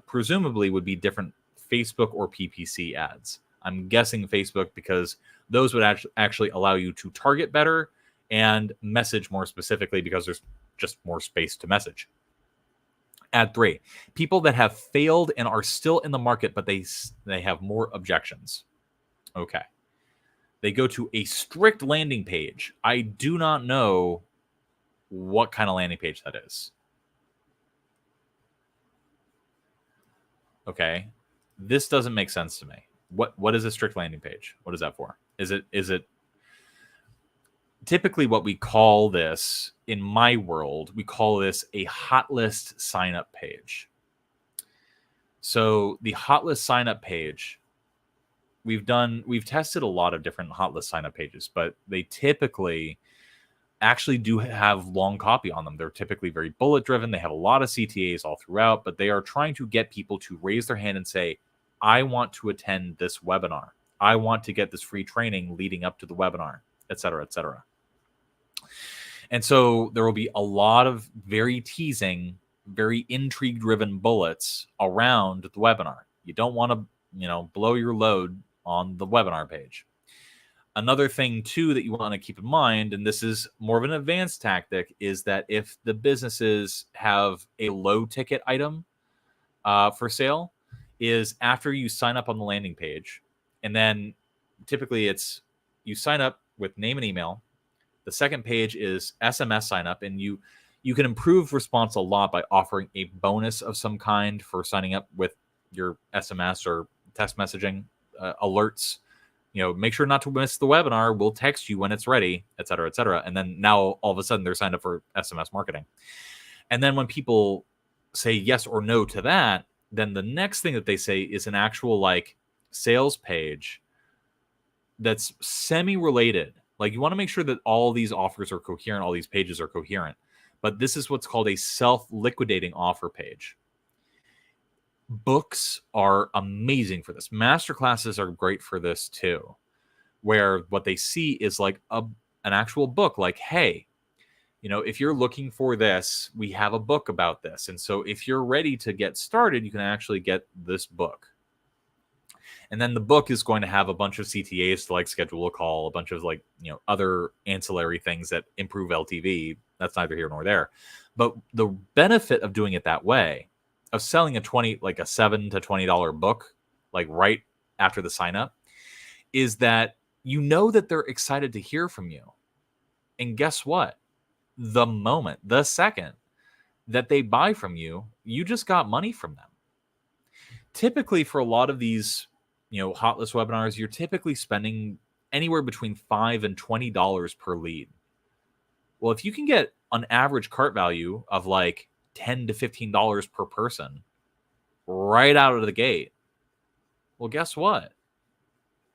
presumably would be different Facebook or PPC ads. I'm guessing Facebook because those would actually allow you to target better and message more specifically because there's just more space to message. Ad 3, people that have failed and are still in the market, but they have more objections. Okay. They go to a strict landing page. I do not know what kind of landing page that is. Okay. This doesn't make sense to me. What is a strict landing page? What is that for? Is it typically what we call this in my world, we call this a hot list sign up page. So the hot list sign up page, we've tested a lot of different hot list sign up pages, but they typically actually do have long copy on them. They're typically very bullet driven. They have a lot of CTAs all throughout, but they are trying to get people to raise their hand and say, I want to attend this webinar. I want to get this free training leading up to the webinar, et cetera, et cetera. And so there will be a lot of very teasing, very intrigue driven bullets around the webinar. You don't want to, blow your load on the webinar page. Another thing, too, that you want to keep in mind, and this is more of an advanced tactic, is that if the businesses have a low-ticket item for sale, is after you sign up on the landing page, and then typically it's you sign up with name and email. The second page is SMS sign up, and you can improve response a lot by offering a bonus of some kind for signing up with your SMS or text messaging alerts. Make sure not to miss the webinar. We'll text you when it's ready, et cetera, et cetera. And then now all of a sudden they're signed up for SMS marketing. And then when people say yes or no to that, then the next thing that they say is an actual like sales page that's semi-related. Like, you want to make sure that all these offers are coherent, all these pages are coherent. But this is what's called a self-liquidating offer page. Books are amazing for this. Masterclasses are great for this too, where what they see is like an actual book. Like, hey, if you're looking for this, we have a book about this. And so if you're ready to get started, you can actually get this book. And then the book is going to have a bunch of CTAs to like schedule a call, a bunch of like, other ancillary things that improve LTV. That's neither here nor there. But the benefit of doing it that way, of selling a $7 to $20 book, like right after the sign up, is that that they're excited to hear from you. And guess what? The second that they buy from you, you just got money from them. Typically, for a lot of these, hot list webinars, you're typically spending anywhere between $5 and $20 per lead. Well, if you can get an average cart value of like $10 to $15 per person right out of the gate, well, guess what?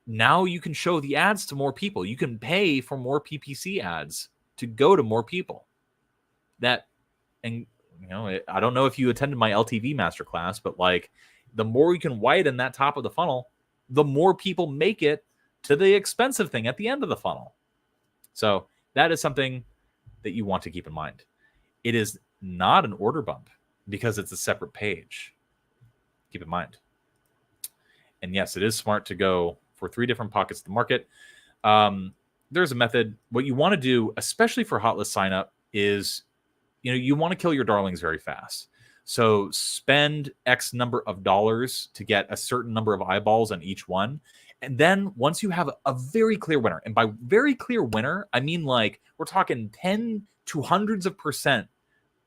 Now you can show the ads to more people. You can pay for more PPC ads to go to more people. I don't know if you attended my LTV masterclass, but like, the more you can widen that top of the funnel, the more people make it to the expensive thing at the end of the funnel. So that is something that you want to keep in mind. It is not an order bump because it's a separate page. Keep in mind. And yes, it is smart to go for 3 different pockets of the market. There's a method. What you want to do, especially for hot list sign up, is you want to kill your darlings very fast. So spend X number of dollars to get a certain number of eyeballs on each one. And then once you have a very clear winner, and by very clear winner, I mean like we're talking 10 to hundreds of %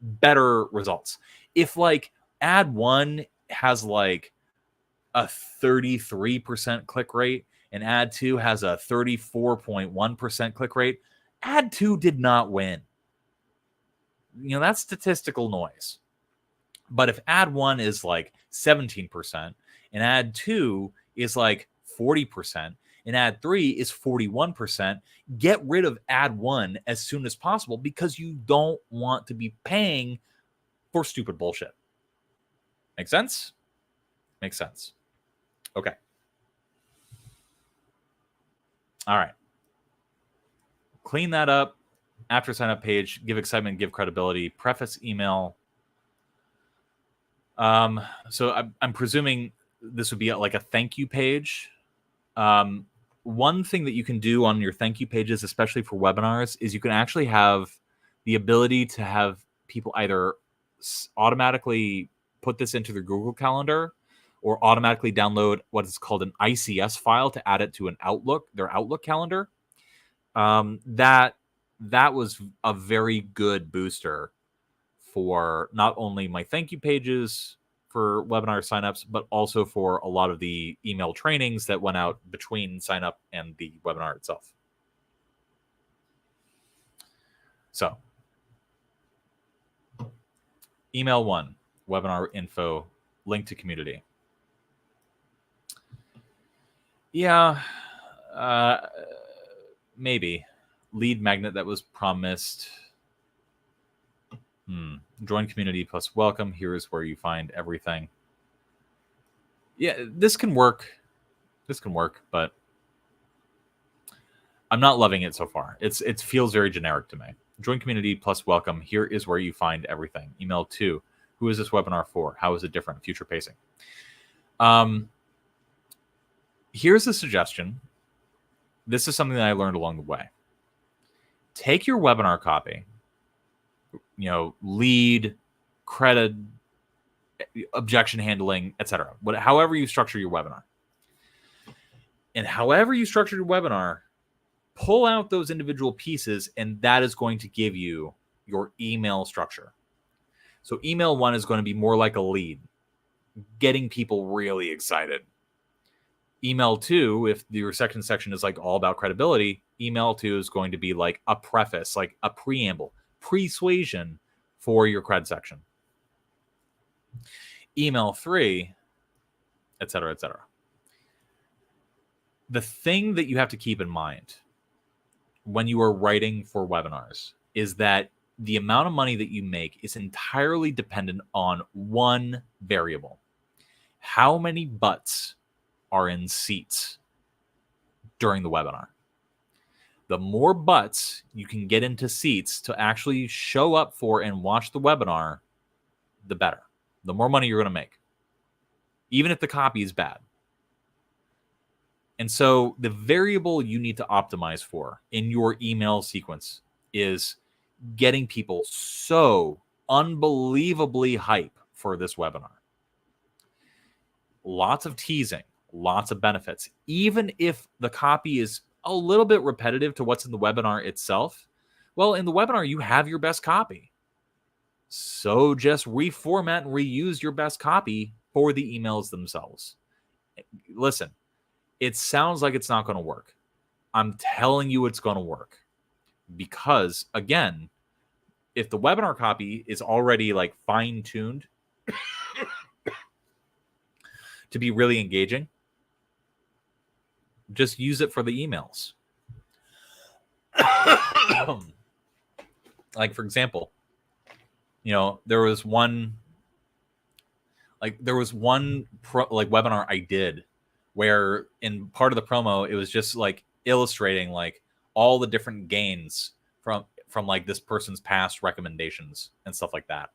better results. If like ad 1 has like a 33% click rate and ad 2 has a 34.1% click rate, ad 2 did not win. That's statistical noise. But if ad 1 is like 17% and ad 2 is like 40% and ad 3 is 41%, get rid of ad 1 as soon as possible because you don't want to be paying for stupid bullshit. Make sense? Makes sense. Okay. All right. Clean that up. After sign up page, give excitement, give credibility, preface email. So I'm presuming this would be like a thank you page. One thing that you can do on your thank you pages, especially for webinars, is you can actually have the ability to have people either automatically put this into their Google Calendar or automatically download what is called an ICS file to add it to their Outlook calendar. That was a very good booster for not only my thank you pages for webinar signups, but also for a lot of the email trainings that went out between sign up and the webinar itself. So, email 1, webinar info, link to community. Yeah, maybe. Lead magnet that was promised. Join community plus welcome. Here is where you find everything. Yeah, this can work. But I'm not loving it so far. It feels very generic to me. Join community plus welcome. Here is where you find everything. Email 2. Who is this webinar for? How is it different? Future pacing. Here's a suggestion. This is something that I learned along the way. Take your webinar copy, lead, credit, objection handling, etc. However you structure your webinar. And however you structure your webinar, pull out those individual pieces, and that is going to give you your email structure. So email 1 is going to be more like a lead, getting people really excited. Email 2, if your second section is like all about credibility, email 2 is going to be like a preface, like a preamble, persuasion for your cred section. Email 3, et cetera, et cetera. The thing that you have to keep in mind when you are writing for webinars is that the amount of money that you make is entirely dependent on one variable. How many butts are in seats during the webinar? The more butts you can get into seats to actually show up for and watch the webinar, the better. The more money you're going to make, even if the copy is bad. And so the variable you need to optimize for in your email sequence is getting people so unbelievably hype for this webinar. Lots of teasing, lots of benefits. Even if the copy is a little bit repetitive to what's in the webinar itself, well, in the webinar, you have your best copy. So just reformat and reuse your best copy for the emails themselves. Listen, it sounds like it's not going to work. I'm telling you it's going to work. Because, again, if the webinar copy is already like fine-tuned to be really engaging, just use it for the emails. Like, for example, there was one webinar I did where in part of the promo, it was just like illustrating like all the different gains from like this person's past recommendations and stuff like that.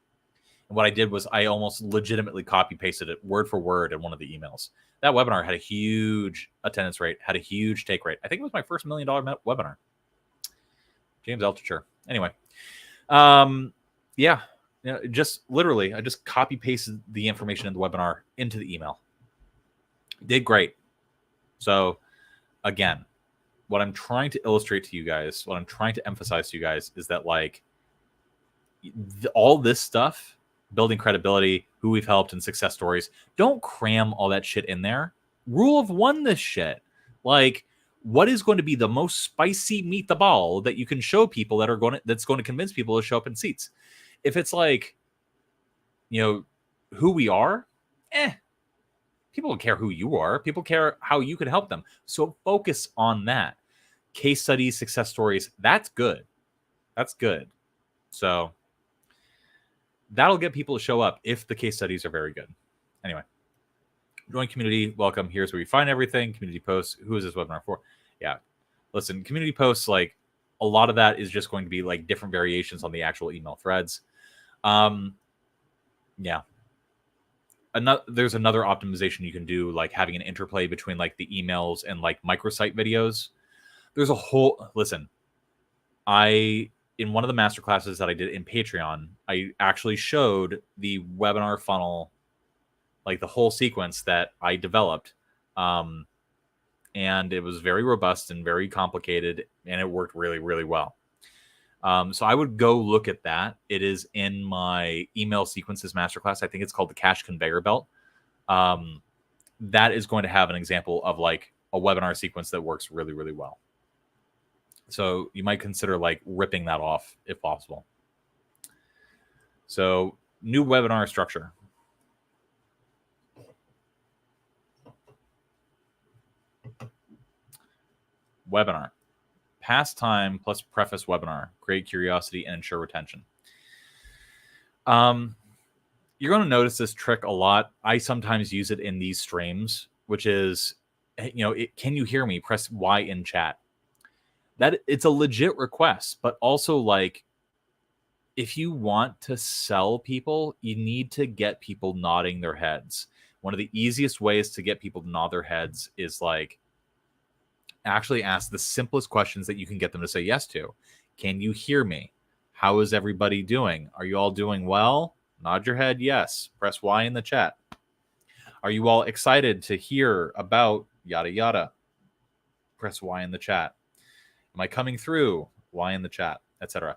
And what I did was I almost legitimately copy pasted it word for word in one of the emails. That webinar had a huge attendance rate, had a huge take rate. I think it was my first $1 million webinar. James Altucher. Anyway, just literally, I just copy pasted the information in the webinar into the email. Did great. So again, what I'm trying to illustrate to you guys, what I'm trying to emphasize to you guys is that like all this stuff, building credibility, who we've helped, and success stories, don't cram all that shit in there. Rule of one this shit. Like, what is going to be the most spicy meat the ball that you can show people that's going to convince people to show up in seats? If it's like, who we are, people don't care who you are. People care how you can help them. So focus on that. Case studies, success stories, that's good. That's good. So that'll get people to show up if the case studies are very good. Anyway, join community. Welcome. Here's where you find everything. Community posts. Who is this webinar for? Yeah. Listen, community posts, like a lot of that is just going to be like different variations on the actual email threads. Yeah. There's another optimization you can do, like having an interplay between like the emails and like microsite videos. There's a whole, listen, in one of the masterclasses that I did in Patreon, I actually showed the webinar funnel, like the whole sequence that I developed. And it was very robust and very complicated, and it worked really, really well. So I would go look at that. It is in my email sequences masterclass. I think it's called the Cash Conveyor Belt. That is going to have an example of like a webinar sequence that works really, really well. So you might consider like ripping that off if possible. So new webinar structure. Webinar. Past time plus preface webinar. Create curiosity and ensure retention. You're going to notice this trick a lot. I sometimes use it in these streams, which is, can you hear me? Press Y in chat. That it's a legit request, but also like if you want to sell people, you need to get people nodding their heads. One of the easiest ways to get people to nod their heads is like actually ask the simplest questions that you can get them to say yes to. Can you hear me? How is everybody doing? Are you all doing well? Nod your head yes. Press Y in the chat. Are you all excited to hear about yada yada? Press Y in the chat. Am I coming through? Y in the chat, etc.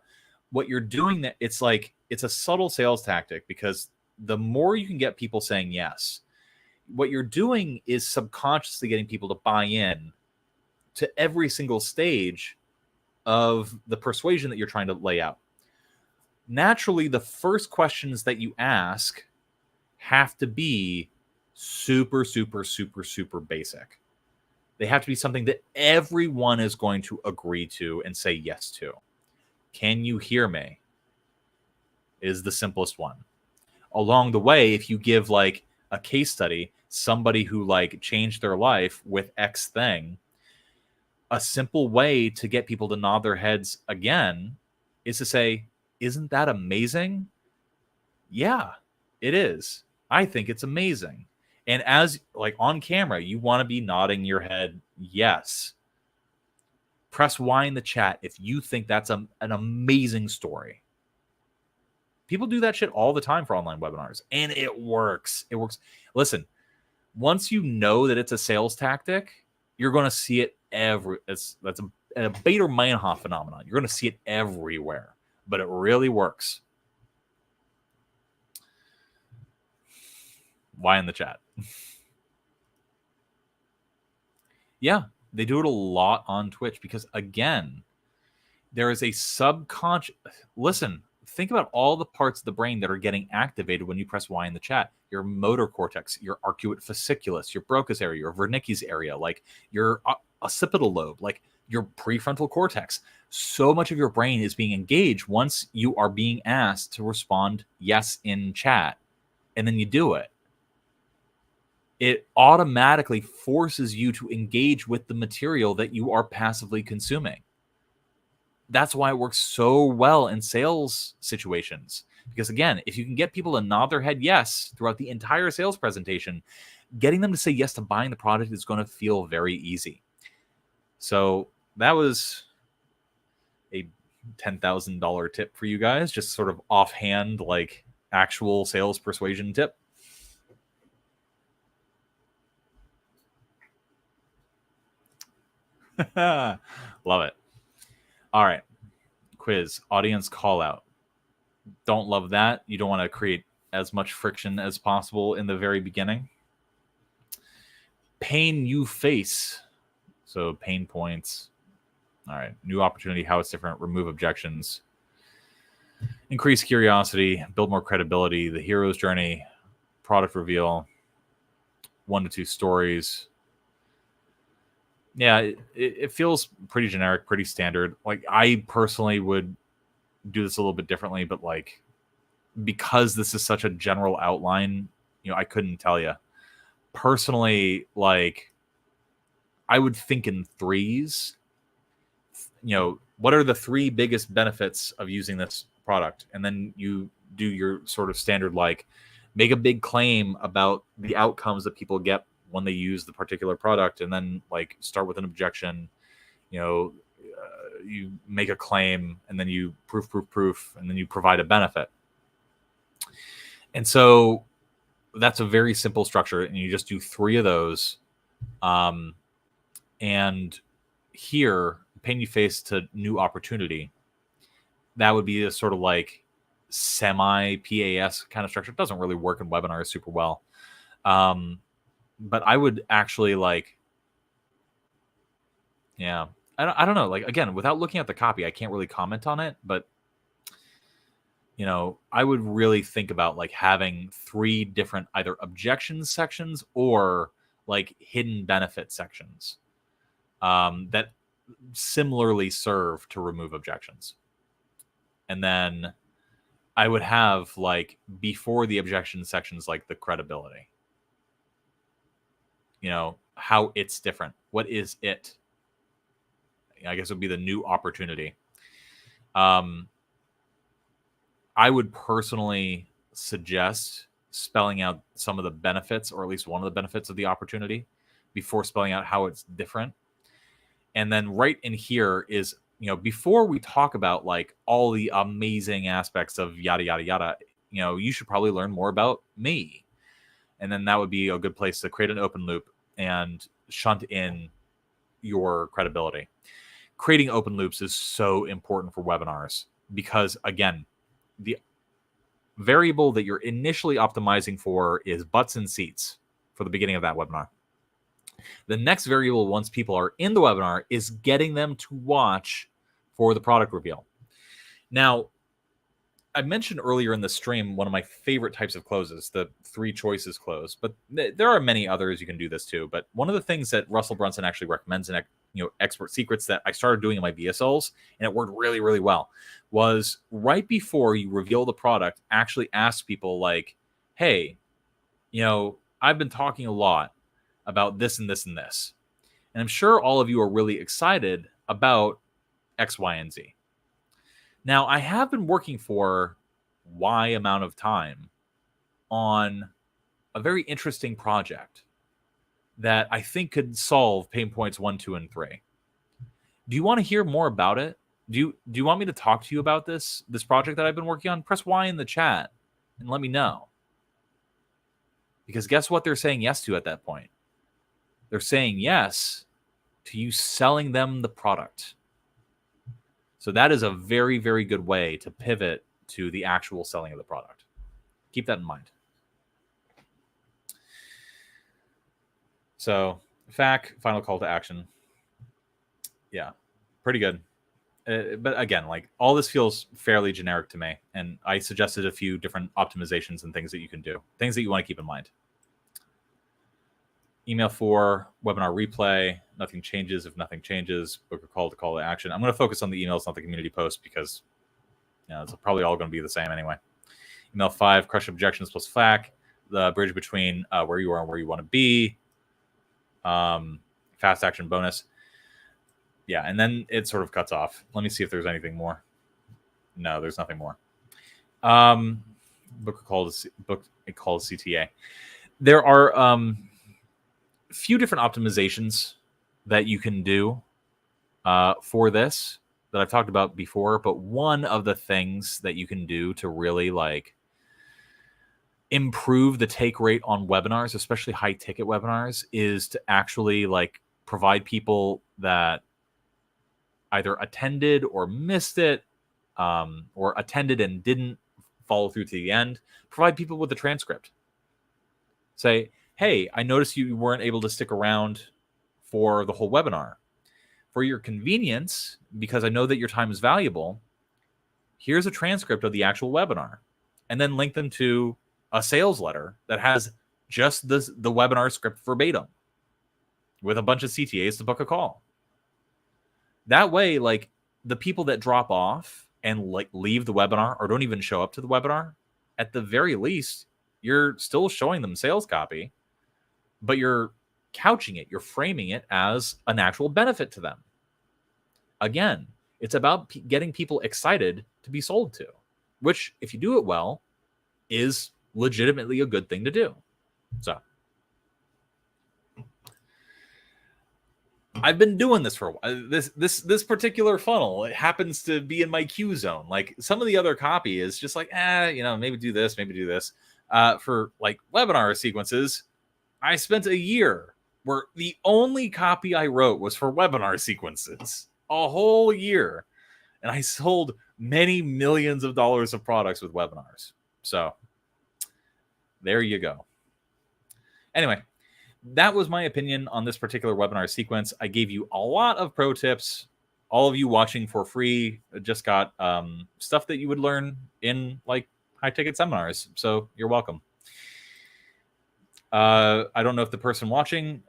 What you're doing, that it's like it's a subtle sales tactic, because the more you can get people saying yes, what you're doing is subconsciously getting people to buy in to every single stage of the persuasion that you're trying to lay out. Naturally, the first questions that you ask have to be super, super, super, super basic. They have to be something that everyone is going to agree to and say yes to. Can you hear me? Is the simplest one. Along the way, if you give like a case study, somebody who like changed their life with X thing, a simple way to get people to nod their heads again is to say, isn't that amazing? Yeah, it is. I think it's amazing. And as like on camera, you want to be nodding your head yes. Press Y in the chat if you think that's an amazing story. People do that shit all the time for online webinars, and it works. It works. Listen, once you know that it's a sales tactic, you're going to see it that's a Bader-Meinhof phenomenon. You're going to see it everywhere, but it really works. Why in the chat? Yeah, they do it a lot on Twitch because, again, there is a subconscious... Listen, think about all the parts of the brain that are getting activated when you press Y in the chat. Your motor cortex, your arcuate fasciculus, your Broca's area, your Wernicke's area, like your occipital lobe, like your prefrontal cortex. So much of your brain is being engaged once you are being asked to respond yes in chat, and then you do it. It automatically forces you to engage with the material that you are passively consuming. That's why it works so well in sales situations. Because again, if you can get people to nod their head yes throughout the entire sales presentation, getting them to say yes to buying the product is going to feel very easy. So that was a $10,000 tip for you guys, just sort of offhand, like actual sales persuasion tip. Love it. All right. Quiz, audience call out. Don't love that. You don't want to create as much friction as possible in the very beginning. Pain you face. So pain points. All right. New opportunity, how it's different, remove objections. Increase curiosity, build more credibility, the hero's journey, product reveal, 1 to 2 stories. Yeah, it feels pretty generic, pretty standard. Like, I personally would do this a little bit differently, but like, because this is such a general outline, I couldn't tell you. Personally, like, I would think in threes. What are the 3 biggest benefits of using this product? And then you do your sort of standard, like, make a big claim about the outcomes that people get when they use the particular product, and then like start with an objection. You make a claim, and then you proof, and then you provide a benefit. And so that's a very simple structure, and you just do 3 of those. And here, pain you face to new opportunity, that would be a sort of like semi PAS kind of structure. It doesn't really work in webinars super well. But I would actually like, yeah, I don't know. Like, again, without looking at the copy, I can't really comment on it, but I would really think about like having 3 different either objection sections or like hidden benefit sections that similarly serve to remove objections. And then I would have like before the objection sections, like the credibility. How it's different. What is it? I guess it would be the new opportunity. I would personally suggest spelling out some of the benefits, or at least one of the benefits of the opportunity, before spelling out how it's different. And then right in here is, before we talk about like all the amazing aspects of yada, yada, yada, you should probably learn more about me. And then that would be a good place to create an open loop and shunt in your credibility. Creating open loops is so important for webinars because, again, the variable that you're initially optimizing for is butts and seats for the beginning of that webinar. The next variable, once people are in the webinar, is getting them to watch for the product reveal. Now, I mentioned earlier in the stream one of my favorite types of closes, the 3 choices close, but there are many others you can do this too. But one of the things that Russell Brunson actually recommends in Expert Secrets that I started doing in my VSLs, and it worked really, really well, was right before you reveal the product, actually ask people like, hey, I've been talking a lot about this and this and this, and I'm sure all of you are really excited about X, Y, and Z. Now, I have been working for Y amount of time on a very interesting project that I think could solve pain points 1, 2, and 3. Do you want to hear more about it? Do you want me to talk to you about this project that I've been working on? Press Y in the chat and let me know. Because guess what they're saying yes to at that point? They're saying yes to you selling them the product. So that is a very, very good way to pivot to the actual selling of the product. Keep that in mind. So, FAQ, final call to action. Yeah, pretty good. But again, like all this feels fairly generic to me. And I suggested a few different optimizations and things that you can do, things that you want to keep in mind. Email 4, webinar replay, nothing changes if nothing changes, book a call to action. I'm going to focus on the emails, not the community post, because it's probably all going to be the same anyway. Email 5, crush objections plus FAQ, the bridge between where you are and where you want to be. Fast action bonus. Yeah, and then it sort of cuts off. Let me see if there's anything more. No, there's nothing more. Book a call to CTA. There are few different optimizations that you can do for this that I've talked about before, but one of the things that you can do to really like improve the take rate on webinars, especially high ticket webinars, is to actually like provide people that either attended or missed it, or attended and didn't follow through to the end, provide people with a transcript. Say, hey, I noticed you weren't able to stick around for the whole webinar. For your convenience, because I know that your time is valuable, here's a transcript of the actual webinar. And then link them to a sales letter that has just the webinar script verbatim with a bunch of CTAs to book a call. That way, like the people that drop off and like leave the webinar or don't even show up to the webinar, at the very least, you're still showing them sales copy, but you're couching it, you're framing it as an actual benefit to them. Again, it's about getting people excited to be sold to, which, if you do it well, is legitimately a good thing to do. So I've been doing this for a while. This particular funnel, it happens to be in my queue zone. Like some of the other copy is just like, maybe do this, maybe do this. For like webinar sequences, I spent a year where the only copy I wrote was for webinar sequences, a whole year. And I sold many millions of dollars of products with webinars. So there you go. Anyway, that was my opinion on this particular webinar sequence. I gave you a lot of pro tips. All of you watching for free just got stuff that you would learn in like high ticket seminars. So you're welcome. I don't know if the person watching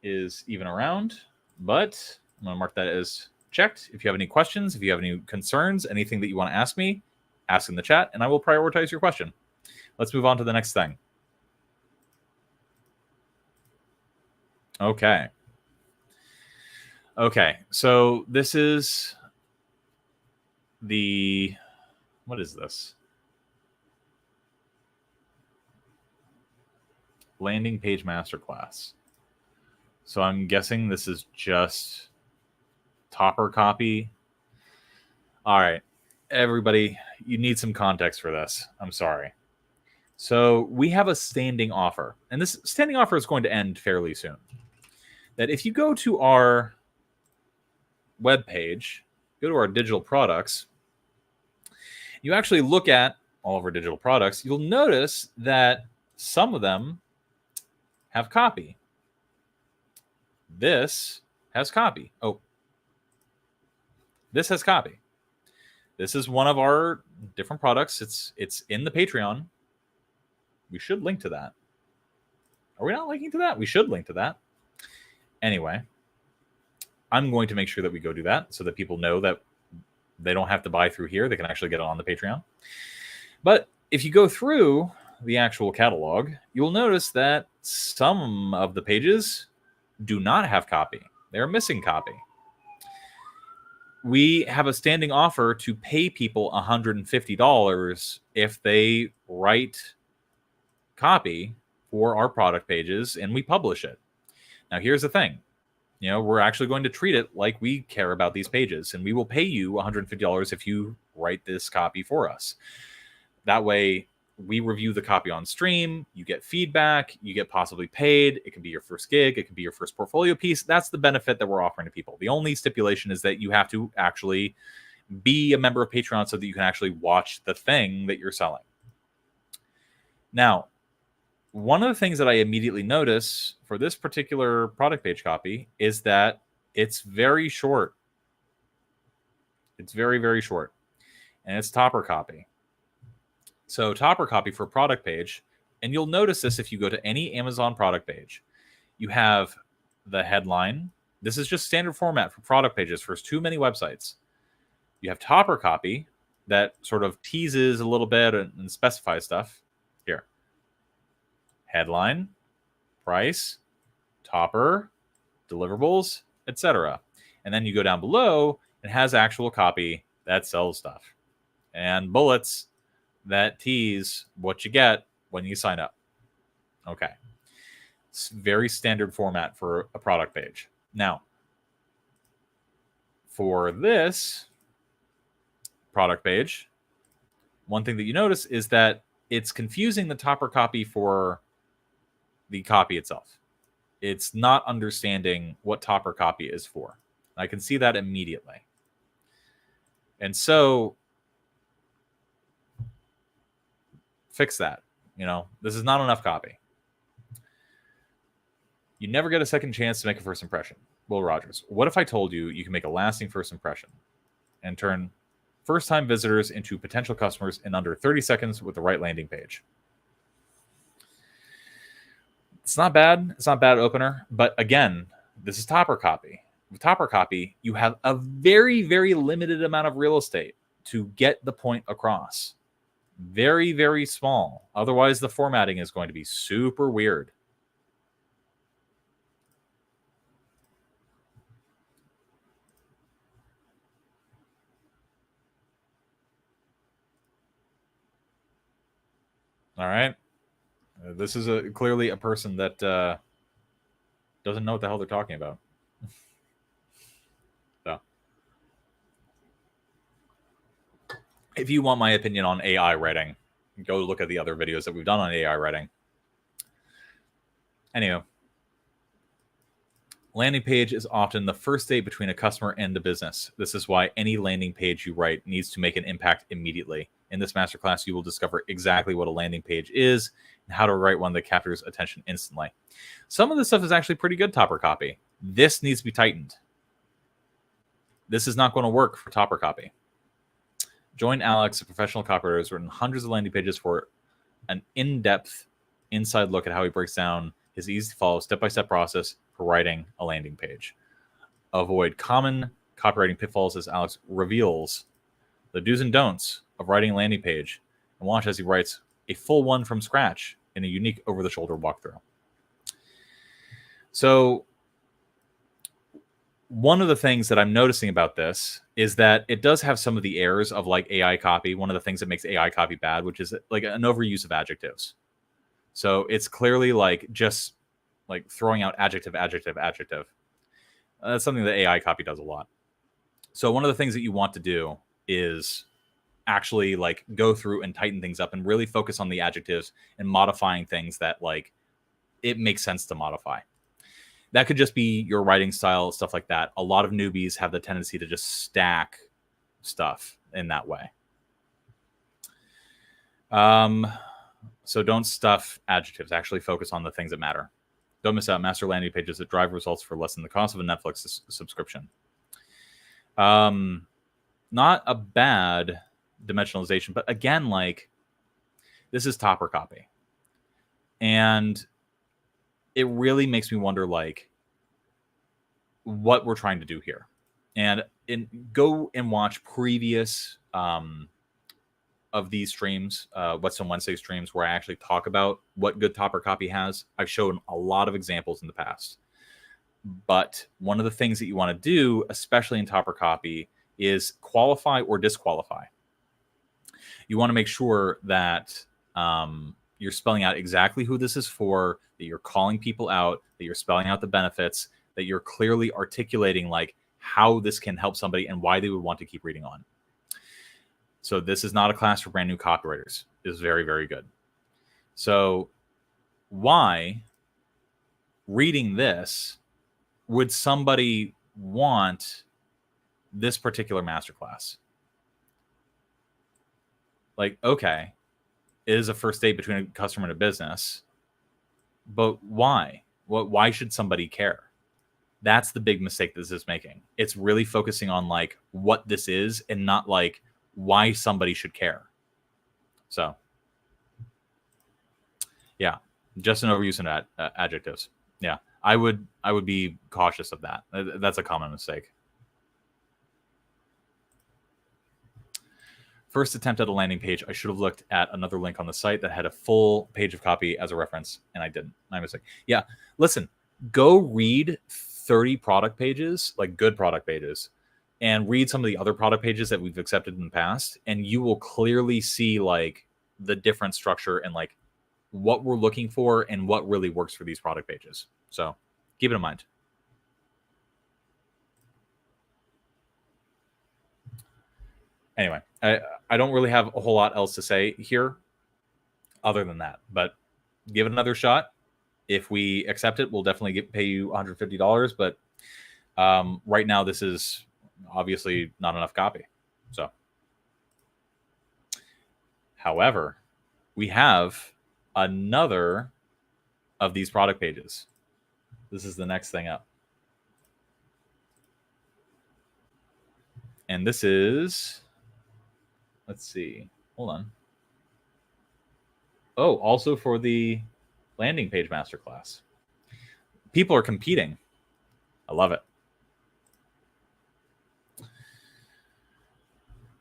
is even around, but I'm going to mark that as checked. If you have any questions, if you have any concerns, anything that you want to ask me, ask in the chat, and I will prioritize your question. Let's move on to the next thing. Okay, so this is what is this? landing page masterclass. So I'm guessing this is just topper copy. All right, everybody, you need some context for this. I'm sorry. So we have a standing offer, and this standing offer is going to end fairly soon. That if you go to our web page, go to our digital products, you actually look at all of our digital products, you'll notice that some of them have copy. This has copy. Oh, this has copy. This is one of our different products. It's in the Patreon. We should link to that. Are we not linking to that? We should link to that. Anyway, I'm going to make sure that we go do that so that people know that they don't have to buy through here. They can actually get it on the Patreon. But if you go through the actual catalog, you'll notice that some of the pages do not have copy. They're missing copy. We have a standing offer to pay people $150 if they write copy for our product pages and we publish it. Now, here's the thing. We're actually going to treat it like we care about these pages, and we will pay you $150 if you write this copy for us. That way, we review the copy on stream, you get feedback, you get possibly paid. It can be your first gig, it can be your first portfolio piece. That's the benefit that we're offering to people. The only stipulation is that you have to actually be a member of Patreon so that you can actually watch the thing that you're selling. Now, one of the things that I immediately notice for this particular product page copy is that it's very short. It's very, very short. And it's topper copy. So topper copy for product page, and you'll notice this if you go to any Amazon product page. You have the headline. This is just standard format for product pages for too many websites. You have topper copy that sort of teases a little bit and specifies stuff. Here. Headline, price, topper, deliverables, etc. And then you go down below, it has actual copy that sells stuff. And bullets that tease what you get when you sign up. Okay. It's very standard format for a product page. Now, for this product page, one thing that you notice is that it's confusing the topper copy for the copy itself. It's not understanding what topper copy is for. I can see that immediately. And so fix that. This is not enough copy. You never get a second chance to make a first impression. Will Rogers, what if I told you you can make a lasting first impression and turn first-time visitors into potential customers in under 30 seconds with the right landing page? It's not bad. It's not a bad opener. But again, this is topper copy. With topper copy, you have a very, very limited amount of real estate to get the point across. Very, very small. Otherwise, the formatting is going to be super weird. All right. This is clearly a person that doesn't know what the hell they're talking about. So, if you want my opinion on AI writing, go look at the other videos that we've done on AI writing. Anyway, landing page is often the first date between a customer and the business. This is why any landing page you write needs to make an impact immediately. In this masterclass, you will discover exactly what a landing page is and how to write one that captures attention instantly. Some of this stuff is actually pretty good topper copy. This needs to be tightened. This is not going to work for topper copy. Join Alex, a professional copywriter who's written hundreds of landing pages for an in-depth inside look at how he breaks down his easy-to-follow step-by-step process for writing a landing page. Avoid common copywriting pitfalls as Alex reveals the do's and don'ts of writing a landing page, and watch as he writes a full one from scratch in a unique over-the-shoulder walkthrough. So one of the things that I'm noticing about this is that it does have some of the errors of like AI copy. One of the things that makes AI copy bad, which is like an overuse of adjectives. So it's clearly like just like throwing out adjective, adjective, adjective. That's something that AI copy does a lot. So one of the things that you want to do is actually like go through and tighten things up and really focus on the adjectives and modifying things that like it makes sense to modify. That could just be your writing style, stuff like that. A lot of newbies have the tendency to just stack stuff in that way. So don't stuff adjectives. Actually focus on the things that matter. Don't miss out. Master landing pages that drive results for less than the cost of a Netflix subscription. Not a bad dimensionalization, but again, like this is topper copy. And it really makes me wonder like what we're trying to do here. And go and watch previous of these streams, Whetstone Wednesday streams, where I actually talk about what good topper copy has. I've shown a lot of examples in the past. But one of the things that you want to do, especially in topper copy, is qualify or disqualify. You want to make sure that you're spelling out exactly who this is for, that you're calling people out, that you're spelling out the benefits, that you're clearly articulating like how this can help somebody and why they would want to keep reading on. So this is not a class for brand new copywriters. It is very, very good. So why, reading this, would somebody want this particular masterclass? Like, okay, it is a first date between a customer and a business, but why? Why should somebody care? That's the big mistake this is making. It's really focusing on like what this is and not like why somebody should care. So, yeah, just an overuse of adjectives. Yeah, I would be cautious of that. That's a common mistake. First attempt at a landing page, I should have looked at another link on the site that had a full page of copy as a reference, and I didn't. My mistake. Yeah, listen, go read 30 product pages, like good product pages, and read some of the other product pages that we've accepted in the past, and you will clearly see like the different structure and like what we're looking for and what really works for these product pages. So keep it in mind. Anyway, I don't really have a whole lot else to say here other than that, but give it another shot. If we accept it, we'll definitely pay you $150. But right now, this is obviously not enough copy. So, however, we have another of these product pages. This is the next thing up. And this is, let's see, hold on. Oh, also for the landing page masterclass. People are competing. I love it.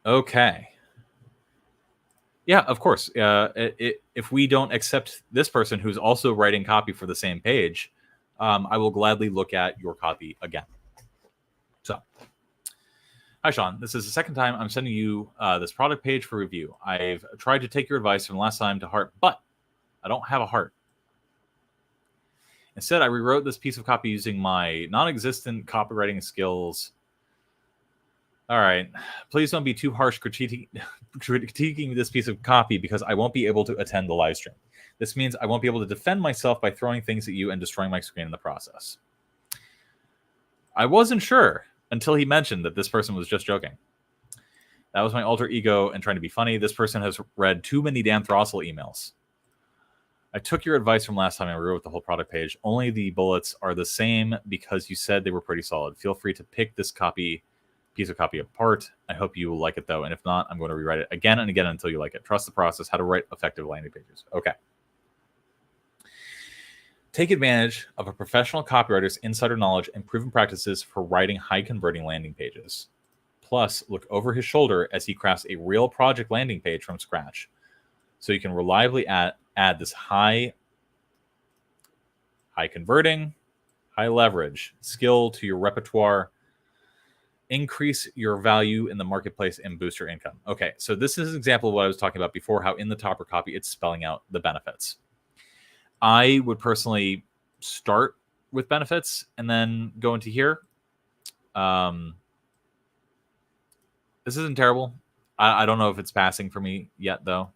Okay. Yeah, of course. If we don't accept this person who's also writing copy for the same page, I will gladly look at your copy again. So, hi, Sean. This is the second time I'm sending you this product page for review. I've tried to take your advice from last time to heart, but I don't have a heart. Instead, I rewrote this piece of copy using my non-existent copywriting skills. All right. Please don't be too harsh critiquing this piece of copy because I won't be able to attend the live stream. This means I won't be able to defend myself by throwing things at you and destroying my screen in the process. I wasn't sure until he mentioned that this person was just joking. That was my alter ego and trying to be funny. This person has read too many Dan Throssell emails. I took your advice from last time and rewrote the whole product page. Only the bullets are the same because you said they were pretty solid. Feel free to pick this piece of copy apart. I hope you will like it, though. And if not, I'm going to rewrite it again and again until you like it. Trust the process. How to write effective landing pages. Okay. Take advantage of a professional copywriter's insider knowledge and proven practices for writing high-converting landing pages. Plus, look over his shoulder as he crafts a real project landing page from scratch, so you can reliably add this high-converting, high-leverage skill to your repertoire, increase your value in the marketplace, and boost your income. Okay, so this is an example of what I was talking about before, how in the topper copy, it's spelling out the benefits. I would personally start with benefits and then go into here. This isn't terrible. I don't know if it's passing for me yet, though.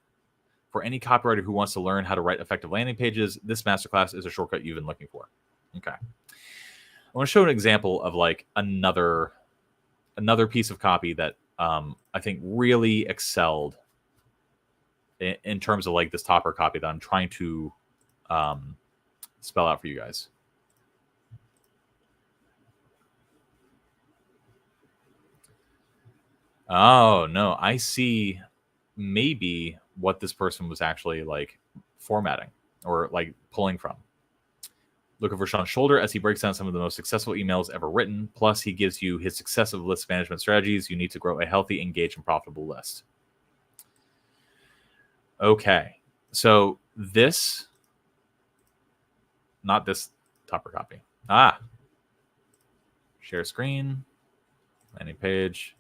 For any copywriter who wants to learn how to write effective landing pages, this masterclass is a shortcut you've been looking for. Okay. I want to show an example of like another piece of copy that I think really excelled in terms of like this topper copy that I'm trying to spell out for you guys. Oh, no, I see maybe what this person was actually like formatting or like pulling from. Look over Sean's shoulder as he breaks down some of the most successful emails ever written. Plus, he gives you his successive list management strategies you need to grow a healthy, engaged, and profitable list. Okay, so this, not this topper copy. Share screen, landing page.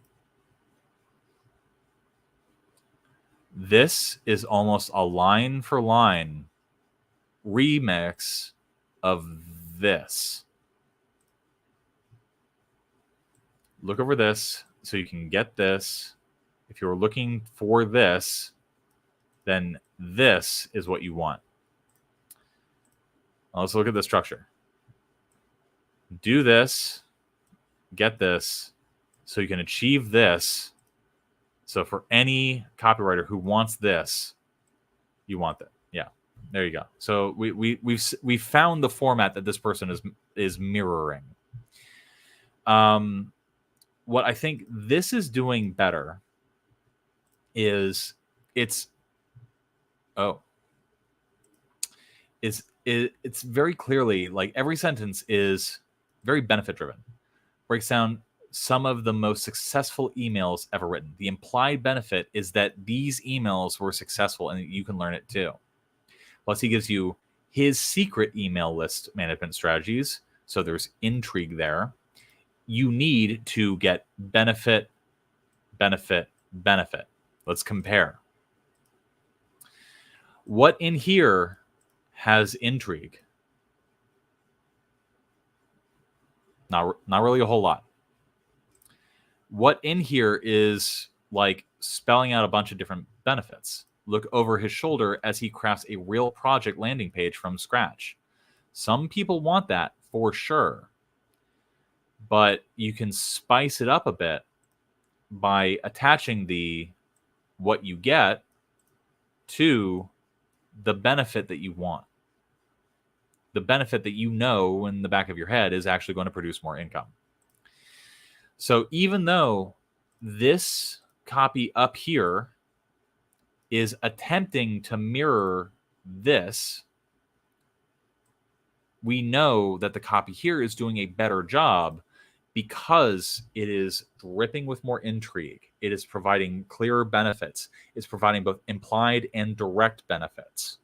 This is almost a line for line remix of this. Look over this so you can get this. If you're looking for this, then this is what you want. Let's look at the structure. Do this, get this, so you can achieve this. So for any copywriter who wants this, you want that. Yeah, there you go. So we found the format that this person is mirroring. What I think this is doing better is it's very clearly like every sentence is very benefit driven. Breaks down some of the most successful emails ever written. The implied benefit is that these emails were successful and you can learn it too. Plus, he gives you his secret email list management strategies. So there's intrigue there. You need to get benefit, benefit, benefit. Let's compare. What in here has intrigue? Not really a whole lot. What in here is like spelling out a bunch of different benefits? Look over his shoulder as he crafts a real project landing page from scratch. Some people want that for sure, but you can spice it up a bit by attaching the what you get to the benefit that you want. The benefit that you know in the back of your head is actually going to produce more income. So even though this copy up here is attempting to mirror this, we know that the copy here is doing a better job because it is dripping with more intrigue. It is providing clearer benefits. It's providing both implied and direct benefits.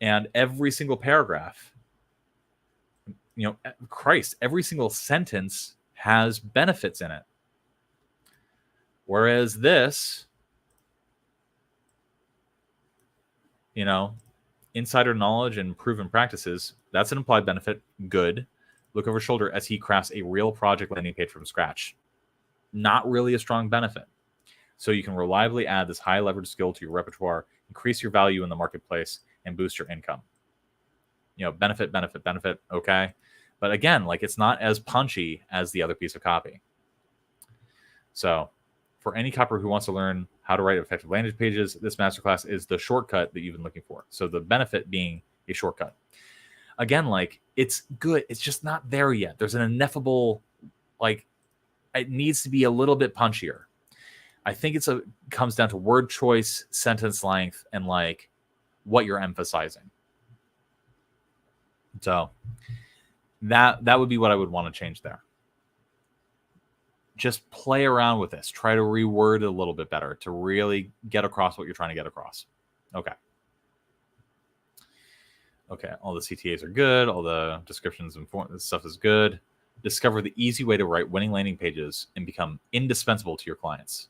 And every single paragraph, every single sentence has benefits in it. Whereas this, insider knowledge and proven practices, that's an implied benefit. Good. Look over shoulder as he crafts a real project landing page from scratch. Not really a strong benefit. So you can reliably add this high leverage skill to your repertoire, increase your value in the marketplace, and boost your income. Benefit, benefit, benefit. Okay. But again, it's not as punchy as the other piece of copy. So for any copywriter who wants to learn how to write effective landing pages, this masterclass is the shortcut that you've been looking for. So the benefit being a shortcut. Again, it's good. It's just not there yet. There's an ineffable, it needs to be a little bit punchier. I think it comes down to word choice, sentence length, and what you're emphasizing. So that would be what I would want to change there. Just play around with this. Try to reword it a little bit better to really get across what you're trying to get across. Okay, all the CTAs are good. All the descriptions and stuff is good. Discover the easy way to write winning landing pages and become indispensable to your clients.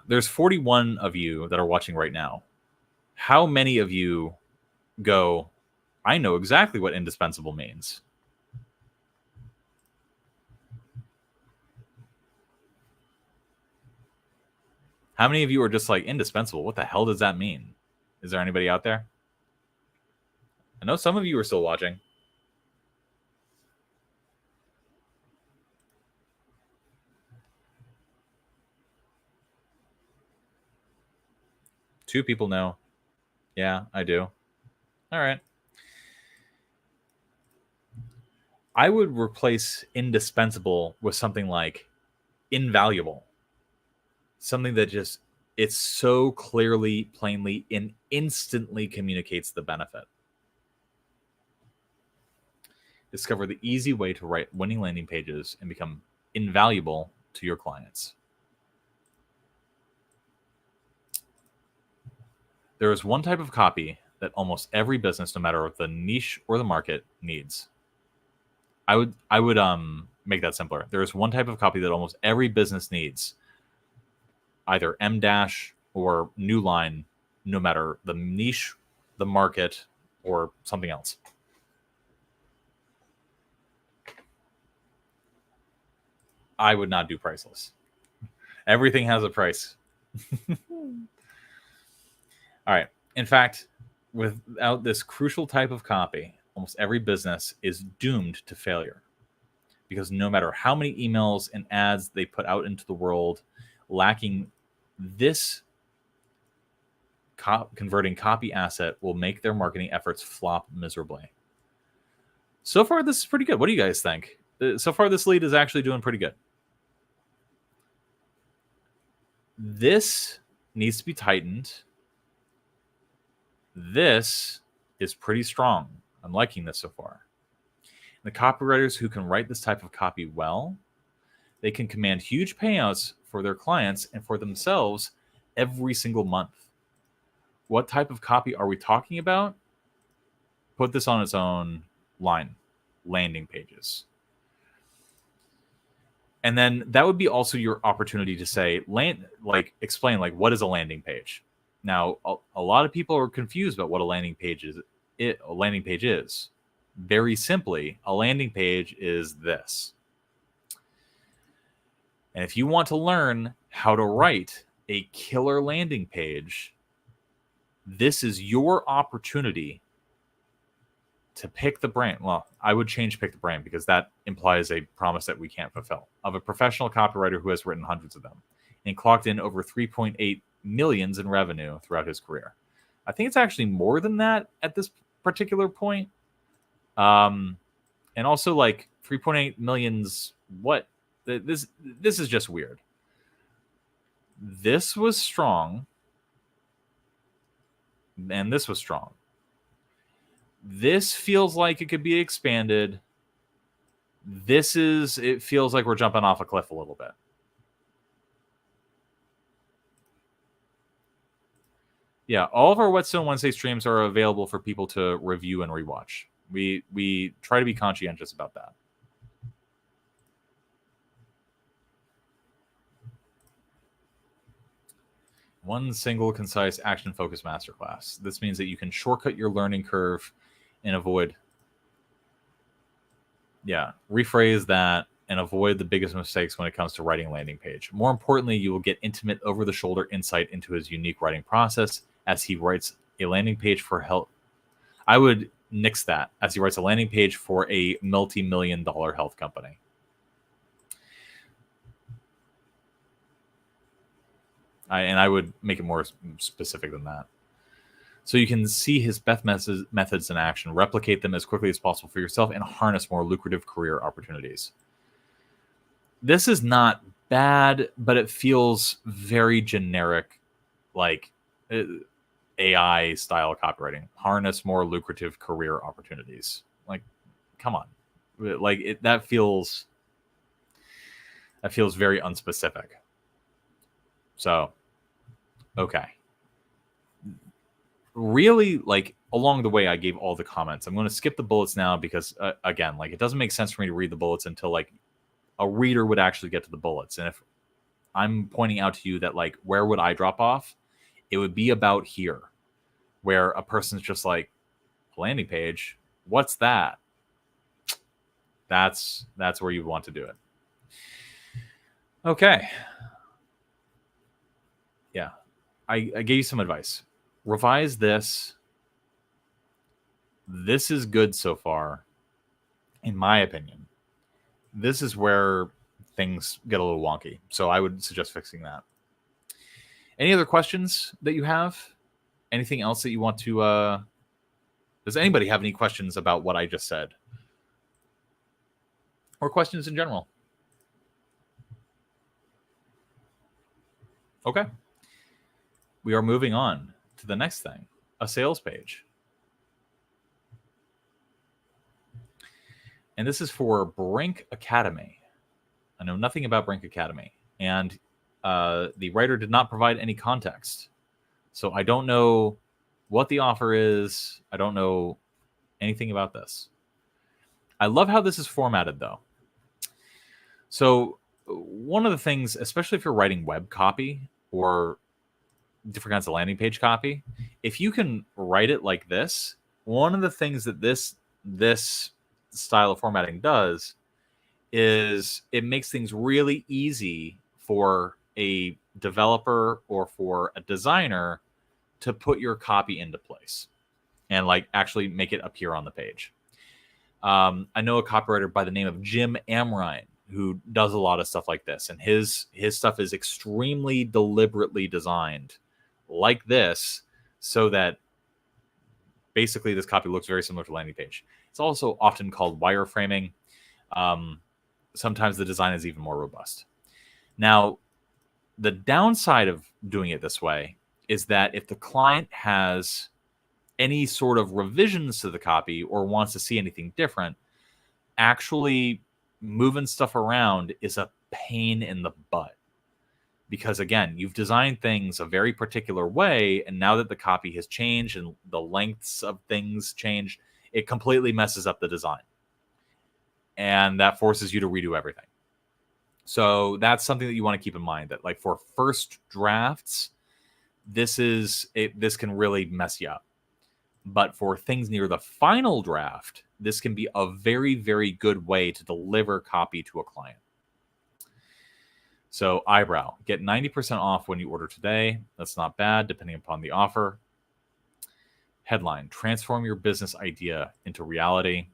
There's 41 of you that are watching right now. How many of you go, I know exactly what indispensable means? How many of you are just like, indispensable? What the hell does that mean? Is there anybody out there? I know some of you are still watching. Two people know. Yeah, I do. All right. I would replace indispensable with something like invaluable. Something that just, it's so clearly, plainly, and instantly communicates the benefit. Discover the easy way to write winning landing pages and become invaluable to your clients. There is one type of copy that almost every business, no matter the niche or the market, needs. I would make that simpler. There is one type of copy that almost every business needs, either M dash or new line, no matter the niche, the market, or something else. I would not do priceless. Everything has a price. All right. In fact, without this crucial type of copy, almost every business is doomed to failure, because no matter how many emails and ads they put out into the world, lacking this converting copy asset will make their marketing efforts flop miserably. So far, this is pretty good. What do you guys think? So far, this lead is actually doing pretty good. This needs to be tightened. This is pretty strong. I'm liking this so far. The copywriters who can write this type of copy well, they can command huge payouts for their clients and for themselves every single month. What type of copy are we talking about? Put this on its own line, landing pages. And then that would be also your opportunity to say, explain what is a landing page. Now, a lot of people are confused about what a landing page is. A landing page is. Very simply, a landing page is this. And if you want to learn how to write a killer landing page, this is your opportunity to pick the brand. Well, I would change pick the brand, because that implies a promise that we can't fulfill, of a professional copywriter who has written hundreds of them and clocked in over 3.8 millions in revenue throughout his career. I think it's actually more than that at this particular point. And also 3.8 millions. What? This is just weird. This was strong. And this was strong. This feels like it could be expanded. It feels like we're jumping off a cliff a little bit. Yeah, all of our Whetstone Wednesday streams are available for people to review and rewatch. We try to be conscientious about that. One single, concise, action-focused masterclass. This means that you can shortcut your learning curve and avoid... rephrase that and avoid the biggest mistakes when it comes to writing a landing page. More importantly, you will get intimate, over-the-shoulder insight into his unique writing process as he writes a landing page for health. I would nix that, as he writes a landing page for a multi-million-dollar health company. I would make it more specific than that. So you can see his best methods in action, replicate them as quickly as possible for yourself, and harness more lucrative career opportunities. This is not bad, but it feels very generic, like AI style copywriting. Harness more lucrative career opportunities. Like, come on. That feels very unspecific. So, okay. Really, along the way, I gave all the comments. I'm going to skip the bullets now because, again, it doesn't make sense for me to read the bullets until, a reader would actually get to the bullets. And if I'm pointing out to you that, where would I drop off? It would be about here. where a person's just like, landing page, what's that? That's where you want to do it. Okay. Yeah. I gave you some advice. Revise this. This is good so far, in my opinion. This is where things get a little wonky. So I would suggest fixing that. Any other questions that you have? Anything else that you want to... does anybody have any questions about what I just said? Or questions in general? Okay. We are moving on to the next thing, a sales page. And this is for Brink Academy. I know nothing about Brink Academy. And the writer did not provide any context. So I don't know what the offer is. I don't know anything about this. I love how this is formatted, though. So one of the things, especially if you're writing web copy or different kinds of landing page copy, if you can write it like this, one of the things that this style of formatting does is it makes things really easy for a developer or for a designer to put your copy into place and like actually make it appear on the page. I know a copywriter by the name of Jim Amrine who does a lot of stuff like this, and his stuff is extremely deliberately designed like this so that basically this copy looks very similar to landing page. It's also often called wireframing. Sometimes the design is even more robust. Now, the downside of doing it this way is that if the client has any sort of revisions to the copy or wants to see anything different, actually moving stuff around is a pain in the butt. Because again, you've designed things a very particular way, and now that the copy has changed and the lengths of things change, it completely messes up the design. And that forces you to redo everything. So that's something that you want to keep in mind, that like for first drafts, this can really mess you up. But for things near the final draft, this can be a very, very good way to deliver copy to a client. So eyebrow, get 90% off when you order today. That's not bad, depending upon the offer. Headline, transform your business idea into reality.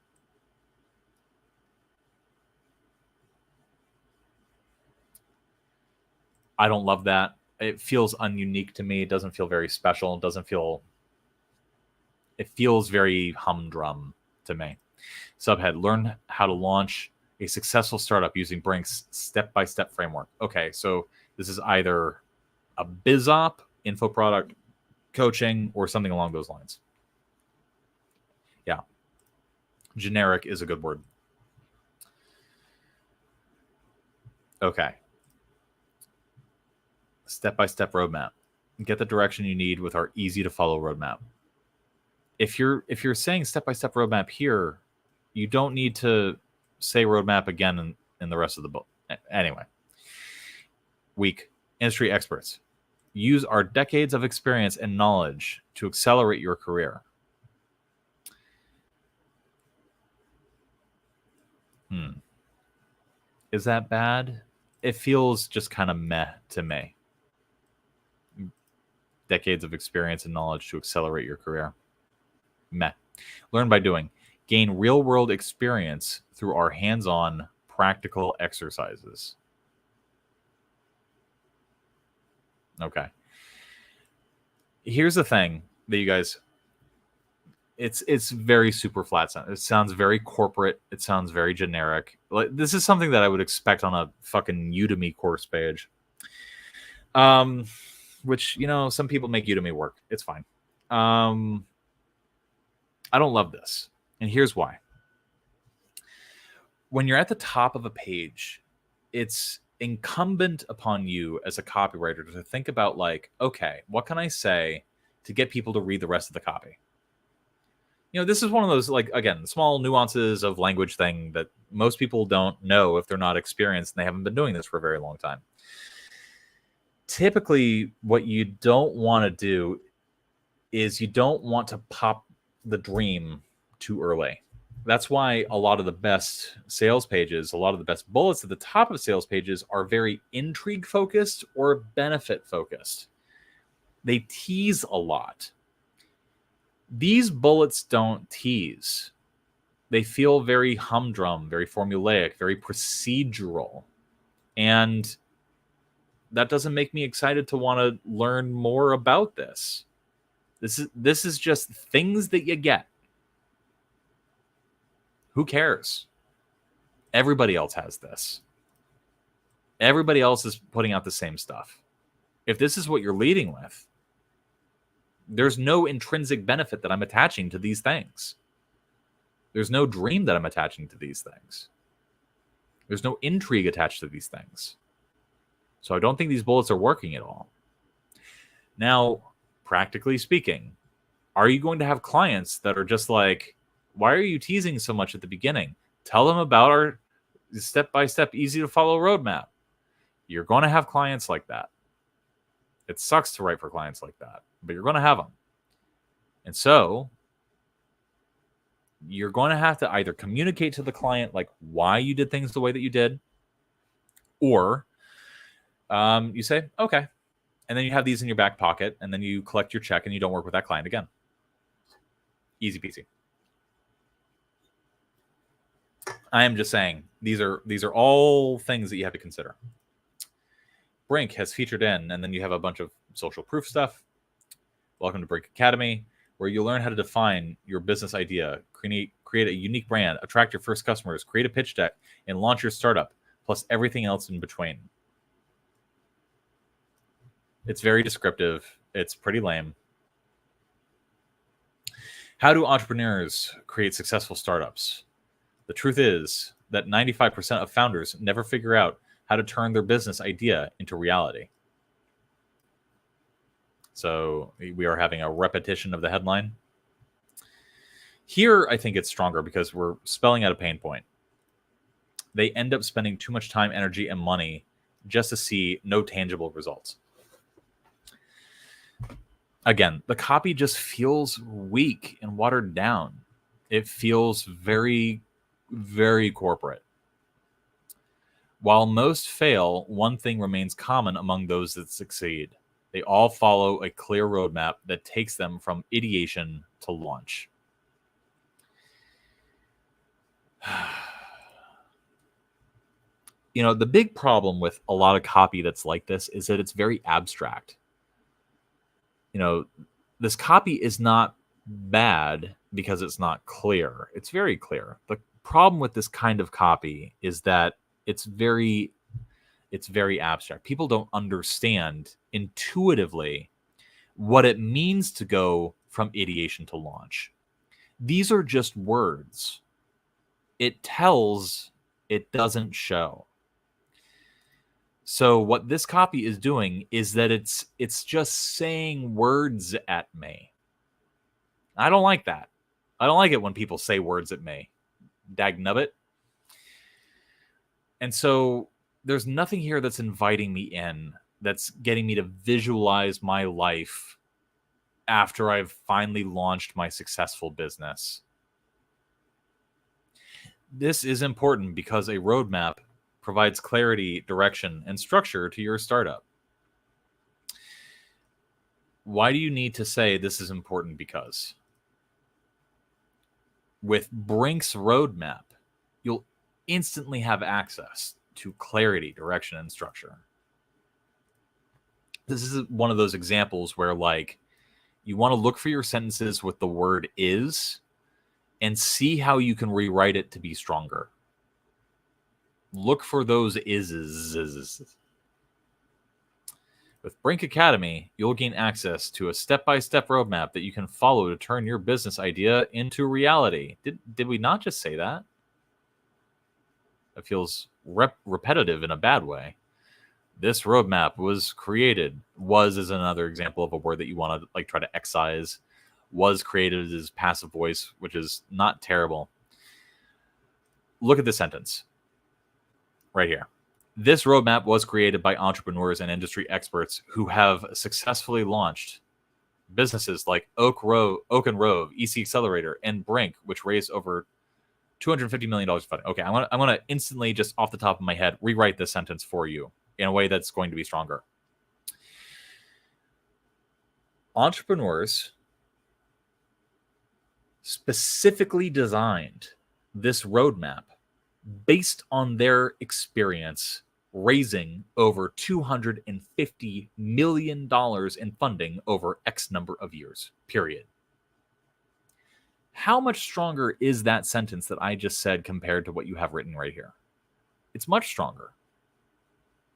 I don't love that. It feels ununique to me. It doesn't feel very special. It feels very humdrum to me. Subhead, learn how to launch a successful startup using Brink's step-by-step framework. Okay, so this is either a biz op, info product, coaching, or something along those lines. Yeah. Generic is a good word. Okay. Step-by-step roadmap. Get the direction you need with our easy-to-follow roadmap. If you're saying step-by-step roadmap here, you don't need to say roadmap again in the rest of the book. Anyway. Weak. Industry experts. Use our decades of experience and knowledge to accelerate your career. Is that bad? It feels just kind of meh to me. Decades of experience and knowledge to accelerate your career. Meh. Learn by doing. Gain real-world experience through our hands-on practical exercises. Okay. Here's the thing that you guys... It's very super flat. It sounds very corporate. It sounds very generic. Like, this is something that I would expect on a fucking Udemy course page. Which, some people make Udemy work. It's fine. I don't love this. And here's why. When you're at the top of a page, it's incumbent upon you as a copywriter to think about like, okay, what can I say to get people to read the rest of the copy? This is one of those, like, again, small nuances of language thing that most people don't know if they're not experienced and they haven't been doing this for a very long time. Typically, what you don't want to do is you don't want to pop the dream too early. That's why a lot of the best sales pages, a lot of the best bullets at the top of sales pages are very intrigue focused or benefit focused. They tease a lot. These bullets don't tease. They feel very humdrum, very formulaic, very procedural. And that doesn't make me excited to want to learn more about this. This is just things that you get. Who cares? Everybody else has this. Everybody else is putting out the same stuff. If this is what you're leading with, there's no intrinsic benefit that I'm attaching to these things. There's no dream that I'm attaching to these things. There's no intrigue attached to these things. So I don't think these bullets are working at all. Now, practically speaking, are you going to have clients that are just like, why are you teasing so much at the beginning? Tell them about our step-by-step, easy-to-follow roadmap. You're going to have clients like that. It sucks to write for clients like that, but you're going to have them. And so you're going to have to either communicate to the client like why you did things the way that you did, or you say, okay. And then you have these in your back pocket, and then you collect your check and you don't work with that client again. Easy peasy. I am just saying these are all things that you have to consider. Brink has featured in, and then you have a bunch of social proof stuff. Welcome to Brink Academy, where you learn how to define your business idea, create a unique brand, attract your first customers, create a pitch deck, and launch your startup, plus everything else in between. It's very descriptive. It's pretty lame. How do entrepreneurs create successful startups? The truth is that 95% of founders never figure out how to turn their business idea into reality. So we are having a repetition of the headline. Here, I think it's stronger because we're spelling out a pain point. They end up spending too much time, energy, and money just to see no tangible results. Again, the copy just feels weak and watered down. It feels very, very corporate. While most fail, one thing remains common among those that succeed. They all follow a clear roadmap that takes them from ideation to launch. You know, the big problem with a lot of copy that's like this is that it's very abstract. You know, this copy is not bad because it's not clear. It's very clear. The problem with this kind of copy is that it's very abstract. People don't understand intuitively what it means to go from ideation to launch. These are just words. It tells, it doesn't show. So what this copy is doing is that it's just saying words at me. I don't like that. I don't like it when people say words at me. Dagnubbit. And so there's nothing here that's inviting me in, that's getting me to visualize my life after I've finally launched my successful business. This is important because a roadmap provides clarity, direction, and structure to your startup. Why do you need to say this is important? Because with Brink's roadmap, you'll instantly have access to clarity, direction, and structure. This is one of those examples where, like, you want to look for your sentences with the word is and see how you can rewrite it to be stronger. Look for those is's. With Brink Academy, you'll gain access to a step-by-step roadmap that you can follow to turn your business idea into reality. Did we not just say that? It feels repetitive in a bad way. This roadmap was created. Was is another example of a word that you want to like try to excise. Was created as passive voice, which is not terrible. Look at the sentence right here. This roadmap was created by entrepreneurs and industry experts who have successfully launched businesses like Oak and Rove, EC Accelerator, and Brink, which raised over $250 million funding. Okay, I want to instantly, just off the top of my head, rewrite this sentence for you in a way that's going to be stronger. Entrepreneurs specifically designed this roadmap based on their experience raising over $250 million in funding over X number of years, period. How much stronger is that sentence that I just said compared to what you have written right here? It's much stronger,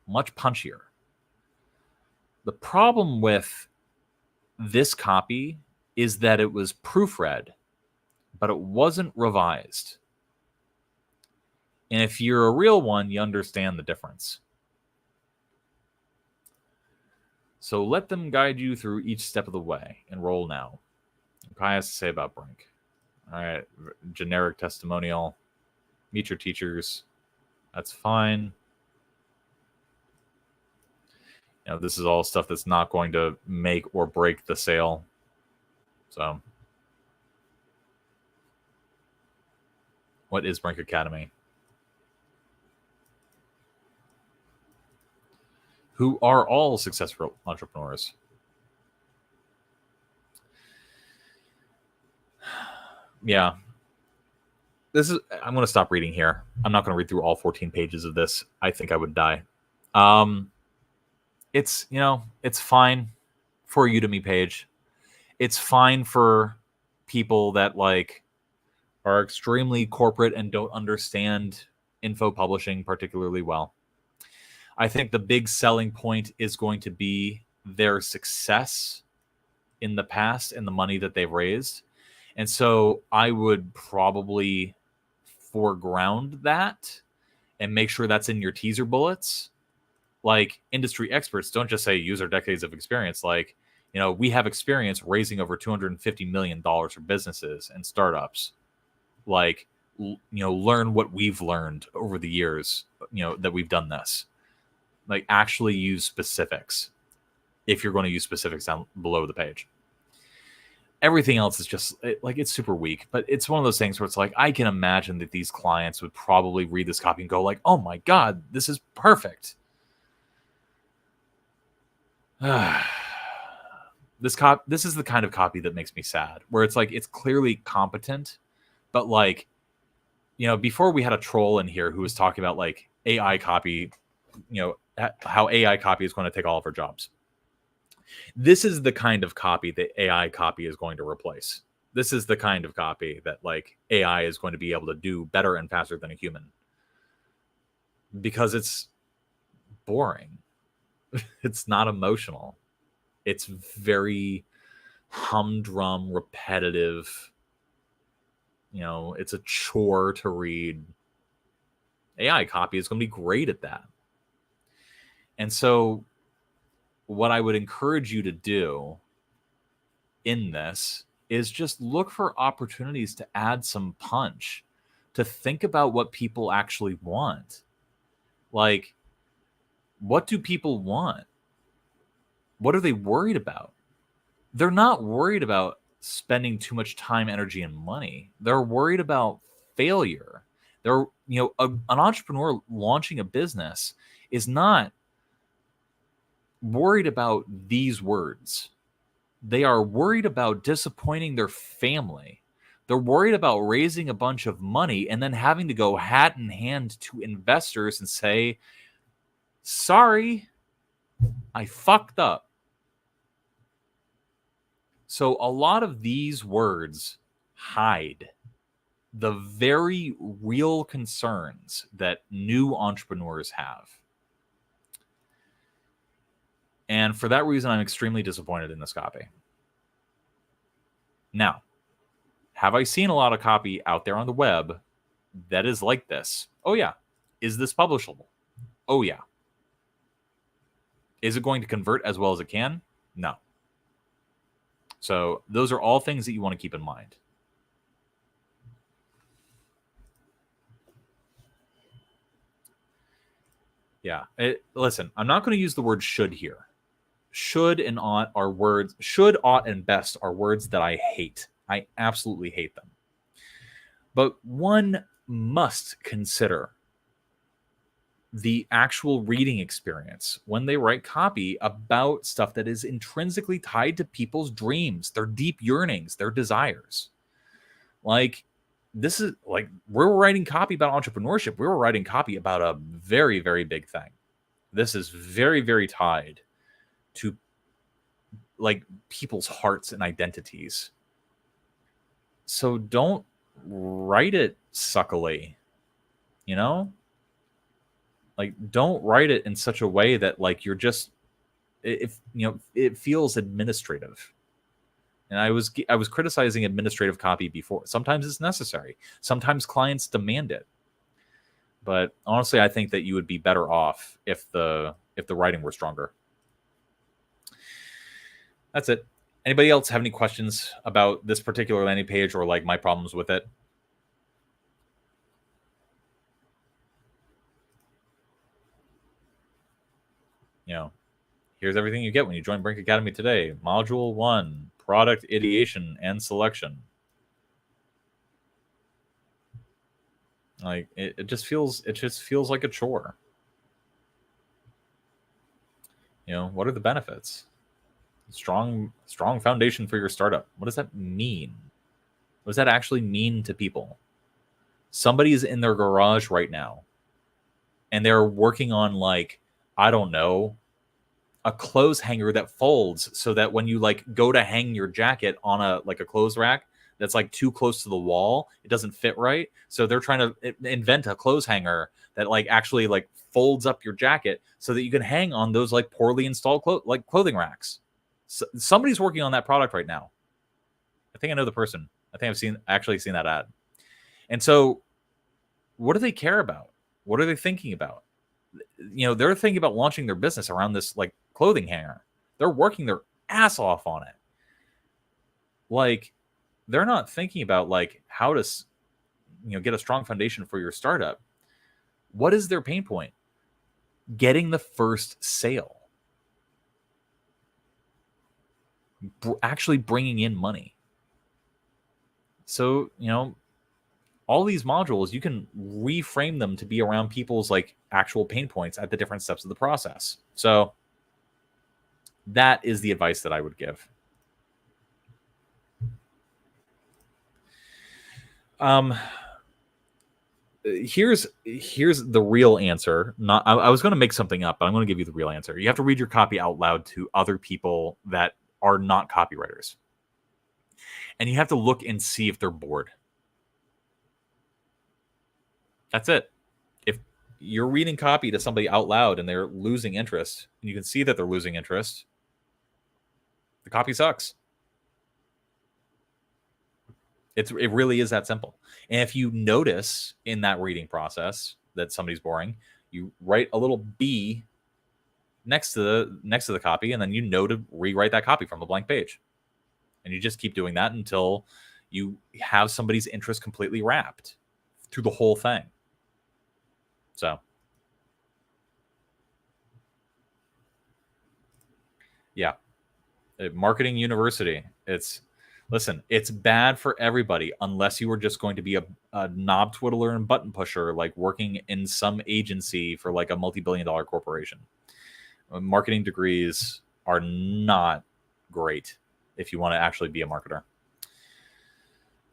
much punchier. The problem with this copy is that it was proofread, but it wasn't revised. And if you're a real one, you understand the difference. So let them guide you through each step of the way. Enroll now. What Kai has to say about Brink. All right, generic testimonial. Meet your teachers. That's fine. You know, this is all stuff that's not going to make or break the sale. So, what is Brink Academy? Who are all successful entrepreneurs? Yeah. I'm going to stop reading here. I'm not going to read through all 14 pages of this. I think I would die. It's fine for a Udemy page. It's fine for people that are extremely corporate and don't understand info publishing particularly well. I think the big selling point is going to be their success in the past and the money that they've raised. And so I would probably foreground that and make sure that's in your teaser bullets. Like, industry experts don't just say use our decades of experience. Like, we have experience raising over $250 million for businesses and startups. Like, learn what we've learned over the years, that we've done this. Like, actually use specifics if you're going to use specifics down below the page. Everything else is just it's super weak, but it's one of those things where it's like, I can imagine that these clients would probably read this copy and go like, oh my God, this is perfect. This is the kind of copy that makes me sad, where it's like, it's clearly competent, but before we had a troll in here who was talking about AI copy, how AI copy is going to take all of our jobs. This is the kind of copy that AI copy is going to replace. This is the kind of copy that AI is going to be able to do better and faster than a human, because it's boring. It's not emotional. It's very humdrum, repetitive. It's a chore to read. AI copy is going to be great at that. And so what I would encourage you to do in this is just look for opportunities to add some punch, to think about what people actually want. Like, what do people want? What are they worried about? They're not worried about spending too much time, energy, and money. They're worried about failure. They're, an entrepreneur launching a business is not worried about these words. They are worried about disappointing their family. They're worried about raising a bunch of money and then having to go hat in hand to investors and say, sorry, I fucked up. So a lot of these words hide the very real concerns that new entrepreneurs have. And for that reason, I'm extremely disappointed in this copy. Now, have I seen a lot of copy out there on the web that is like this? Oh, yeah. Is this publishable? Oh, yeah. Is it going to convert as well as it can? No. So those are all things that you want to keep in mind. Yeah. Listen, I'm not going to use the word should here. should and ought are words. Should, ought, and best are words that I hate. I absolutely hate them. But one must consider the actual reading experience when they write copy about stuff that is intrinsically tied to people's dreams, their deep yearnings, their desires. Like, this is like, we're writing copy about entrepreneurship. We were writing copy about a very, very big thing. This is very, very tied to like people's hearts and identities. So don't write it suckily, you know? Like, don't write it in such a way that like you're just, if you know, it feels administrative. And I was criticizing administrative copy before. Sometimes it's necessary. Sometimes clients demand it. But honestly, I think that you would be better off if the writing were stronger. That's it. Anybody else have any questions about this particular landing page or like my problems with it? You know, here's everything you get when you join Brink Academy today. Module 1, product ideation and selection. Like it just feels like a chore. You know, what are the benefits? Strong foundation for your startup. What does that mean? What does that actually mean to people? Somebody's in their garage right now and they're working on like, I don't know, a clothes hanger that folds so that when you like go to hang your jacket on a clothes rack that's like too close to the wall, it doesn't fit right. So they're trying to invent a clothes hanger that like actually like folds up your jacket so that you can hang on those like poorly installed clothing racks. So somebody's working on that product right now. I think I know the person. I think I've actually seen that ad. And so what do they care about? What are they thinking about? You know, they're thinking about launching their business around this like clothing hanger. They're working their ass off on it. Like, they're not thinking about like how to, you know, get a strong foundation for your startup. What is their pain point? Getting the first sale. Actually bringing in money. So, you know, all these modules, you can reframe them to be around people's like actual pain points at the different steps of the process. So that is the advice that I would give. Here's the real answer. I was going to make something up, but I'm going to give you the real answer. You have to read your copy out loud to other people that are not copywriters. And you have to look and see if they're bored. That's it. If you're reading copy to somebody out loud and they're losing interest, and you can see that they're losing interest, the copy sucks. It really is that simple. And if you notice in that reading process that somebody's boring, you write a little B next to the copy, and then you know to rewrite that copy from the blank page. And you just keep doing that until you have somebody's interest completely wrapped through the whole thing. So, yeah, marketing university. Listen, it's bad for everybody unless you are just going to be a knob twiddler and button pusher, like working in some agency for like a multi-billion-dollar corporation. Marketing degrees are not great if you want to actually be a marketer,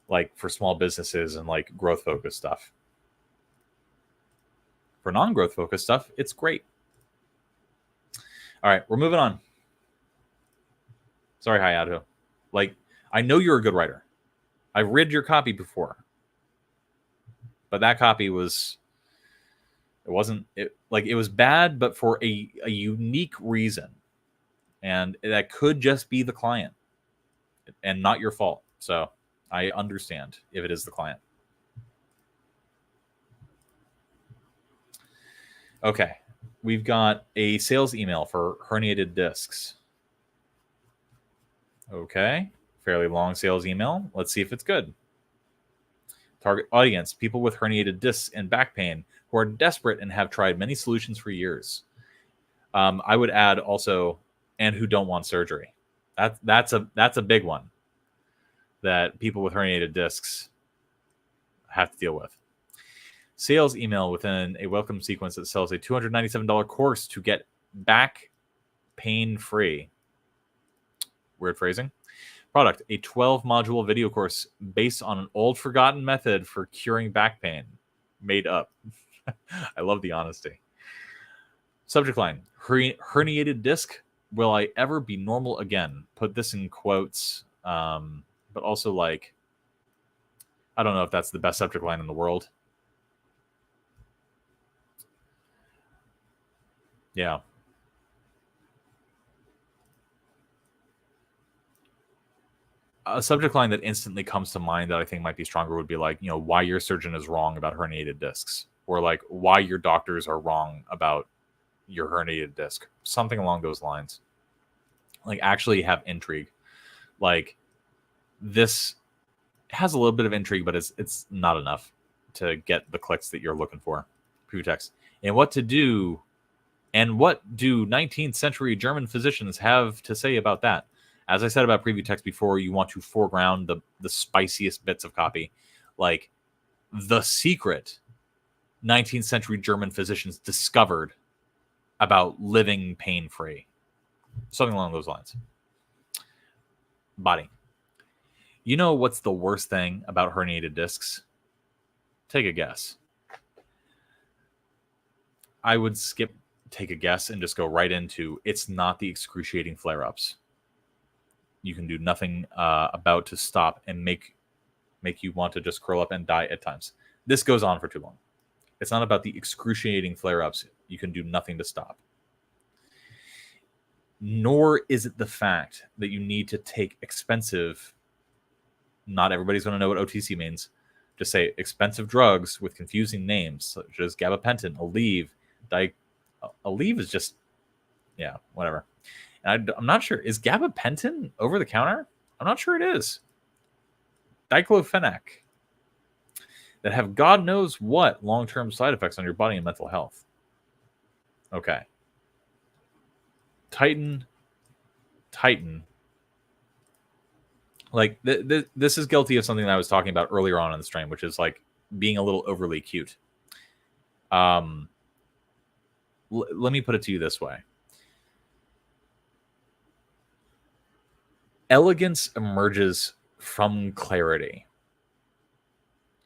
like for small businesses and like growth-focused stuff. For non-growth focused stuff, it's great. All right, we're moving on. Sorry, Hayato. Like, I know you're a good writer. I've read your copy before. But that copy was, it was bad, but for a unique reason. And that could just be the client and not your fault. So I understand if it is the client. Okay, we've got a sales email for herniated discs. Okay, fairly long sales email. Let's see if it's good. Target audience, people with herniated discs and back pain who are desperate and have tried many solutions for years. I would add also and who don't want surgery. That's a big one that people with herniated discs have to deal with. Sales email within a welcome sequence that sells a $297 course to get back pain free. Weird phrasing. Product, a 12-module video course based on an old forgotten method for curing back pain. Made up. I love the honesty. Subject line, herniated disc. Will I ever be normal again? Put this in quotes, but also like, I don't know if that's the best subject line in the world. Yeah. A subject line that instantly comes to mind that I think might be stronger would be like, why your surgeon is wrong about herniated discs, or like why your doctors are wrong about your herniated disc, something along those lines. Like actually have intrigue. Like this has a little bit of intrigue, but it's not enough to get the clicks that you're looking for. Preview text. And what do 19th century German physicians have to say about that? As I said about preview text before, you want to foreground the spiciest bits of copy. Like the secret 19th century German physicians discovered about living pain-free. Something along those lines. Body. You know what's the worst thing about herniated discs? Take a guess. I would skip take a guess and just go right into it's not the excruciating flare-ups. You can do nothing about to stop and make you want to just curl up and die at times. This goes on for too long. It's not about the excruciating flare-ups. You can do nothing to stop. Nor is it the fact that you need to take expensive, not everybody's going to know what OTC means. Just say expensive drugs with confusing names, such as gabapentin, Aleve. Aleve is just, yeah, whatever. And I'm not sure. Is gabapentin over the counter? I'm not sure it is. Diclofenac. That have God knows what long-term side effects on your body and mental health. Okay. Titan. Like, this is guilty of something that I was talking about earlier on in the stream, which is like being a little overly cute. Let me put it to you this way. Elegance emerges from clarity,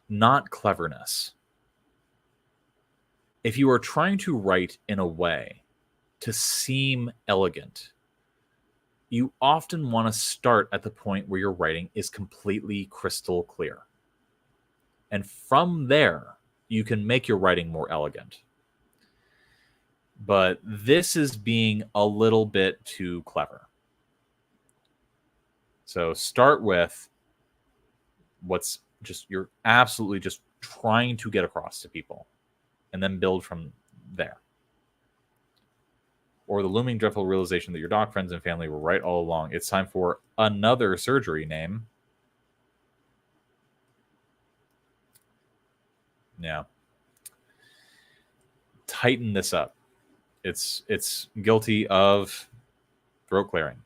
not cleverness. If you are trying to write in a way to seem elegant, you often want to start at the point where your writing is completely crystal clear. And from there, you can make your writing more elegant. But this is being a little bit too clever. So start with what's just you're absolutely just trying to get across to people, and then build from there. Or the looming dreadful realization that your doc friends and family were right all along. It's time for another surgery name. Yeah. Tighten this up. It's guilty of throat clearing.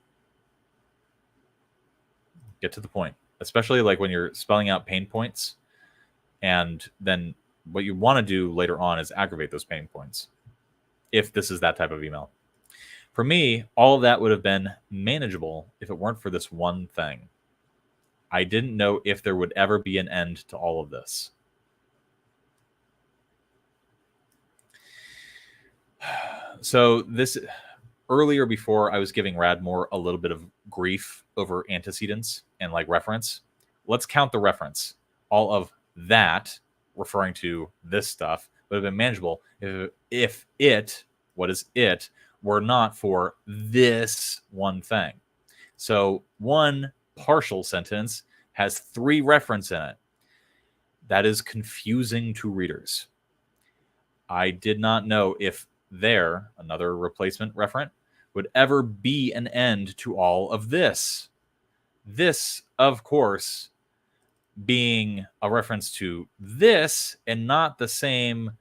Get to the point, especially like when you're spelling out pain points, and then what you want to do later on is aggravate those pain points. If this is that type of email. For me, all of that would have been manageable if it weren't for this one thing. I didn't know if there would ever be an end to all of this. So this earlier, before I was giving Radmore a little bit of grief over antecedents and like reference. Let's count the reference. All of that, referring to this stuff, would have been manageable if it, what is it, were not for this one thing. So one partial sentence has 3 references in it. That is confusing to readers. I did not know if there, another replacement referent, would ever be an end to all of this. This, of course, being a reference to this and not the same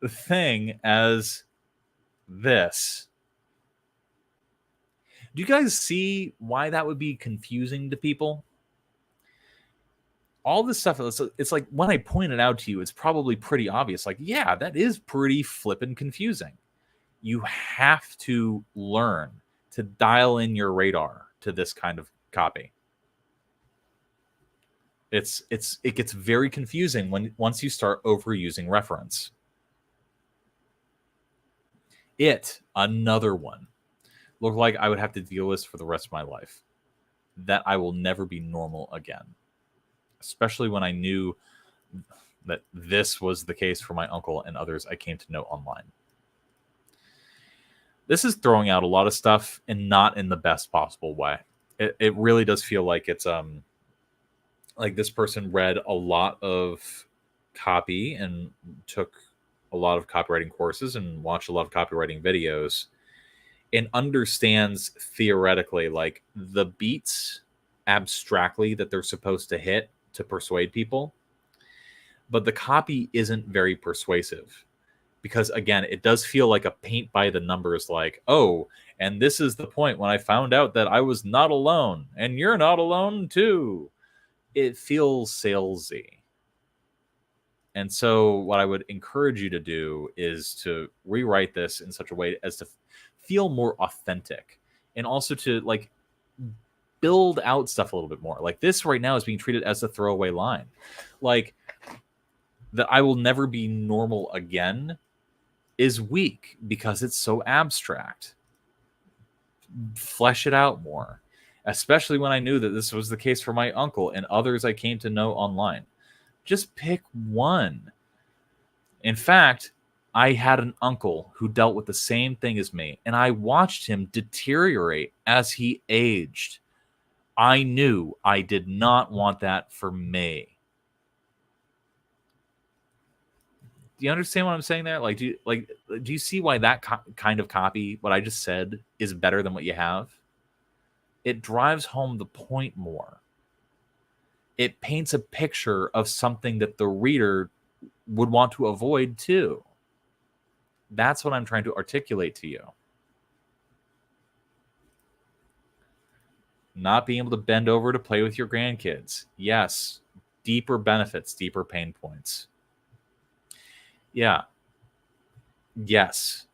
thing as this. Do you guys see why that would be confusing to people? All this stuff, it's like when I point it out to you, it's probably pretty obvious. Like, yeah, that is pretty flippin' confusing. You have to learn to dial in your radar to this kind of copy. It gets very confusing once you start overusing reference. Another one. Looked like I would have to deal with this for the rest of my life. That I will never be normal again. Especially when I knew that this was the case for my uncle and others I came to know online. This is throwing out a lot of stuff and not in the best possible way. It really does feel like it's like this person read a lot of copy and took a lot of copywriting courses and watched a lot of copywriting videos and understands theoretically like the beats abstractly that they're supposed to hit to persuade people, but the copy isn't very persuasive because, again, it does feel like a paint by the numbers, like, oh, and this is the point when I found out that I was not alone and you're not alone too. It feels salesy. And so what I would encourage you to do is to rewrite this in such a way as to feel more authentic and also to like build out stuff a little bit more. Like this right now is being treated as a throwaway line. Like that I will never be normal again is weak because it's so abstract. Flesh it out more, especially when I knew that this was the case for my uncle and others I came to know online. Just pick one. In fact, I had an uncle who dealt with the same thing as me, and I watched him deteriorate as he aged. I knew I did not want that for me. Do you understand what I'm saying there? Like, do you see why that kind of copy, what I just said, is better than what you have? It drives home the point more. It paints a picture of something that the reader would want to avoid too. That's what I'm trying to articulate to you. Not being able to bend over to play with your grandkids. Yes, deeper benefits, deeper pain points. Yeah. Yes.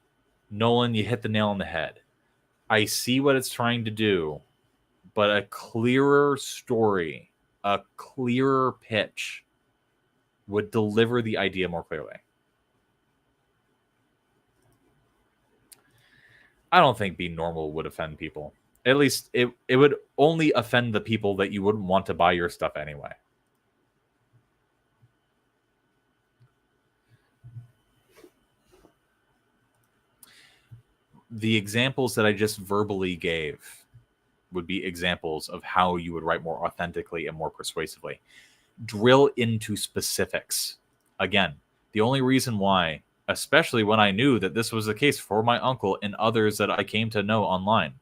Nolan, you hit the nail on the head. I see what it's trying to do, but a clearer story, a clearer pitch would deliver the idea more clearly. I don't think being normal would offend people. At least it would only offend the people that you wouldn't want to buy your stuff anyway. The examples that I just verbally gave would be examples of how you would write more authentically and more persuasively. Drill into specifics. Again, the only reason why, especially when I knew that this was the case for my uncle and others that I came to know online.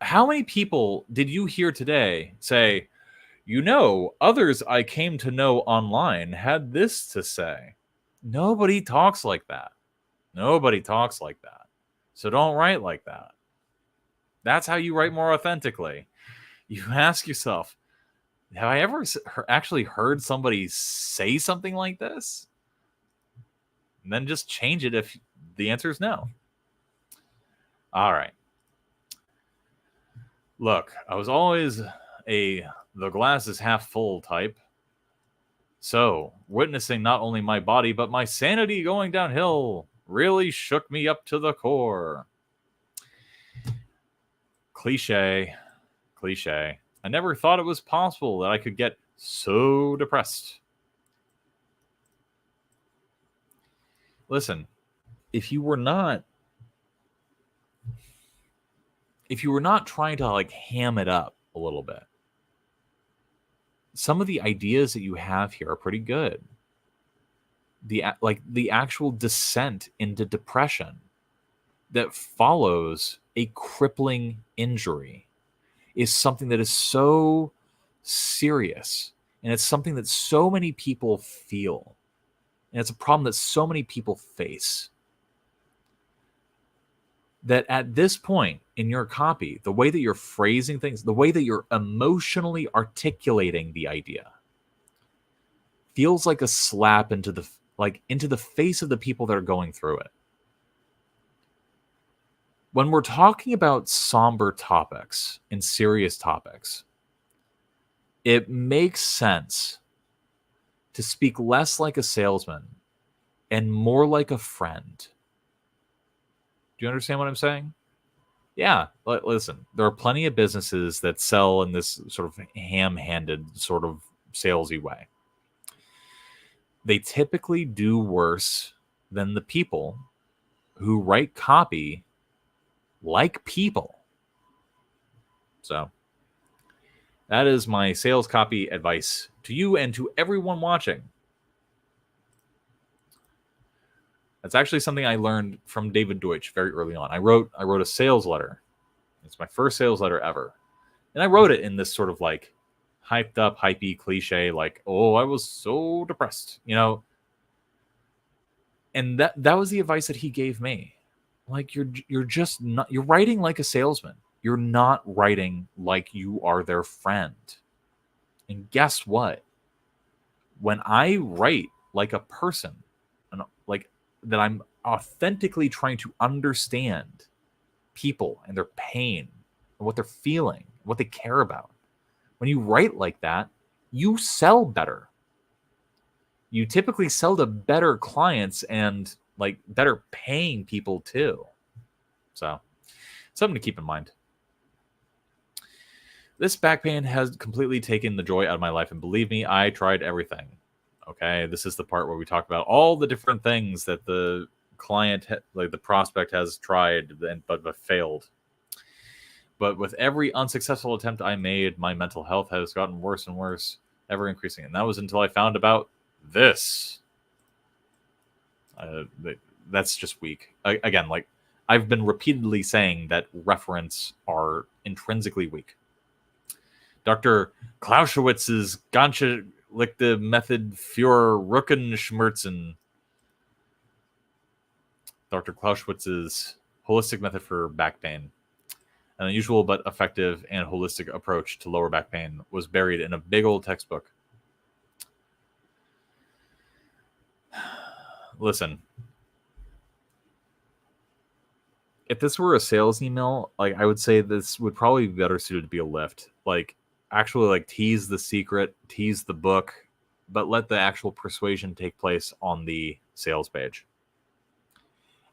How many people did you hear today say, others I came to know online had this to say? Nobody talks like that. Nobody talks like that. So don't write like that. That's how you write more authentically. You ask yourself, have I ever actually heard somebody say something like this? And then just change it if the answer is no. All right. Look, I was always the glass is half full type. So, witnessing not only my body, but my sanity going downhill really shook me up to the core. Cliche. I never thought it was possible that I could get so depressed. Listen, if you were not trying to like ham it up a little bit, some of the ideas that you have here are pretty good. The actual descent into depression that follows a crippling injury is something that is so serious, and it's something that so many people feel, and it's a problem that so many people face. that at this point in your copy, the way that you're phrasing things, the way that you're emotionally articulating the idea feels like a slap into the face of the people that are going through it. When we're talking about somber topics and serious topics, it makes sense to speak less like a salesman and more like a friend. Do you understand what I'm saying? Yeah, listen, there are plenty of businesses that sell in this sort of ham-handed sort of salesy way. They typically do worse than the people who write copy like people. So that is my sales copy advice to you and to everyone watching. That's actually something I learned from David Deutsch very early on. I wrote a sales letter. It's my first sales letter ever. And I wrote it in this sort of like hyped up, hypey cliche, like, oh, I was so depressed, you know. And that was the advice that he gave me. Like, you're just not, you're writing like a salesman. You're not writing like you are their friend. And guess what? When I write like a person, and like that, I'm authentically trying to understand people and their pain and what they're feeling, what they care about. When you write like that, you sell better. You typically sell to better clients and like better paying people too. So something to keep in mind. This back pain has completely taken the joy out of my life. And believe me, I tried everything. Okay. This is the part where we talk about all the different things that the client, like the prospect, has tried but failed. But with every unsuccessful attempt I made, my mental health has gotten worse and worse, ever increasing. And that was until I found about this. That's just weak. Again, like I've been repeatedly saying that referents are intrinsically weak. Dr. Clausewitz's Ganzlichte Method für Rückenschmerzen. Dr. Clausewitz's holistic method for back pain. An unusual but effective and holistic approach to lower back pain was buried in a big old textbook. Listen, if this were a sales email, like I would say this would probably be better suited to be a lift. Like actually like tease the secret, tease the book, but let the actual persuasion take place on the sales page.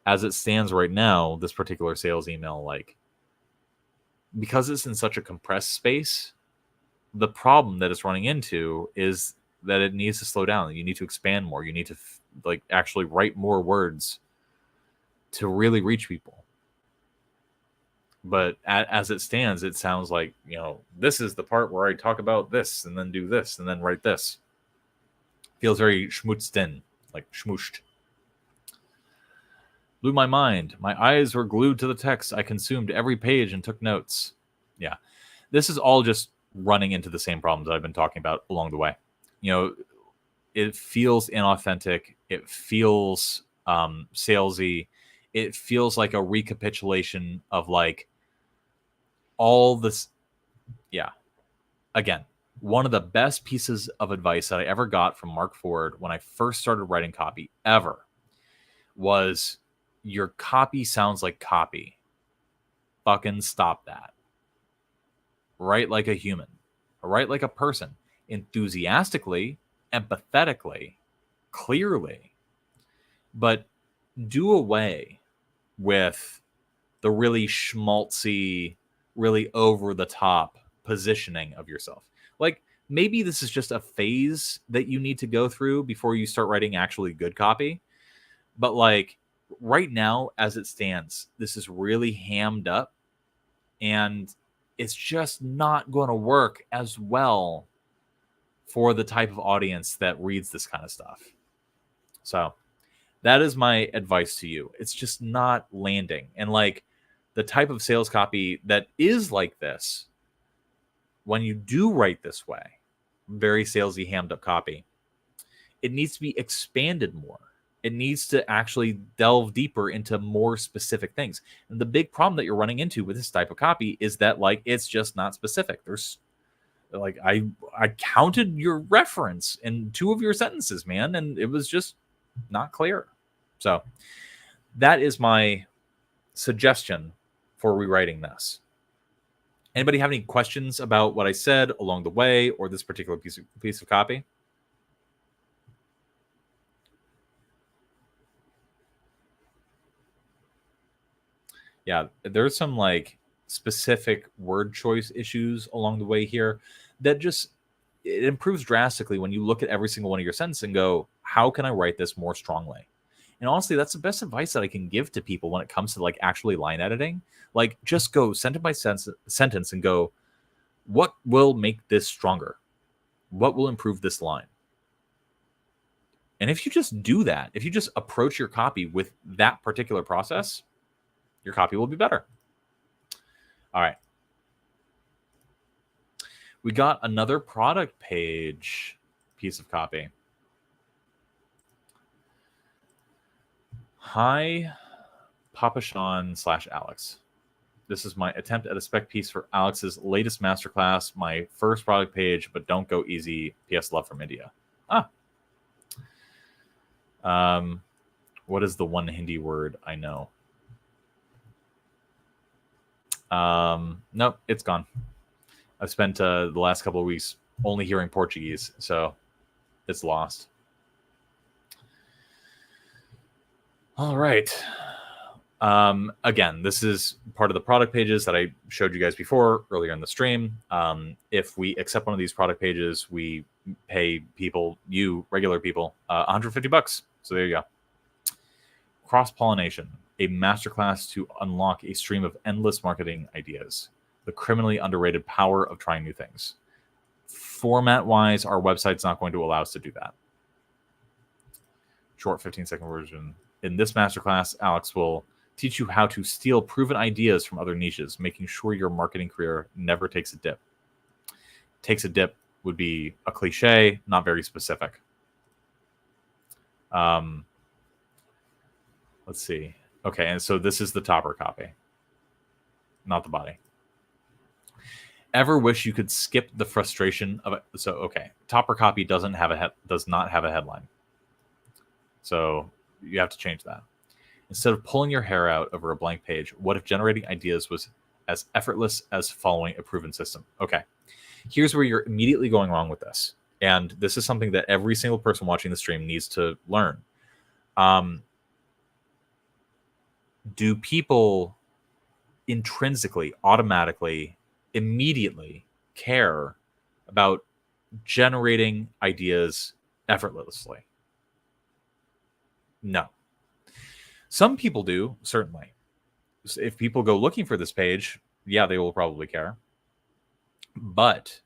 As it stands right now, this particular sales email, like, because it's in such a compressed space, the problem that it's running into is that it needs to slow down. You need to expand more. You need to like actually write more words to really reach people. But as it stands, it sounds like, you know, this is the part where I talk about this and then do this and then write this. Feels very schmutzed in, like schmooshed. Blew my mind. My eyes were glued to the text. I consumed every page and took notes. Yeah. This is all just running into the same problems that I've been talking about along the way. You know, it feels inauthentic. It feels salesy. It feels like a recapitulation of like all this. Yeah. Again, one of the best pieces of advice that I ever got from Mark Ford when I first started writing copy ever was, your copy sounds like copy. Fucking stop that. Write like a human. Write like a person. Enthusiastically, empathetically, clearly. But do away with the really schmaltzy, really over-the-top positioning of yourself. Like, maybe this is just a phase that you need to go through before you start writing actually good copy. But, like, right now, as it stands, this is really hammed up, and it's just not going to work as well for the type of audience that reads this kind of stuff. So that is my advice to you. It's just not landing. And like the type of sales copy that is like this, when you do write this way, very salesy, hammed up copy, it needs to be expanded more. It needs to actually delve deeper into more specific things. And the big problem that you're running into with this type of copy is that like it's just not specific. There's like I counted your reference in 2 of your sentences, man, and it was just not clear. So that is my suggestion for rewriting this. Anybody have any questions about what I said along the way or this particular piece of copy? Yeah, there's some like specific word choice issues along the way here that just it improves drastically when you look at every single one of your sentences and go, how can I write this more strongly? And honestly, that's the best advice that I can give to people when it comes to like actually line editing. Like just go sentence by sentence and go, what will make this stronger? What will improve this line? And if you just do that, if you just approach your copy with that particular process, your copy will be better. All right. We got another product page piece of copy. Hi, Papa Sean / Alex. This is my attempt at a spec piece for Alex's latest masterclass, my first product page, but don't go easy. PS love from India. What is the one Hindi word I know? Nope, it's gone. I've spent the last couple of weeks only hearing Portuguese, so it's lost. All right. Again, this is part of the product pages that I showed you guys before earlier in the stream. If we accept one of these product pages, we pay people, you regular people, $150. So there you go. Cross-pollination, a masterclass to unlock a stream of endless marketing ideas. The criminally underrated power of trying new things. Format-wise, our website's not going to allow us to do that. Short 15-second version. In this masterclass, Alex will teach you how to steal proven ideas from other niches, making sure your marketing career never takes a dip. Takes a dip would be a cliche, not very specific. Let's see. Okay, and so this is the topper copy, not the body. Ever wish you could skip the frustration of it? So, okay, topper copy does not have a headline. So you have to change that. Instead of pulling your hair out over a blank page, what if generating ideas was as effortless as following a proven system? Okay, here's where you're immediately going wrong with this. And this is something that every single person watching the stream needs to learn. Do people intrinsically, automatically, immediately care about generating ideas effortlessly? No. Some people do, certainly. If people go looking for this page, yeah, they will probably care. But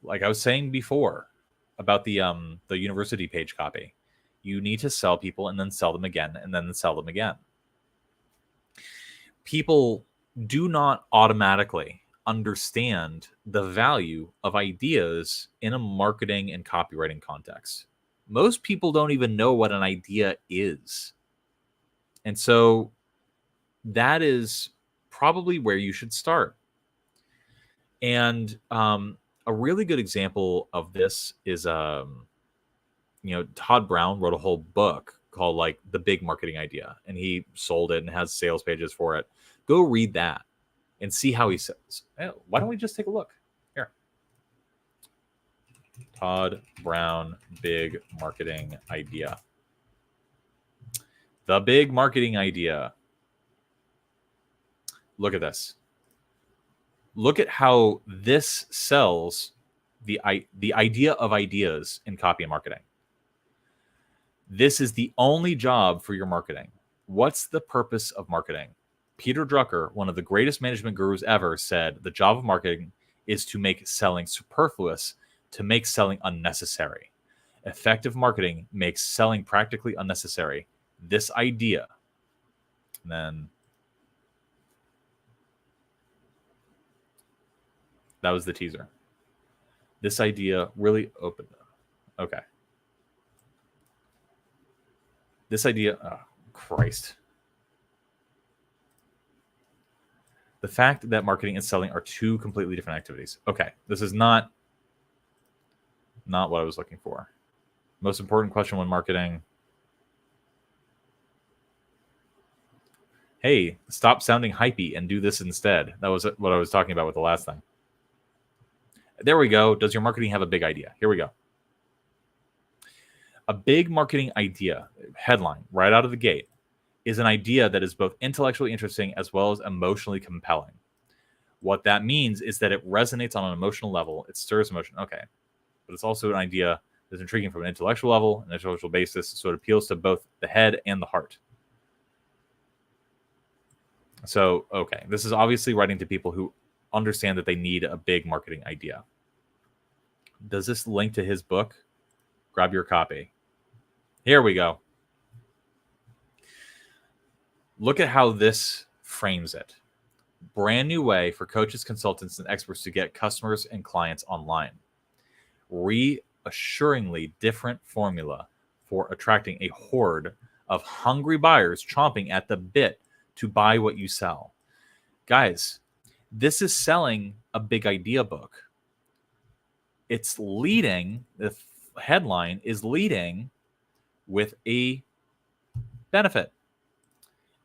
like I was saying before about the university page copy, you need to sell people and then sell them again and then sell them again. People do not automatically understand the value of ideas in a marketing and copywriting context. Most people don't even know what an idea is. And so that is probably where you should start. And a really good example of this is, Todd Brown wrote a whole book called like The Big Marketing Idea, and he sold it and has sales pages for it. Go read that and see how he says. Why don't we just take a look here? Todd Brown, Big Marketing Idea. The Big Marketing Idea. Look at this. Look at how this sells the idea of ideas in copy and marketing. This is the only job for your marketing. What's the purpose of marketing? Peter Drucker, one of the greatest management gurus ever, said the job of marketing is to make selling superfluous, to make selling unnecessary. Effective marketing makes selling practically unnecessary. This idea, and then that was the teaser. This idea really opened up. Okay. This idea, oh, Christ. The fact that marketing and selling are two completely different activities. Okay, this is not what I was looking for. Most important question when marketing. Hey, stop sounding hypey and do this instead. That was what I was talking about with the last thing. There we go. Does your marketing have a big idea? Here we go. A big marketing idea, headline, right out of the gate, is an idea that is both intellectually interesting as well as emotionally compelling. What that means is that it resonates on an emotional level. It stirs emotion. Okay. But it's also an idea that's intriguing from an intellectual level, an intellectual basis, so it appeals to both the head and the heart. So, okay, this is obviously writing to people who understand that they need a big marketing idea. Does this link to his book? Grab your copy. Here we go. Look at how this frames it. Brand new way for coaches, consultants, and experts to get customers and clients online. Reassuringly different formula for attracting a horde of hungry buyers chomping at the bit to buy what you sell. Guys, this is selling a big idea book. It's leading, the headline is leading with a benefit.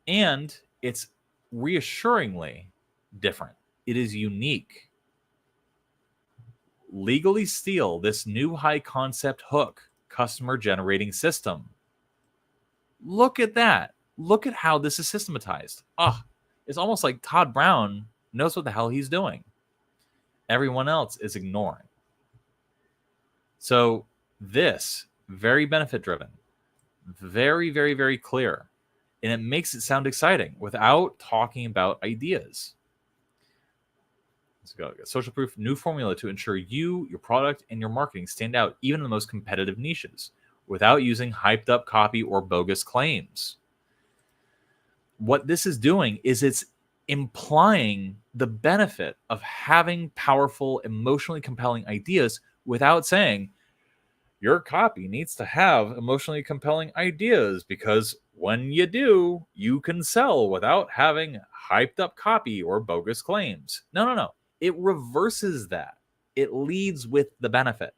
And it's reassuringly different. It is unique. Legally steal this new high concept hook customer generating system. Look at that. Look at how this is systematized. It's almost like Todd Brown knows what the hell he's doing. Everyone else is ignoring. So this, very benefit driven, very, very, very clear. And it makes it sound exciting without talking about ideas. Let's go. Social proof, new formula to ensure you, your product, and your marketing stand out even in the most competitive niches without using hyped up copy or bogus claims. What this is doing is it's implying the benefit of having powerful, emotionally compelling ideas without saying your copy needs to have emotionally compelling ideas because when you do, you can sell without having hyped up copy or bogus claims. No. It reverses that. It leads with the benefit.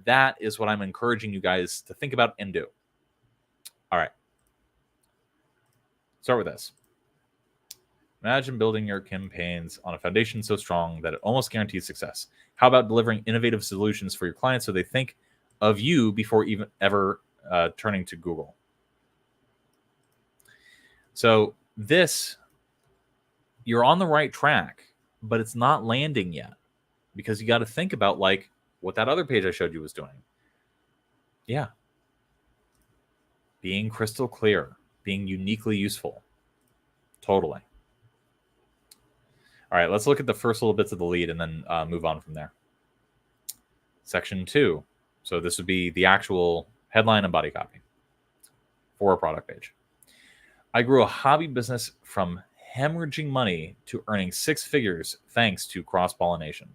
That is what I'm encouraging you guys to think about and do. All right. Start with this. Imagine building your campaigns on a foundation so strong that it almost guarantees success. How about delivering innovative solutions for your clients so they think of you before even ever turning to Google? So this, you're on the right track, but it's not landing yet because you got to think about like what that other page I showed you was doing. Yeah. Being crystal clear, being uniquely useful. Totally. All right, let's look at the first little bits of the lead and then move on from there. Section 2. So this would be the actual headline and body copy for a product page. I grew a hobby business from hemorrhaging money to earning 6 figures thanks to cross-pollination.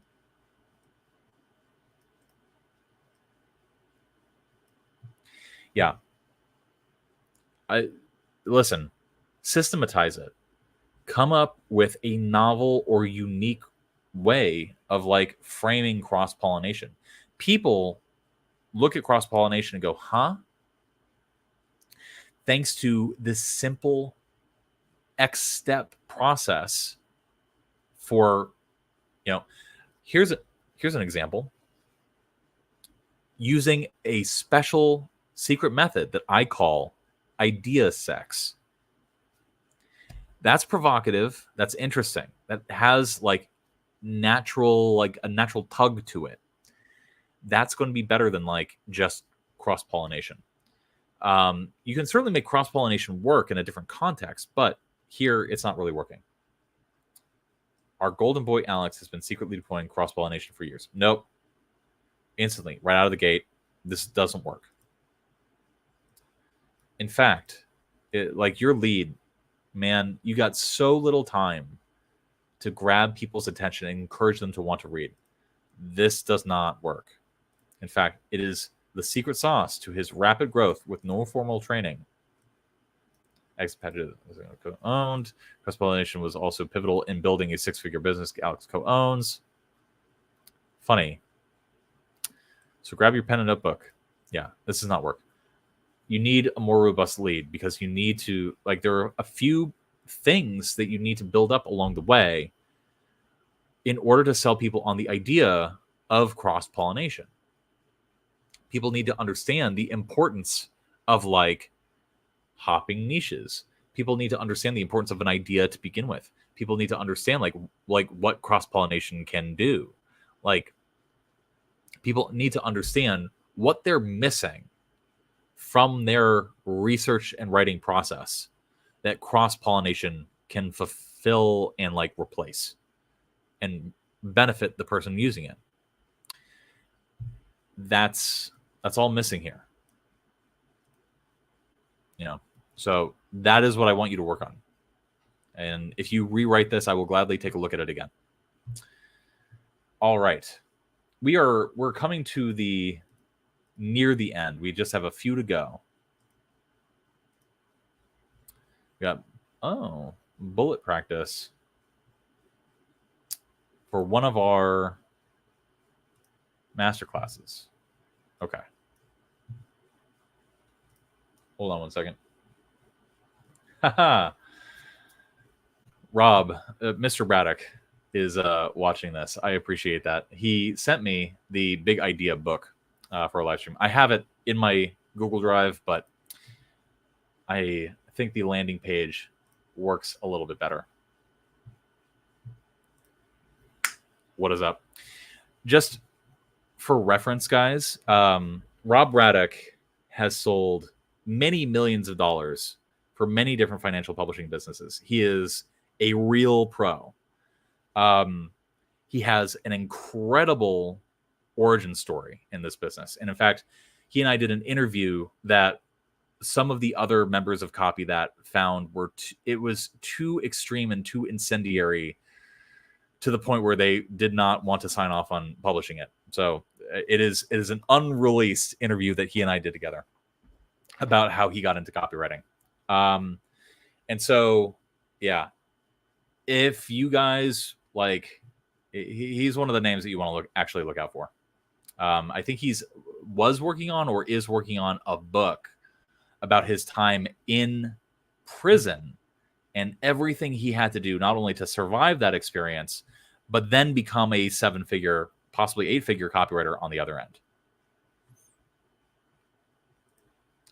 Yeah. Listen, systematize it. Come up with a novel or unique way of like framing cross-pollination. People look at cross-pollination and go, huh? Thanks to this simple X-step process for, here's an example. Using a special secret method that I call idea sex. That's provocative. That's interesting. That has like a natural tug to it. That's going to be better than like just cross-pollination. You can certainly make cross-pollination work in a different context, but here it's not really working. Our golden boy Alex has been secretly deploying cross-pollination for years. Nope. Instantly, right out of the gate, this doesn't work. In fact, like your lead, man, you got so little time to grab people's attention and encourage them to want to read. This does not work. In fact, it is the secret sauce to his rapid growth with no formal training. Expatriate co-owned. Cross-pollination was also pivotal in building a six-figure business Alex co-owns. Funny. So grab your pen and notebook. Yeah, this does not work. You need a more robust lead because you need to, like, there are a few things that you need to build up along the way in order to sell people on the idea of cross-pollination. People need to understand the importance of, like, hopping niches. People need to understand the importance of an idea to begin with. People need to understand like what cross-pollination can do. Like, people need to understand what they're missing from their research and writing process that cross-pollination can fulfill and like replace and benefit the person using it. That's all missing here. So that is what I want you to work on. And if you rewrite this, I will gladly take a look at it again. All right. We're coming to near the end. We just have a few to go. We got, bullet practice for one of our masterclasses. Okay. Hold on one second. Rob, Mr. Braddock is watching this. I appreciate that. He sent me the big idea book for a live stream. I have it in my Google Drive, but I think the landing page works a little bit better. What is up? Just for reference, guys, Rob Braddock has sold many millions of dollars for many different financial publishing businesses. He is a real pro. He has an incredible origin story in this business. And in fact, he and I did an interview that some of the other members of Copy That found it was too extreme and too incendiary to the point where they did not want to sign off on publishing it. So it is an unreleased interview that he and I did together about how he got into copywriting. And so, yeah, if you guys like, he's one of the names that you want to actually look out for. I think was working on or is working on a book about his time in prison and everything he had to do, not only to survive that experience, but then become a 7-figure, possibly 8-figure copywriter on the other end.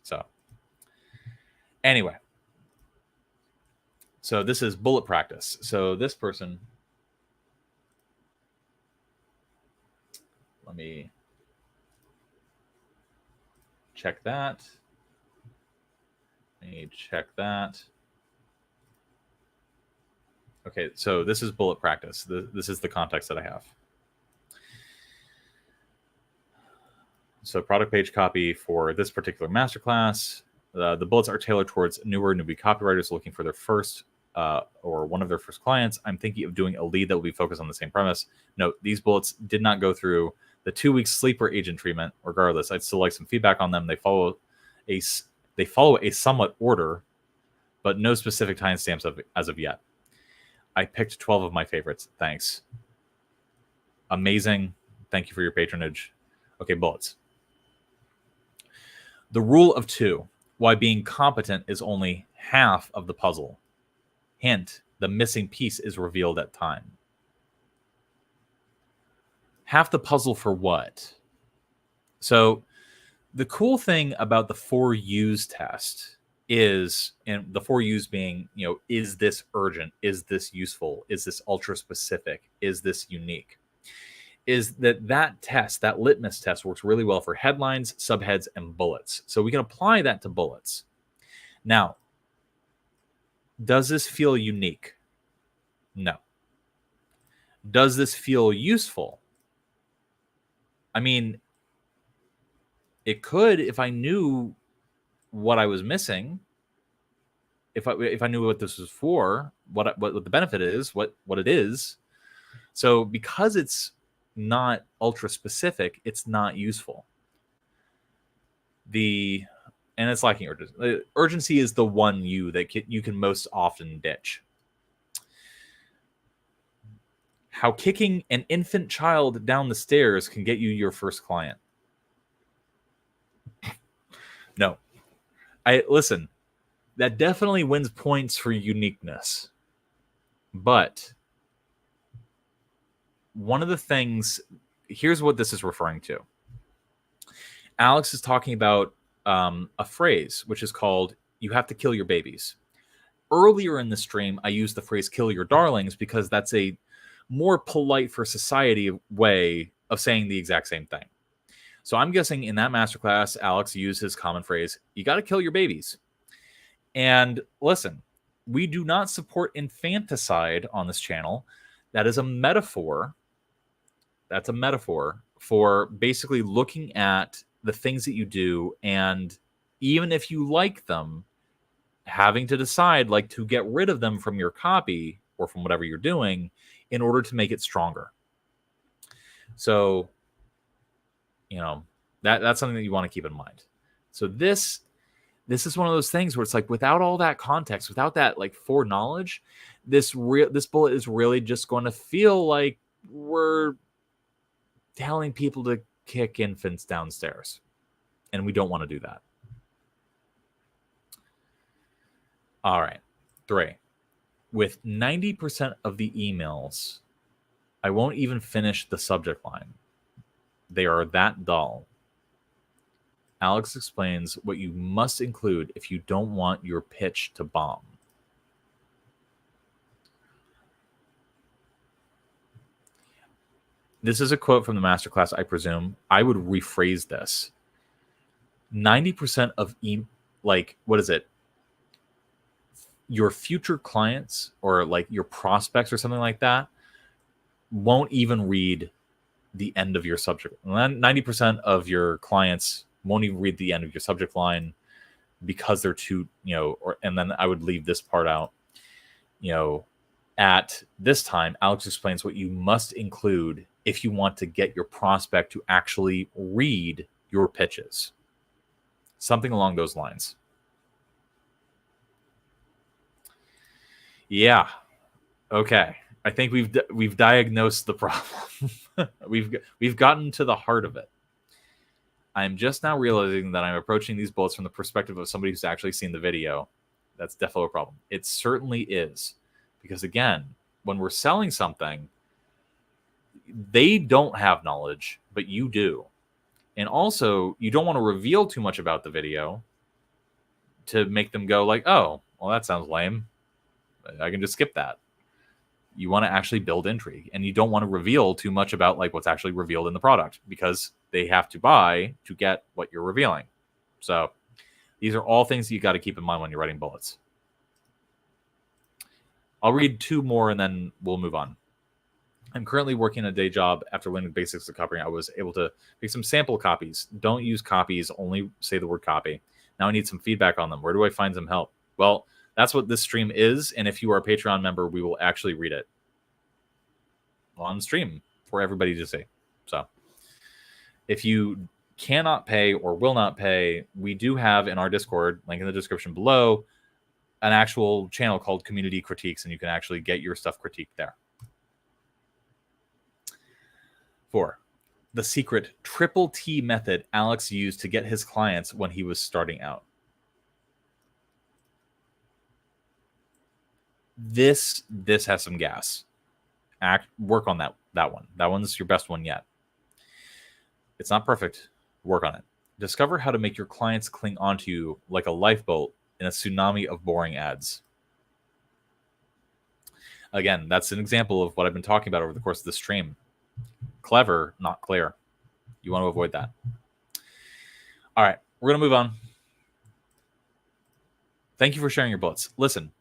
So anyway, so this is bullet practice. So this person, let me check that. Let me check that. Okay, so this is bullet practice. This is the context that I have. So product page copy for this particular masterclass. The bullets are tailored towards newbie copywriters looking for their first or one of their first clients. I'm thinking of doing a lead that will be focused on the same premise. Note, these bullets did not go through the 2-week sleeper agent treatment. Regardless, I'd still like some feedback on them. They follow a somewhat order, but no specific timestamps as of yet. I picked 12 of my favorites. Thanks. Amazing. Thank you for your patronage. Okay, bullets. The rule of 2. Why being competent is only half of the puzzle. Hint, the missing piece is revealed at time. Half the puzzle for what? So the cool thing about the 4 U's test is, and the 4 U's being, is this urgent? Is this useful? Is this ultra specific? Is this unique? Is that test, that litmus test, works really well for headlines, subheads, and bullets. So we can apply that to bullets. Now, does this feel unique? No. Does this feel useful? I mean, it could if I knew what I was missing. If I knew what this was for, what the benefit is, what it is. So because it's not ultra specific, it's not useful. and it's lacking urgency. Urgency is the one that you can most often ditch. How kicking an infant child down the stairs can get you your first client. No. Listen, that definitely wins points for uniqueness. But one of the things, here's what this is referring to. Alex is talking about a phrase, which is called, you have to kill your babies. Earlier in the stream, I used the phrase kill your darlings because that's a more polite for society way of saying the exact same thing. So I'm guessing in that masterclass, Alex used his common phrase, you got to kill your babies. And listen, we do not support infanticide on this channel. That is a metaphor. That's a metaphor for basically looking at the things that you do, and even if you like them, having to decide like to get rid of them from your copy or from whatever you're doing in order to make it stronger. So, that's something that you want to keep in mind. So this is one of those things where it's like, without all that context, without that like foreknowledge, this bullet is really just going to feel like we're telling people to kick infants downstairs, and we don't want to do that. All right, 3. With 90% of the emails, I won't even finish the subject line. They are that dull. Alex explains what you must include if you don't want your pitch to bomb. This is a quote from the masterclass, I presume. I would rephrase this. 90% of your future clients or like your prospects or something like that won't even read the end of your subject. 90% of your clients won't even read the end of your subject line because they're too, and then I would leave this part out. At this time, Alex explains what you must include if you want to get your prospect to actually read your pitches. Something along those lines. Yeah. Okay. I think we've diagnosed the problem. we've gotten to the heart of it. I'm just now realizing that I'm approaching these bullets from the perspective of somebody who's actually seen the video. That's definitely a problem. It certainly is. Because again, when we're selling something, they don't have knowledge, but you do. And also, you don't want to reveal too much about the video to make them go like, oh, well, that sounds lame. I can just skip that. You want to actually build intrigue, and you don't want to reveal too much about like what's actually revealed in the product, because they have to buy to get what you're revealing. So these are all things you got to keep in mind when you're writing bullets. I'll read 2 more and then we'll move on. I'm currently working a day job. After learning the basics of copywriting, I was able to make some sample copies. Don't use copies, only say the word copy. Now I need some feedback on them. Where do I find some help? Well, that's what this stream is. And if you are a Patreon member, we will actually read it on stream for everybody to see. So if you cannot pay or will not pay, we do have in our Discord, link in the description below, an actual channel called Community Critiques, and you can actually get your stuff critiqued there. 4. The secret triple T method Alex used to get his clients when he was starting out. This has some gas. Work on that one. That one's your best one yet. It's not perfect. Work on it. Discover how to make your clients cling onto you like a lifeboat in a tsunami of boring ads. Again, that's an example of what I've been talking about over the course of the stream. Clever, not clear. You want to avoid that. All right, we're going to move on. Thank you for sharing your bullets. Listen,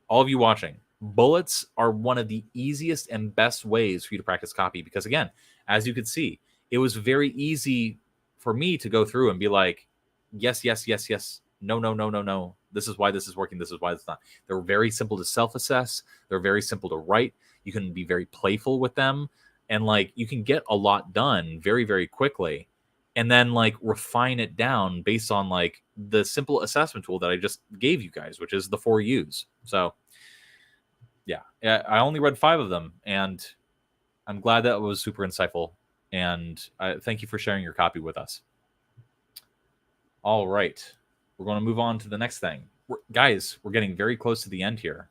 all of you watching, bullets are one of the easiest and best ways for you to practice copy, because again, as you could see, it was very easy for me to go through and be like, yes, yes, yes, yes. No, no, no, no, no. This is why this is working. This is why it's not. They're very simple to self-assess. They're very simple to write. You can be very playful with them. And like, you can get a lot done very, very quickly. and then like refine it down based on like the simple assessment tool that I just gave you guys, which is the 4 U's. So yeah, I only read 5 of them, and I'm glad that was super insightful. And thank you for sharing your copy with us. All right, we're going to move on to the next thing. Guys, we're getting very close to the end here.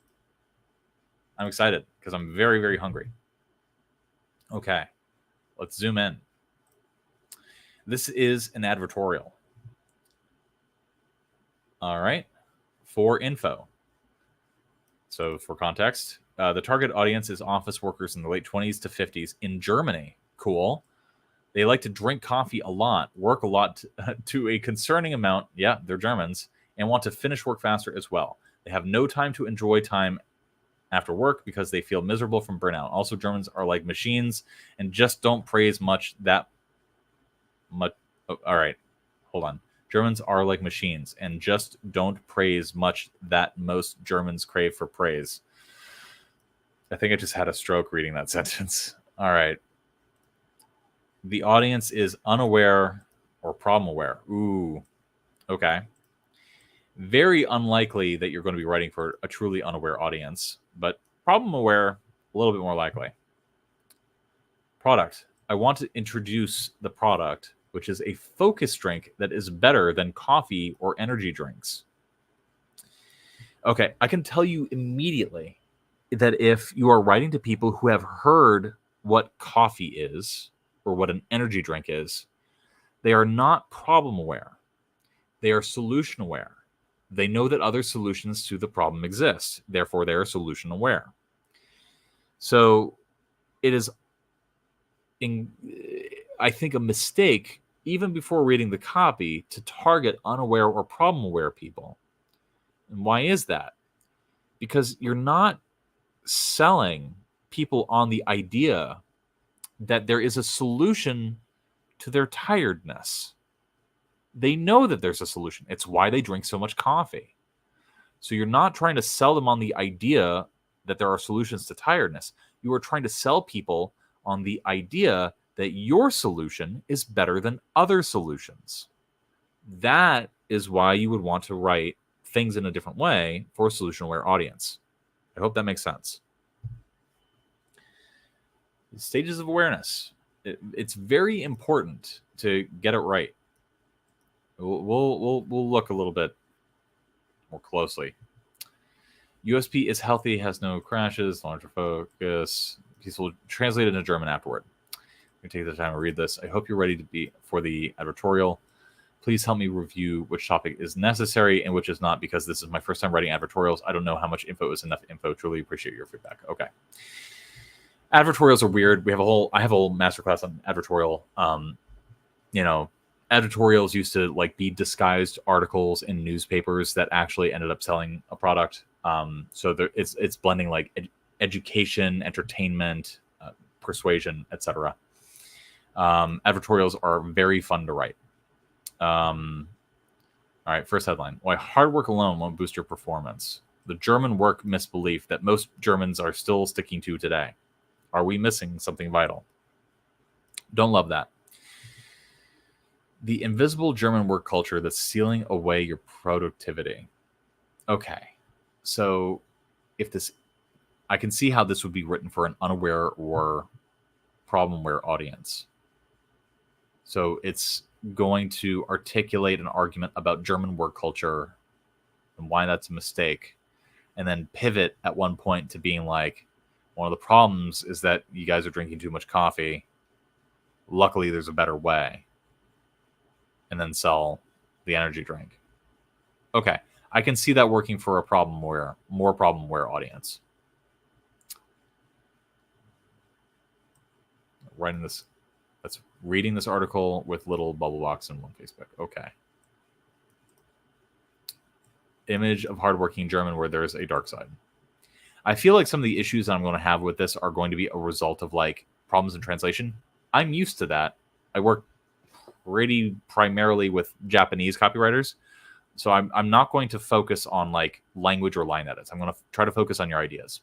I'm excited because I'm very, very hungry. Okay, let's zoom in. This is an advertorial. All right, for info. So for context, the target audience is office workers in the late 20s to 50s in Germany. Cool. They like to drink coffee a lot, work a lot to a concerning amount. Yeah, they're Germans, and want to finish work faster as well. They have no time to enjoy time after work because they feel miserable from burnout. Also, Germans are like machines and just don't praise much that much. Oh, all right, hold on. Germans are like machines and just don't praise much that most Germans crave for praise. I think I just had a stroke reading that sentence. All right. The audience is unaware or problem aware. Ooh, okay. Very unlikely that you're going to be writing for a truly unaware audience, but problem aware, a little bit more likely. Product. I want to introduce the product, which is a focus drink that is better than coffee or energy drinks. Okay, I can tell you immediately that if you are writing to people who have heard what coffee is or what an energy drink is, they are not problem aware. They are solution aware. They know that other solutions to the problem exist. Therefore, they are solution aware. So it is, I think, a mistake, even before reading the copy, to target unaware or problem aware people. And why is that? Because you're not selling people on the idea that there is a solution to their tiredness. They know that there's a solution. It's why they drink so much coffee. So you're not trying to sell them on the idea that there are solutions to tiredness. You are trying to sell people on the idea that your solution is better than other solutions. That is why you would want to write things in a different way for a solution-aware audience. I hope that makes sense. Stages of awareness. It's very important to get it right. We'll look a little bit more closely. USP is healthy, has no crashes, larger focus. Peaceful. Translate into German afterward. I'm going to take the time to read this. I hope you're ready to be for the advertorial. Please help me review which topic is necessary and which is not, because this is my first time writing advertorials. I don't know how much info is enough info. Truly appreciate your feedback. Okay. Advertorials are weird. I have a whole masterclass on advertorial. Advertorials used to like be disguised articles in newspapers that actually ended up selling a product. So it's blending like education, entertainment, persuasion, etc. Advertorials are very fun to write. All right, first headline. Why hard work alone won't boost your performance. The German work misbelief that most Germans are still sticking to today. Are we missing something vital? Don't love that. The invisible German work culture that's sealing away your productivity. Okay, so I can see how this would be written for an unaware or problem-aware audience. So it's going to articulate an argument about German work culture and why that's a mistake, and then pivot at one point to being like, one of the problems is that you guys are drinking too much coffee. Luckily, there's a better way. And then sell the energy drink. Okay, I can see that working for a more problem-aware audience. That's reading this article with little bubble box and one Facebook. Okay. Image of hardworking German where there's a dark side. I feel like some of the issues I'm going to have with this are going to be a result of like problems in translation. I'm used to that. I work pretty primarily with Japanese copywriters. So I'm not going to focus on like language or line edits. I'm going to try to focus on your ideas.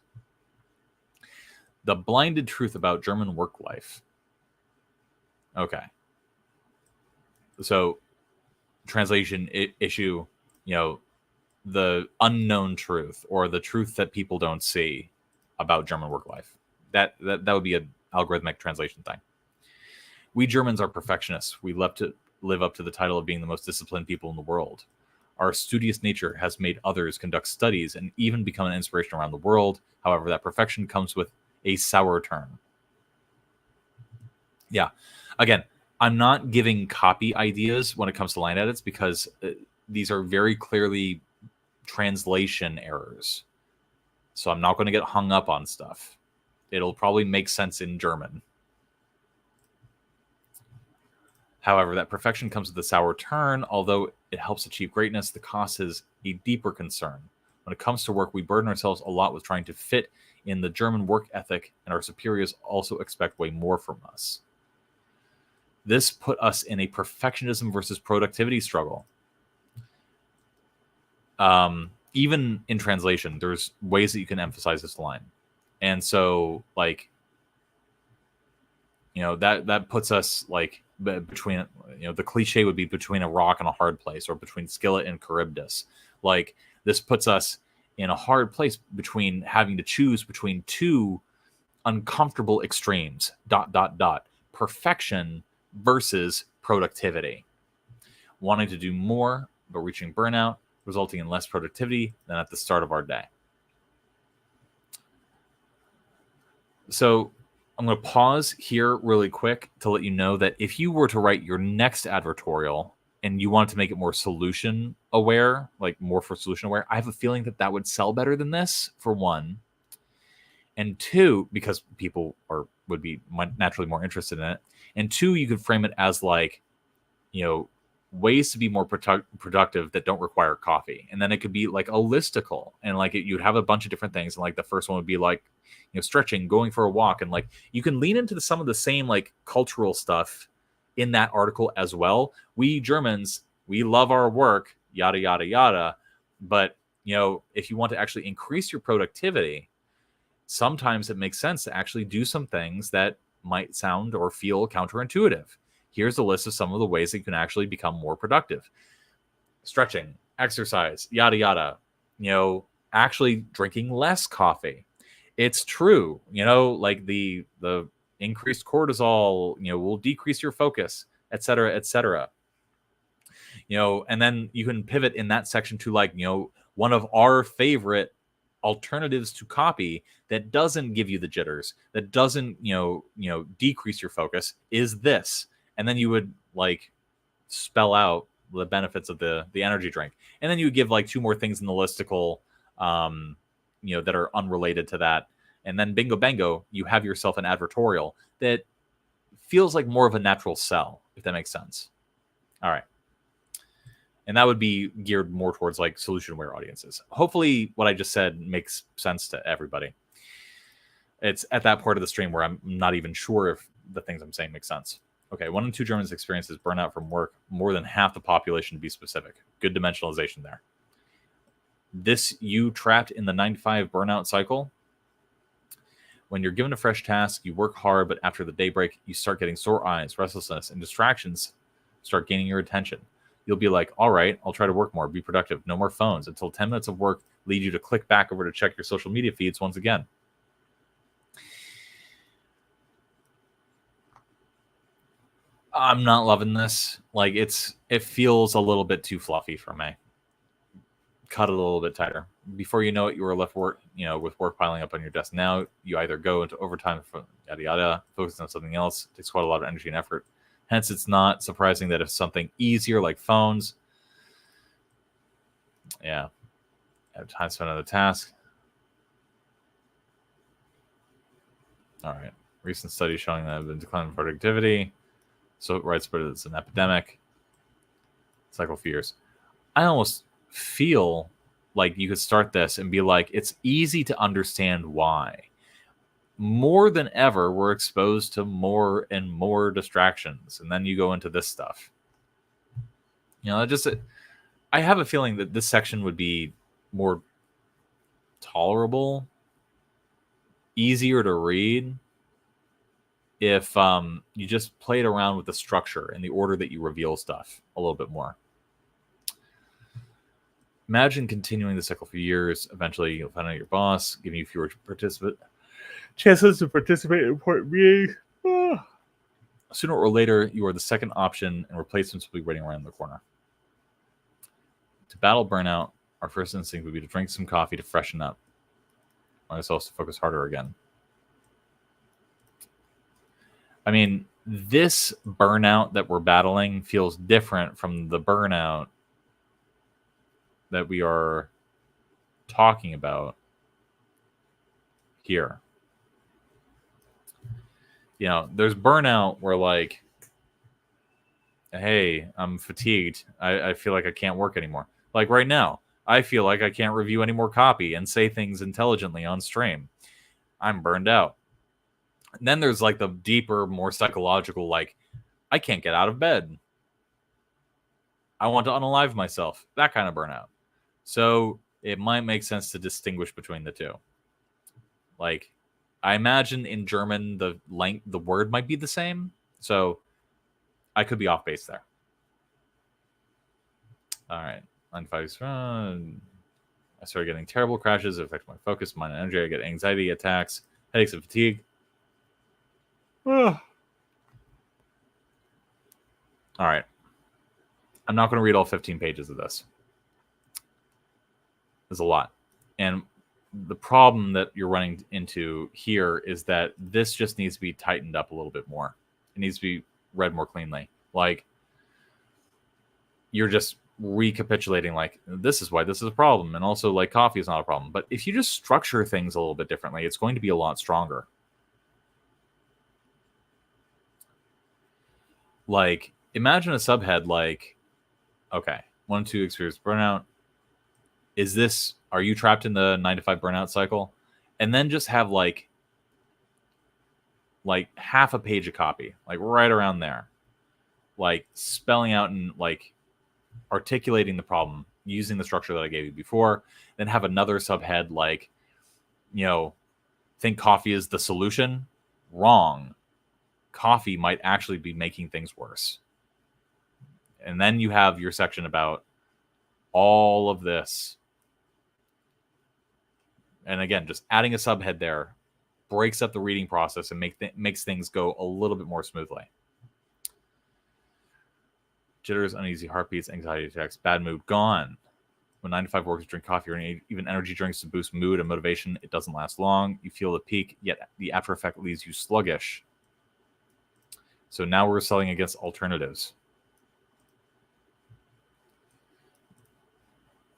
The blinded truth about German work life. Okay. So translation issue, the unknown truth or the truth that people don't see about German work life. That would be an algorithmic translation thing. We Germans are perfectionists. We love to live up to the title of being the most disciplined people in the world. Our studious nature has made others conduct studies and even become an inspiration around the world. However, that perfection comes with a sour turn. Yeah. Again, I'm not giving copy ideas when it comes to line edits because these are very clearly translation errors. So I'm not going to get hung up on stuff. It'll probably make sense in German. However, that perfection comes with a sour turn. Although it helps achieve greatness, the cost is a deeper concern. When it comes to work, we burden ourselves a lot with trying to fit in the German work ethic, and our superiors also expect way more from us. This put us in a perfectionism versus productivity struggle. Even in translation, there's ways that you can emphasize this line. And so, like, that puts us like between, the cliche would be between a rock and a hard place, or between skillet and Charybdis. Like, this puts us in a hard place between having to choose between two uncomfortable extremes, ... perfection versus productivity. Wanting to do more, but reaching burnout, resulting in less productivity than at the start of our day. So I'm going to pause here really quick to let you know that if you were to write your next advertorial and you wanted to make it more solution aware, like more for solution aware, I have a feeling that would sell better than this, for one. And two, because people would be naturally more interested in it. And two, you could frame it as like, ways to be more productive that don't require coffee. And then it could be like a listicle, and like you'd have a bunch of different things. And like the first one would be like, stretching, going for a walk. And like you can lean into some of the same like cultural stuff in that article as well. We Germans, we love our work, yada, yada, yada. But, if you want to actually increase your productivity, sometimes it makes sense to actually do some things that might sound or feel counterintuitive. Here's a list of some of the ways that you can actually become more productive. Stretching, exercise, yada, yada. Actually drinking less coffee. It's true, like the increased cortisol, will decrease your focus, et cetera, et cetera. And then you can pivot in that section to like, one of our favorite alternatives to copy that doesn't give you the jitters, that doesn't, decrease your focus, is this. And then you would like spell out the benefits of the energy drink. And then you would give like two more things in the listicle, that are unrelated to that. And then bingo bango, you have yourself an advertorial that feels like more of a natural sell, if that makes sense. All right. And that would be geared more towards like solution aware audiences. Hopefully what I just said makes sense to everybody. It's at that part of the stream where I'm not even sure if the things I'm saying make sense. Okay, 1 in 2 Germans experiences burnout from work, more than half the population, to be specific. Good dimensionalization there. This you trapped in the 9-to-5 burnout cycle. When you're given a fresh task, you work hard, but after the daybreak, you start getting sore eyes, restlessness, and distractions start gaining your attention. You'll be like, all right, I'll try to work more, be productive, no more phones, until 10 minutes of work lead you to click back over to check your social media feeds once again. I'm not loving this. Like, it feels a little bit too fluffy for me. Cut it a little bit tighter. Before you know it, you are left with work piling up on your desk. Now you either go into overtime, yada yada, focus on something else. It takes quite a lot of energy and effort. Hence, it's not surprising that if something easier like phones, have time spent on the task. All right. Recent studies showing that I've been declining productivity. So it writes, but it's an epidemic. Cycle for years. I almost feel like you could start this and be like, it's easy to understand why. More than ever, we're exposed to more and more distractions. And then you go into this stuff. I have a feeling that this section would be more tolerable, easier to read if you just played around with the structure and the order that you reveal stuff a little bit more. Imagine continuing the cycle for years. Eventually, you'll find out your boss, giving you fewer chances to participate in important meetings. Sooner or later, you are the second option, and replacements will be waiting around the corner. To battle burnout, our first instinct would be to drink some coffee to freshen up, want ourselves to focus harder again. I mean, this burnout that we're battling feels different from the burnout that we are talking about here. You know, there's burnout where like, hey, I'm fatigued. I feel like I can't work anymore. Like right now, I feel like I can't review any more copy and say things intelligently on stream. I'm burned out. And then there's like the deeper, more psychological, like, I can't get out of bed. I want to unalive myself. That kind of burnout. So it might make sense to distinguish between the two. Like, I imagine in German, the word might be the same. So I could be off base there. All right. I started getting terrible crashes. It affects my focus, mind, and energy. I get anxiety attacks, headaches, and fatigue. All right. I'm not going to read all 15 pages of this. There's a lot. And the problem that you're running into here is that this just needs to be tightened up a little bit more. It needs to be read more cleanly. Like, you're just recapitulating, like, this is why this is a problem. And also, like, coffee is not a problem. But if you just structure things a little bit differently, it's going to be a lot stronger. Like, imagine a subhead like, okay, 1, 2, experience burnout. Are you trapped in the 9 to 5 burnout cycle? And then just have like half a page of copy, like right around there, like spelling out and like articulating the problem using the structure that I gave you before. Then have another subhead like, you know, think coffee is the solution. Wrong. Coffee might actually be making things worse. And then you have your section about all of this. And again, just adding a subhead there breaks up the reading process and makes things go a little bit more smoothly. Jitters, uneasy heartbeats, anxiety attacks, bad mood, gone. When 9 to 5 workers drink coffee or even energy drinks to boost mood and motivation, it doesn't last long. You feel the peak, yet the after effect leaves you sluggish. So now we're selling against alternatives.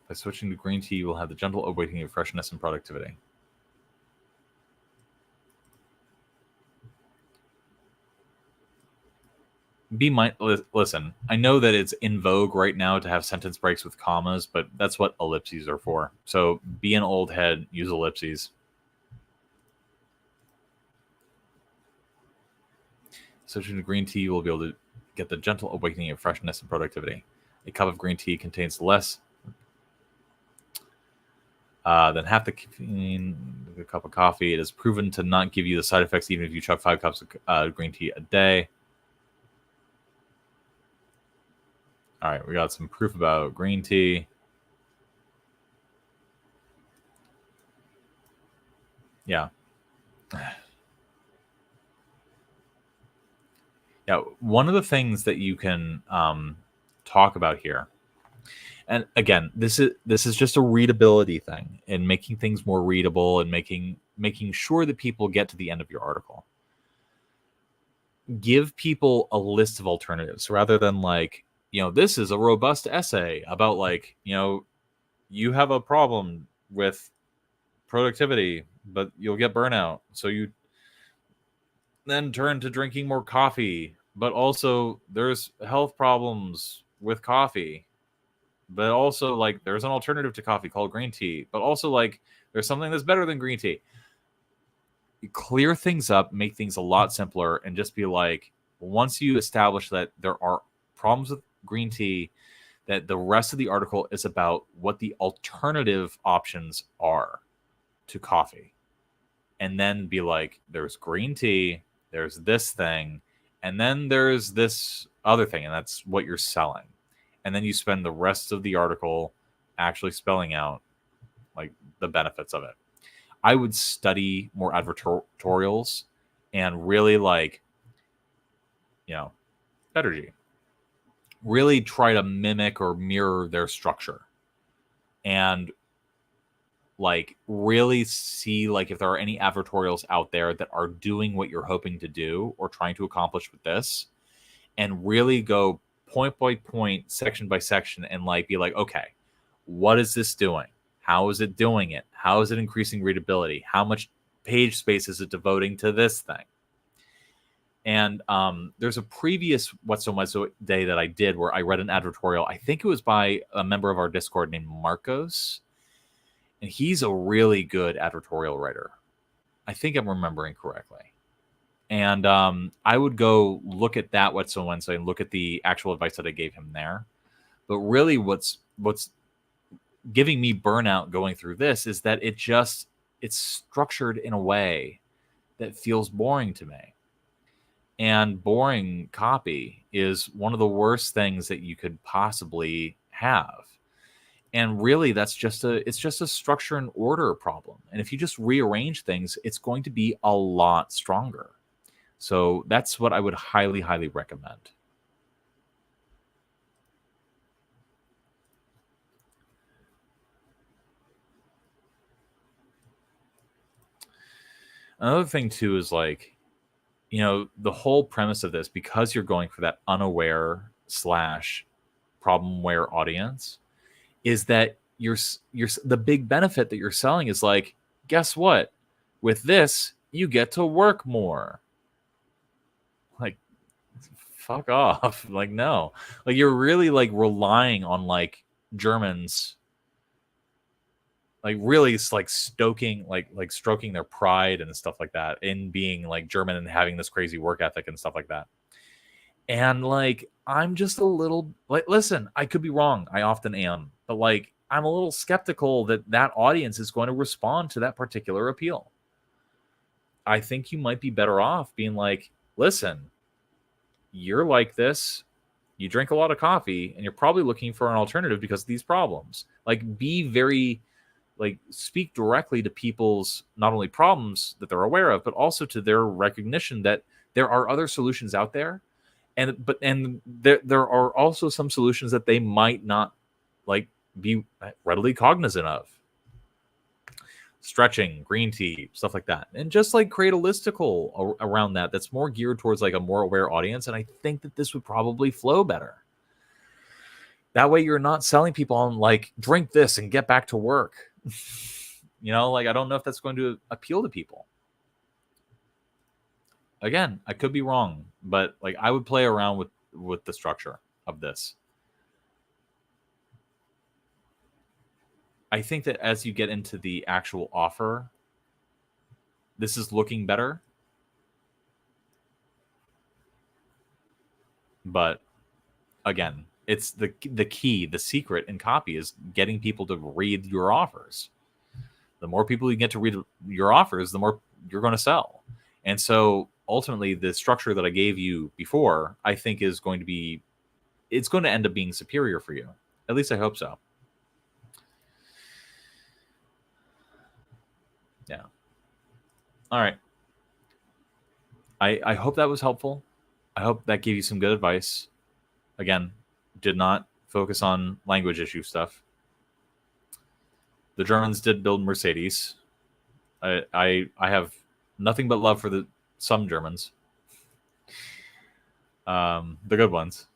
By switching to green tea, you will have the gentle awakening of freshness and productivity. Listen, I know that it's in vogue right now to have sentence breaks with commas, but that's what ellipses are for. So be an old head, use ellipses. Switching to green tea, you will be able to get the gentle awakening of freshness and productivity. A cup of green tea contains less than half the caffeine of a cup of coffee. It is proven to not give you the side effects even if you chug 5 cups of green tea a day. All right, we got some proof about green tea. Yeah. Yeah, one of the things that you can talk about here, and again, this is just a readability thing and making things more readable and making sure that people get to the end of your article. Give people a list of alternatives rather than like, you know, this is a robust essay about like, you know, you have a problem with productivity, but you'll get burnout. So you then turn to drinking more coffee, but also there's health problems with coffee. But also, like, there's an alternative to coffee called green tea. But also, like, there's something that's better than green tea. You clear things up, make things a lot simpler, and just be like, once you establish that there are problems with green tea, that the rest of the article is about what the alternative options are to coffee. And then be like, there's green tea, there's this thing, and then there's this other thing, and that's what you're selling. And then you spend the rest of the article actually spelling out like the benefits of it. I would study more advertorials and really Bettergy. Really try to mimic or mirror their structure. And really see if there are any advertorials out there that are doing what you're hoping to do or trying to accomplish with this, and really go point by point, section by section, and be okay, what is this doing? How is it doing it? How is it increasing readability? How much page space is it devoting to this thing? And there's a previous Whetstone Wednesday that I did where I read an advertorial. I think it was by a member of our Discord named Marcos. And he's a really good advertorial writer. I think I'm remembering correctly. And I would go look at that Whetstone Wednesday and look at the actual advice that I gave him there. But really what's giving me burnout going through this is that it's structured in a way that feels boring to me. And boring copy is one of the worst things that you could possibly have. And really, it's just a structure and order problem. And if you just rearrange things, it's going to be a lot stronger. So that's what I would highly, highly recommend. Another thing too is the whole premise of this, because you're going for that unaware / problem-aware audience, is that you're the big benefit that you're selling is guess what? With this, you get to work more. Fuck off. No. You're really relying on Germans, really stoking stroking their pride and stuff like that in being German and having this crazy work ethic and stuff like that. And I'm just a little listen, I could be wrong. I often am. But I'm a little skeptical that audience is going to respond to that particular appeal. I think you might be better off being listen, you're like this, you drink a lot of coffee, and you're probably looking for an alternative because of these problems. Be very, speak directly to people's not only problems that they're aware of, but also to their recognition that there are other solutions out there. And there are also some solutions that they might not be readily cognizant of. Stretching, green tea, stuff like that. And just create a listicle around that's more geared towards a more aware audience. And I think that this would probably flow better. That way you're not selling people on drink this and get back to work. I don't know if that's going to appeal to people. Again, I could be wrong, but I would play around with the structure of this. I think that as you get into the actual offer, this is looking better. But again, it's the key, the secret in copy is getting people to read your offers. The more people you get to read your offers, the more you're going to sell. And so ultimately the structure that I gave you before, I think it's going to end up being superior for you. At least I hope so. Yeah. All right. I hope that was helpful. I hope that gave you some good advice. Again, did not focus on language issue stuff. The Germans did build Mercedes. I have nothing but love for some Germans. The good ones.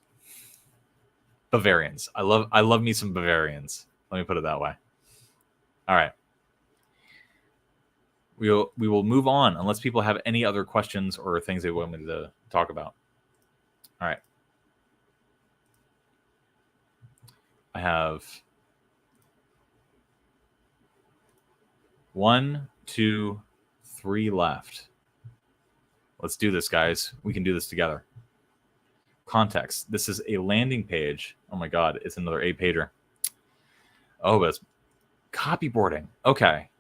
Bavarians. I love me some Bavarians. Let me put it that way. All right. We will move on unless people have any other questions or things they want me to talk about. All right. I have 1, 2, 3 left. Let's do this, guys. We can do this together. Context. This is a landing page. Oh my God, it's another 8-pager. Oh, but it's copyboarding. Okay.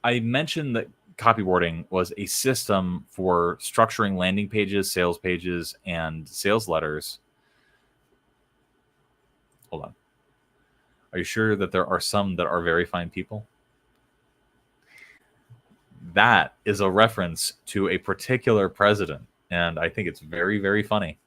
I mentioned that copywriting was a system for structuring landing pages, sales pages, and sales letters. Hold on. Are you sure that there are some that are very fine people? That is a reference to a particular president, and I think it's very, very funny.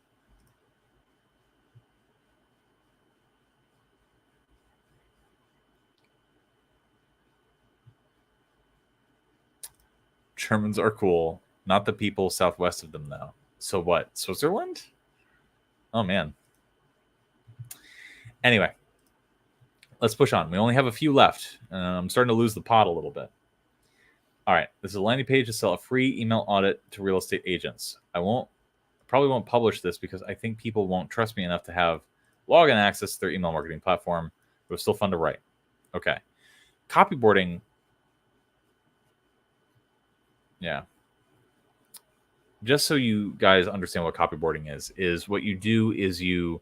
Germans are cool. Not the people southwest of them, though. So what? Switzerland? Oh, man. Anyway, let's push on. We only have a few left. I'm starting to lose the pot a little bit. All right. This is a landing page to sell a free email audit to real estate agents. Probably won't publish this because I think people won't trust me enough to have login access to their email marketing platform. But it's still fun to write. Okay. Copywriting. Yeah. Just so you guys understand what copywriting is what you do is you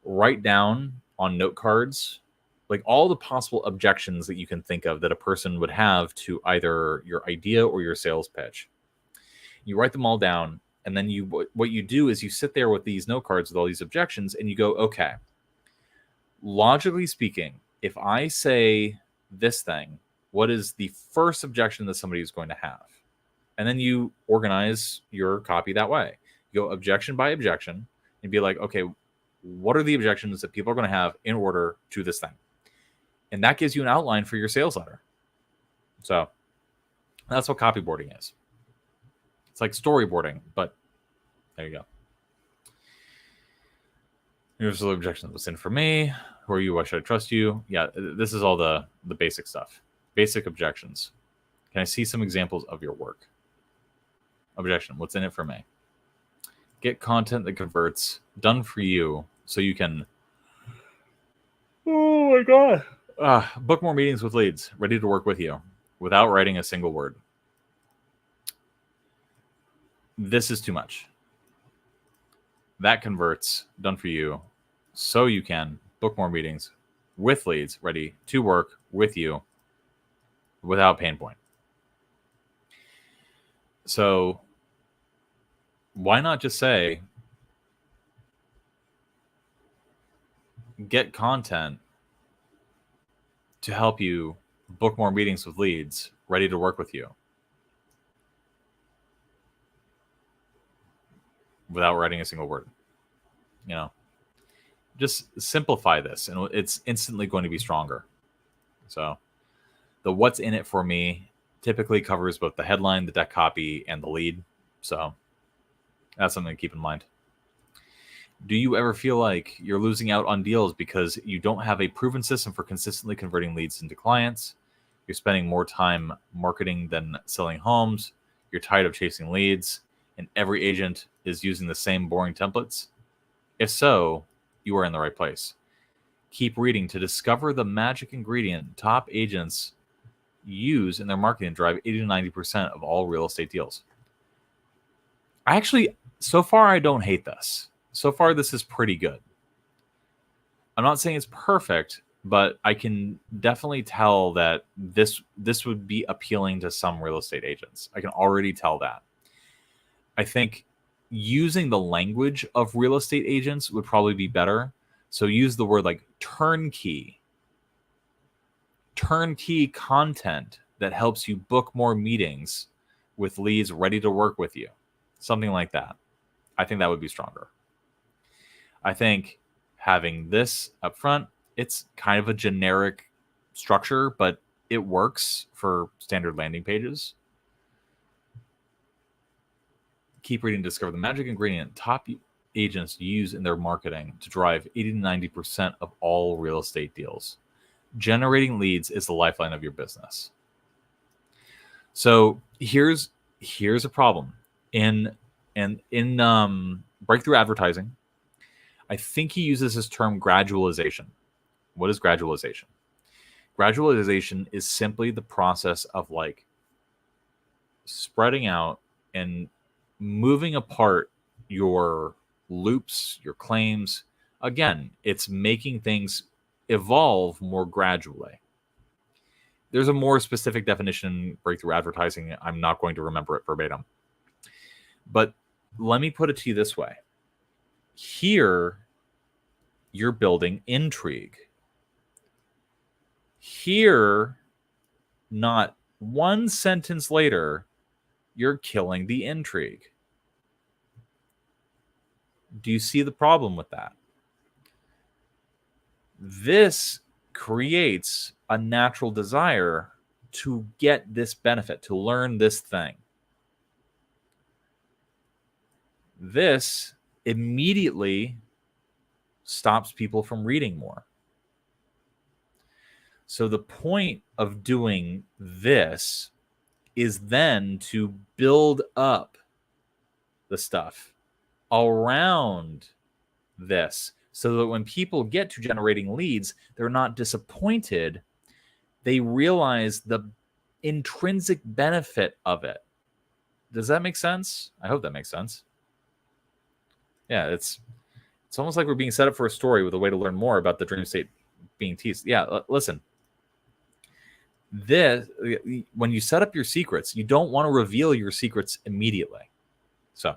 write down on note cards like all the possible objections that you can think of that a person would have to either your idea or your sales pitch. You write them all down, and then what you do is you sit there with these note cards with all these objections, and you go, okay, logically speaking, if I say this thing, what is the first objection that somebody is going to have? And then you organize your copy that way. You go objection by objection and be like, okay, what are the objections that people are going to have in order to this thing? And that gives you an outline for your sales letter. So that's what copywriting is. It's like storyboarding, but there you go. Here's the objection. What's in for me? Who are you? Why should I trust you? Yeah, this is all the basic stuff. Basic objections. Can I see some examples of your work? Objection. What's in it for me? Get content that converts. Done for you so you can... Oh my God. Book more meetings with leads. Ready to work with you without writing a single word. This is too much. That converts. Done for you so you can book more meetings with leads. Ready to work with you without pain point. So why not just say, get content to help you book more meetings with leads, ready to work with you without writing a single word. You know, just simplify this and it's instantly going to be stronger. So the what's in it for me typically covers both the headline, the deck copy, and the lead. So that's something to keep in mind. Do you ever feel like you're losing out on deals because you don't have a proven system for consistently converting leads into clients? You're spending more time marketing than selling homes. You're tired of chasing leads, and every agent is using the same boring templates? If so, you are in the right place. Keep reading to discover the magic ingredient top agents use in their marketing to drive 80 to 90% of all real estate deals. So far, I don't hate this. So far, this is pretty good. I'm not saying it's perfect, but I can definitely tell that this would be appealing to some real estate agents. I can already tell that. I think using the language of real estate agents would probably be better. So use the word like turnkey content that helps you book more meetings with leads ready to work with you. Something like that. I think that would be stronger. I think having this up front, it's kind of a generic structure, but it works for standard landing pages. Keep reading to discover the magic ingredient top agents use in their marketing to drive 80 to 90% of all real estate deals. Generating leads is the lifeline of your business. So here's a problem. In breakthrough advertising, I think he uses this term gradualization. What is gradualization? Gradualization is simply the process of like spreading out and moving apart your loops, your claims. Again, it's making things evolve more gradually. There's a more specific definition in breakthrough advertising. I'm not going to remember it verbatim. But let me put it to you this way. Here, you're building intrigue. Here, not one sentence later, you're killing the intrigue. Do you see the problem with that? This creates a natural desire to get this benefit, to learn this thing. This immediately stops people from reading more. So the point of doing this is then to build up the stuff around this so that when people get to generating leads, they're not disappointed. They realize the intrinsic benefit of it. Does that make sense? I hope that makes sense. Yeah, it's almost like we're being set up for a story with a way to learn more about the dream state being teased. Yeah, listen. This, when you set up your secrets, you don't want to reveal your secrets immediately. So,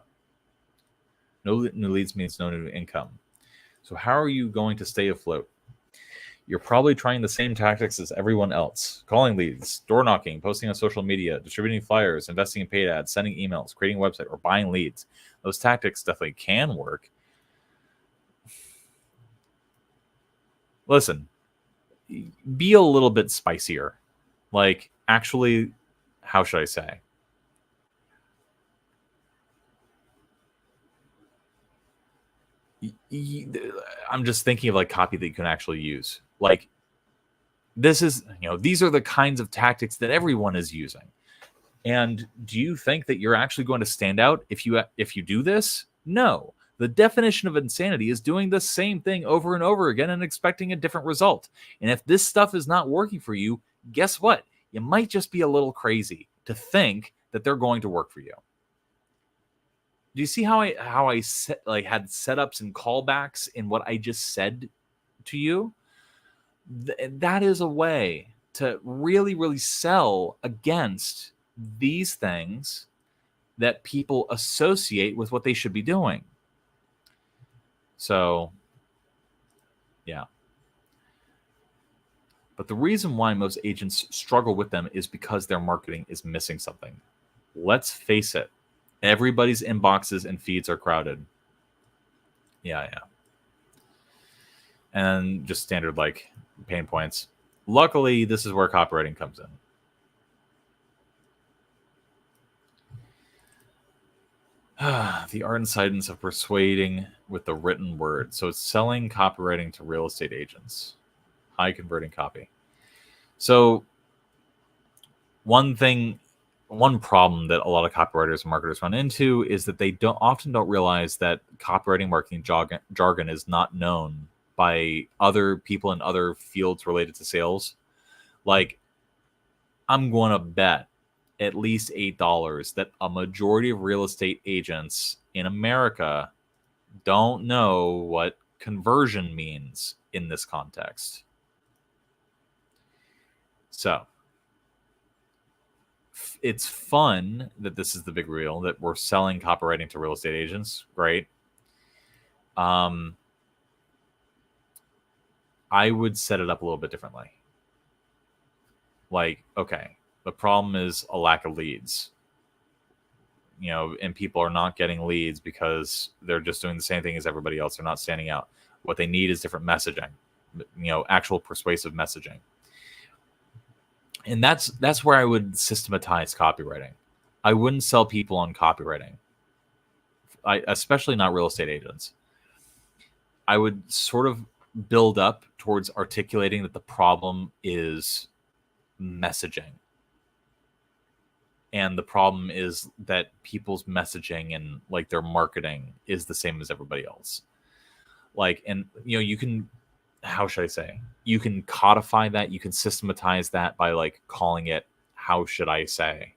no new leads means no new income. So how are you going to stay afloat? You're probably trying the same tactics as everyone else. Calling leads, door knocking, posting on social media, distributing flyers, investing in paid ads, sending emails, creating a website, or buying leads. Those tactics definitely can work. Listen, be a little bit spicier. Like, actually, how should I say? I'm just thinking of like copy that you can actually use. Like, this is, these are the kinds of tactics that everyone is using. And do you think that you're actually going to stand out if you do this? No. The definition of insanity is doing the same thing over and over again and expecting a different result. And if this stuff is not working for you, guess what? You might just be a little crazy to think that they're going to work for you. Do you see how I had setups and callbacks in what I just said to you? That is a way to really, really sell against these things that people associate with what they should be doing. So, yeah. But the reason why most agents struggle with them is because their marketing is missing something. Let's face it. Everybody's inboxes and feeds are crowded. Yeah. And just standard like pain points. Luckily, this is where copywriting comes in. The art and science of persuading with the written word. So it's selling copywriting to real estate agents. High converting copy. So one problem that a lot of copywriters and marketers run into is that they often don't realize that copywriting marketing jargon is not known by other people in other fields related to sales. Like, I'm going to bet at least $8 that a majority of real estate agents in America don't know what conversion means in this context. So it's fun that this is the big reel, that we're selling copywriting to real estate agents. Great. I would set it up a little bit differently. Like, okay, the problem is a lack of leads. And people are not getting leads because they're just doing the same thing as everybody else. They're not standing out. What they need is different messaging, actual persuasive messaging. And that's where I would systematize copywriting. I wouldn't sell people on copywriting, especially not real estate agents. I would sort of build up towards articulating that the problem is messaging. And the problem is that people's messaging and like their marketing is the same as everybody else. Like, and you can, how should I say? You can codify that. You can systematize that by like calling it, how should I say?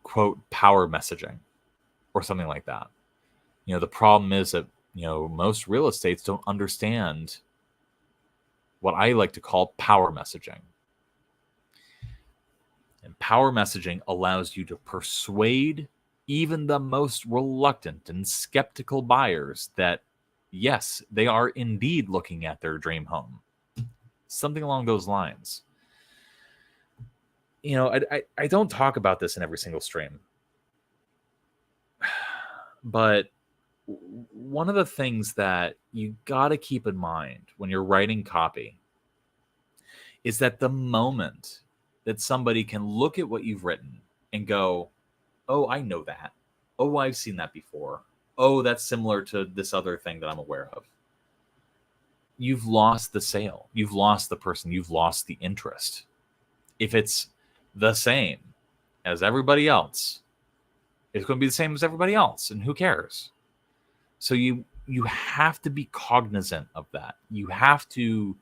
Quote, power messaging or something like that. The problem is that most real estates don't understand what I like to call power messaging. And power messaging allows you to persuade even the most reluctant and skeptical buyers that, yes, they are indeed looking at their dream home. Something along those lines. I don't talk about this in every single stream. But one of the things that you got to keep in mind when you're writing copy is that the moment that somebody can look at what you've written and go, oh, I know that. Oh, I've seen that before. Oh, that's similar to this other thing that I'm aware of. You've lost the sale. You've lost the person. You've lost the interest. If it's the same as everybody else, it's going to be the same as everybody else, and who cares? So you have to be cognizant of that. You have to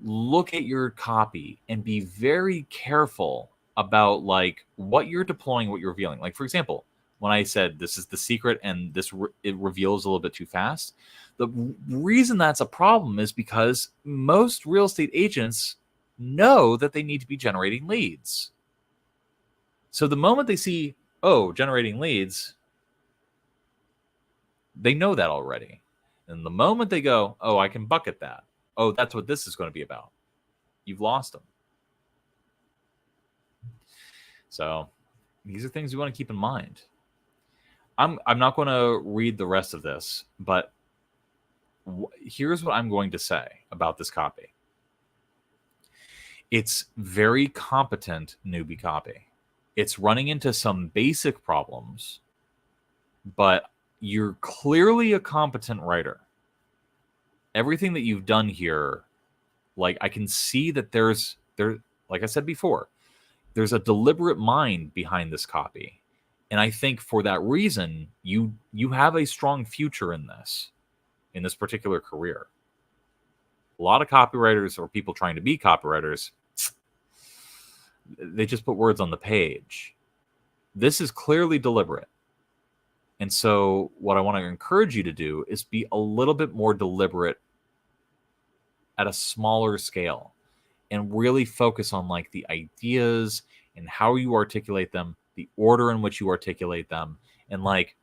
look at your copy and be very careful about like what you're deploying, what you're revealing. Like, for example, when I said this is the secret and it reveals a little bit too fast, the reason that's a problem is because most real estate agents know that they need to be generating leads. So the moment they see, oh, generating leads, they know that already. And the moment they go, oh, I can bucket that. Oh, that's what this is going to be about. You've lost them. So these are things you want to keep in mind. I'm not going to read the rest of this, but here's what I'm going to say about this copy. It's very competent newbie copy. It's running into some basic problems, but you're clearly a competent writer. Everything that you've done here, like I can see that there, like I said before, there's a deliberate mind behind this copy. And I think for that reason, you have a strong future in this particular career. A lot of copywriters or people trying to be copywriters, they just put words on the page. This is clearly deliberate. And so what I want to encourage you to do is be a little bit more deliberate at a smaller scale and really focus on like the ideas and how you articulate them, the order in which you articulate them, and like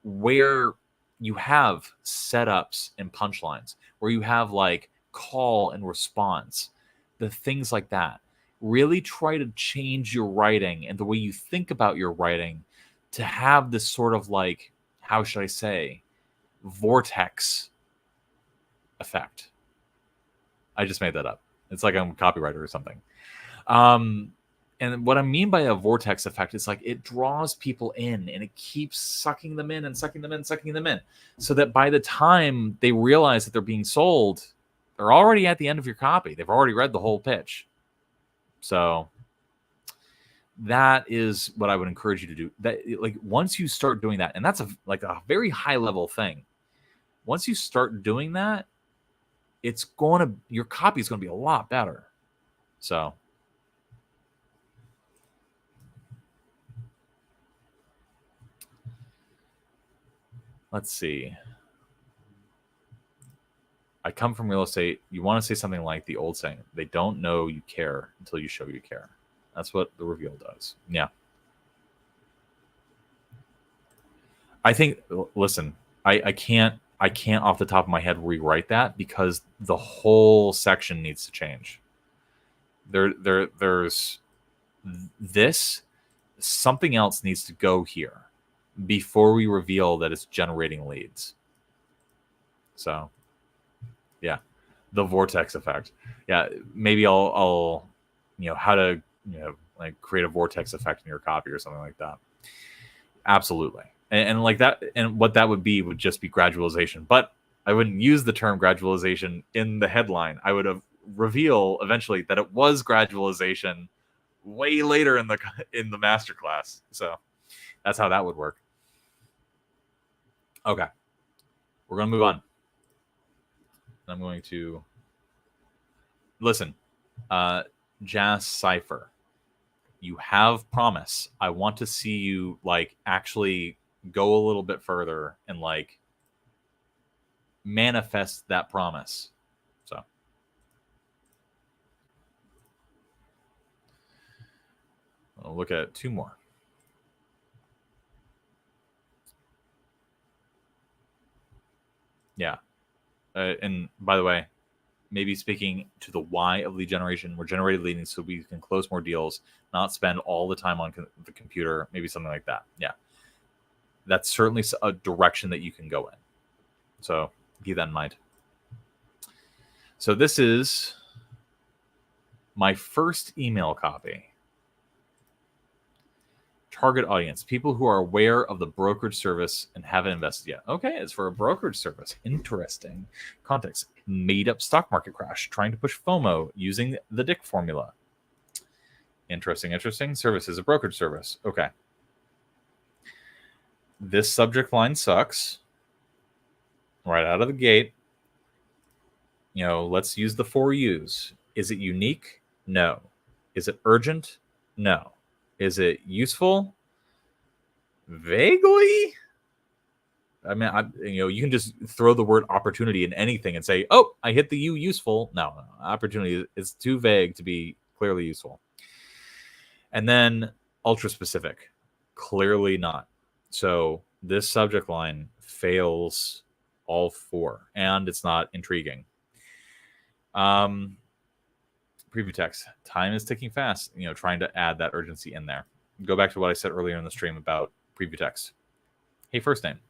where you have setups and punchlines, where you have like call and response, the things like that. Really try to change your writing and the way you think about your writing to have this sort of like, how should I say, vortex effect. I just made that up. It's like I'm a copywriter or something. And what I mean by a vortex effect is like it draws people in and it keeps sucking them in and sucking them in, sucking them in, so that by the time they realize that they're being sold, they're already at the end of your copy. They've already read the whole pitch. So that is what I would encourage you to do. That like once you start doing that, and that's a very high level thing. Once you start doing that, your copy is going to be a lot better. So let's see. I come from real estate. You want to say something like the old saying, they don't know you care until you show you care. That's what the reveal does. Yeah. I think, listen, I can't off the top of my head rewrite that because the whole section needs to change. There's this, something else needs to go here before we reveal that it's generating leads. So yeah, the vortex effect. Yeah, maybe I'll how to like create a vortex effect in your copy or something like that. Absolutely. And like that, and what that would just be gradualization. But I wouldn't use the term gradualization in the headline. I would have reveal eventually that it was gradualization way later in the masterclass. So that's how that would work. Okay, we're gonna move on. I'm going to listen. Jazz Cipher, you have promise. I want to see you like actually go a little bit further and like manifest that promise. So I'll look at two more. Yeah. And by the way, maybe speaking to the why of lead generation, we're generated leads so we can close more deals, not spend all the time on the computer, maybe something like that. Yeah. That's certainly a direction that you can go in. So keep that in mind. So this is my first email copy. Target audience, people who are aware of the brokerage service and haven't invested yet. Okay, it's for a brokerage service. Interesting. Context, made up stock market crash, trying to push FOMO using the Dick formula. Interesting. Service is a brokerage service. Okay. This subject line sucks. Right out of the gate. Let's use the 4 U's. Is it unique? No. Is it urgent? No. Is it useful? Vaguely. I mean, you can just throw the word opportunity in anything and say, "Oh, I hit the U, useful." No, opportunity is too vague to be clearly useful. And then ultra specific, clearly not. So this subject line fails all 4, and it's not intriguing. Preview text. Time is ticking fast. Trying to add that urgency in there. Go back to what I said earlier in the stream about preview text. Hey, first name.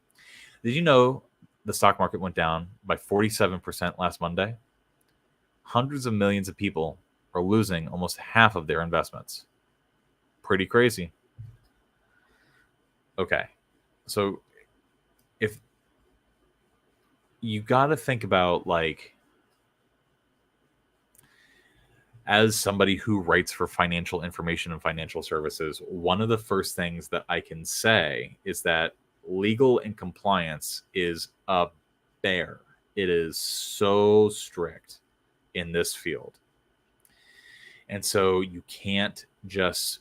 Did you know the stock market went down by 47% last Monday? Hundreds of millions of people are losing almost half of their investments. Pretty crazy. Okay. So if you got to think about, as somebody who writes for financial information and financial services, one of the first things that I can say is that legal and compliance is a bear. It is so strict in this field. And so you can't just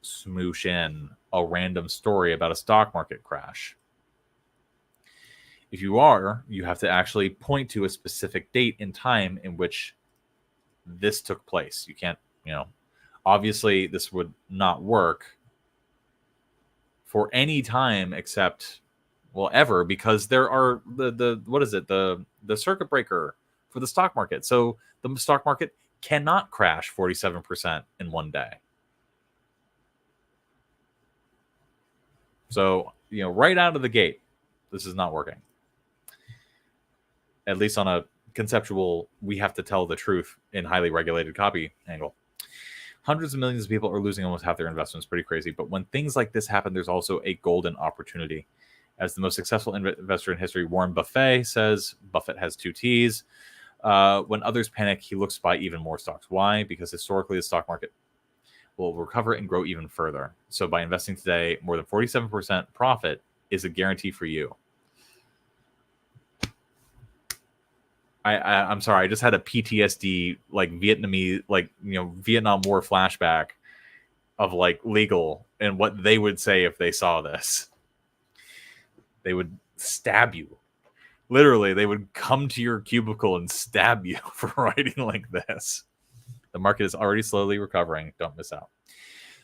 smoosh in a random story about a stock market crash. If you are, you have to actually point to a specific date and time in which this took place. You can't, obviously this would not work for any time except, ever, because there are the circuit breaker for the stock market. So the stock market cannot crash 47% in one day. So, right out of the gate, this is not working. At least on a conceptual, we have to tell the truth in highly regulated copy angle. Hundreds of millions of people are losing almost half their investments. Pretty crazy. But when things like this happen, there's also a golden opportunity. As the most successful investor in history, Warren Buffett says, Buffett has 2 T's. When others panic, he looks to buy even more stocks. Why? Because historically, the stock market will recover and grow even further. So by investing today, more than 47% profit is a guarantee for you. I'm sorry. I just had a PTSD, Vietnamese, Vietnam War flashback of legal and what they would say if they saw this. They would stab you. Literally, they would come to your cubicle and stab you for writing like this. The market is already slowly recovering. Don't miss out.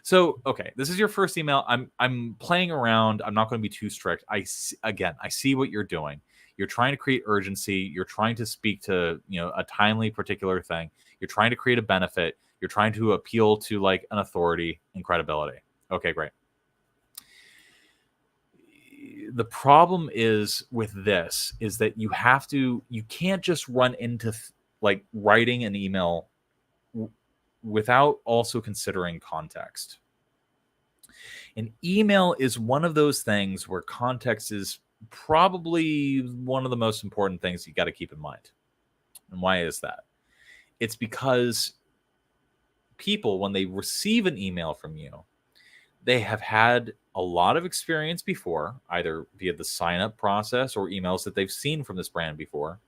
So, okay, this is your first email. I'm playing around. I'm not going to be too strict. I see what you're doing. You're trying to create urgency. You're trying to speak to, a timely particular thing. You're trying to create a benefit. You're trying to appeal to an authority and credibility. Okay, great. The problem is with this is that you can't just run into writing an email without also considering context. An email is one of those things where context is probably one of the most important things you got to keep in mind. And why is that? It's because people, when they receive an email from you, they have had a lot of experience before, either via the sign-up process or emails that they've seen from this brand before.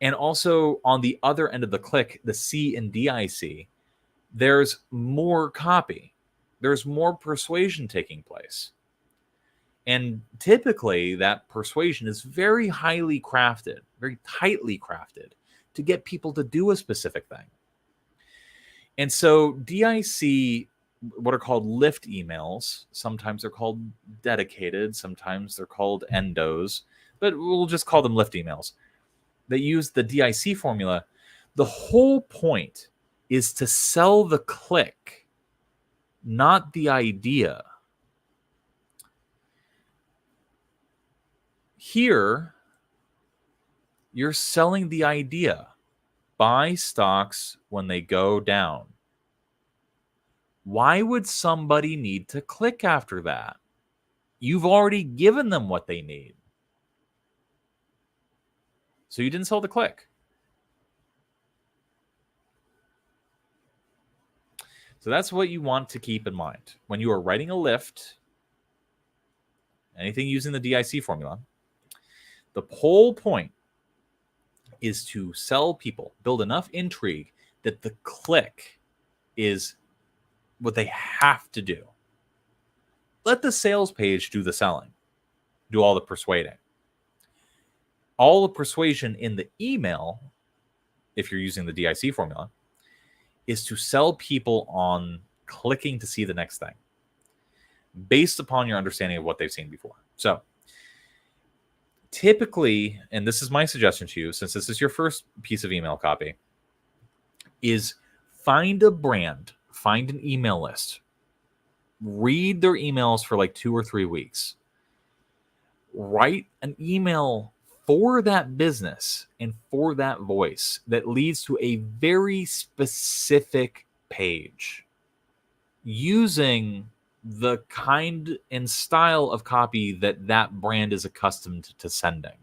And also on the other end of the click, the C and DIC, there's more copy. There's more persuasion taking place. And typically that persuasion is very highly crafted, very tightly crafted to get people to do a specific thing. And so DIC, what are called lift emails, sometimes they're called dedicated, sometimes they're called endos, but we'll just call them lift emails. They use the DIC formula. The whole point is to sell the click, not the idea. Here, you're selling the idea. Buy stocks when they go down. Why would somebody need to click after that? You've already given them what they need. So you didn't sell the click. So that's what you want to keep in mind. When you are writing a lift, anything using the DIC formula, the whole point is to sell people, build enough intrigue that the click is what they have to do. Let the sales page do the selling, do all the persuading. All the persuasion in the email, if you're using the DIC formula, is to sell people on clicking to see the next thing based upon your understanding of what they've seen before. So typically, and this is my suggestion to you, since this is your first piece of email copy, is find a brand, find an email list, read their emails for like 2 or 3 weeks, write an email for that business and for that voice that leads to a very specific page using the kind and style of copy that that brand is accustomed to sending.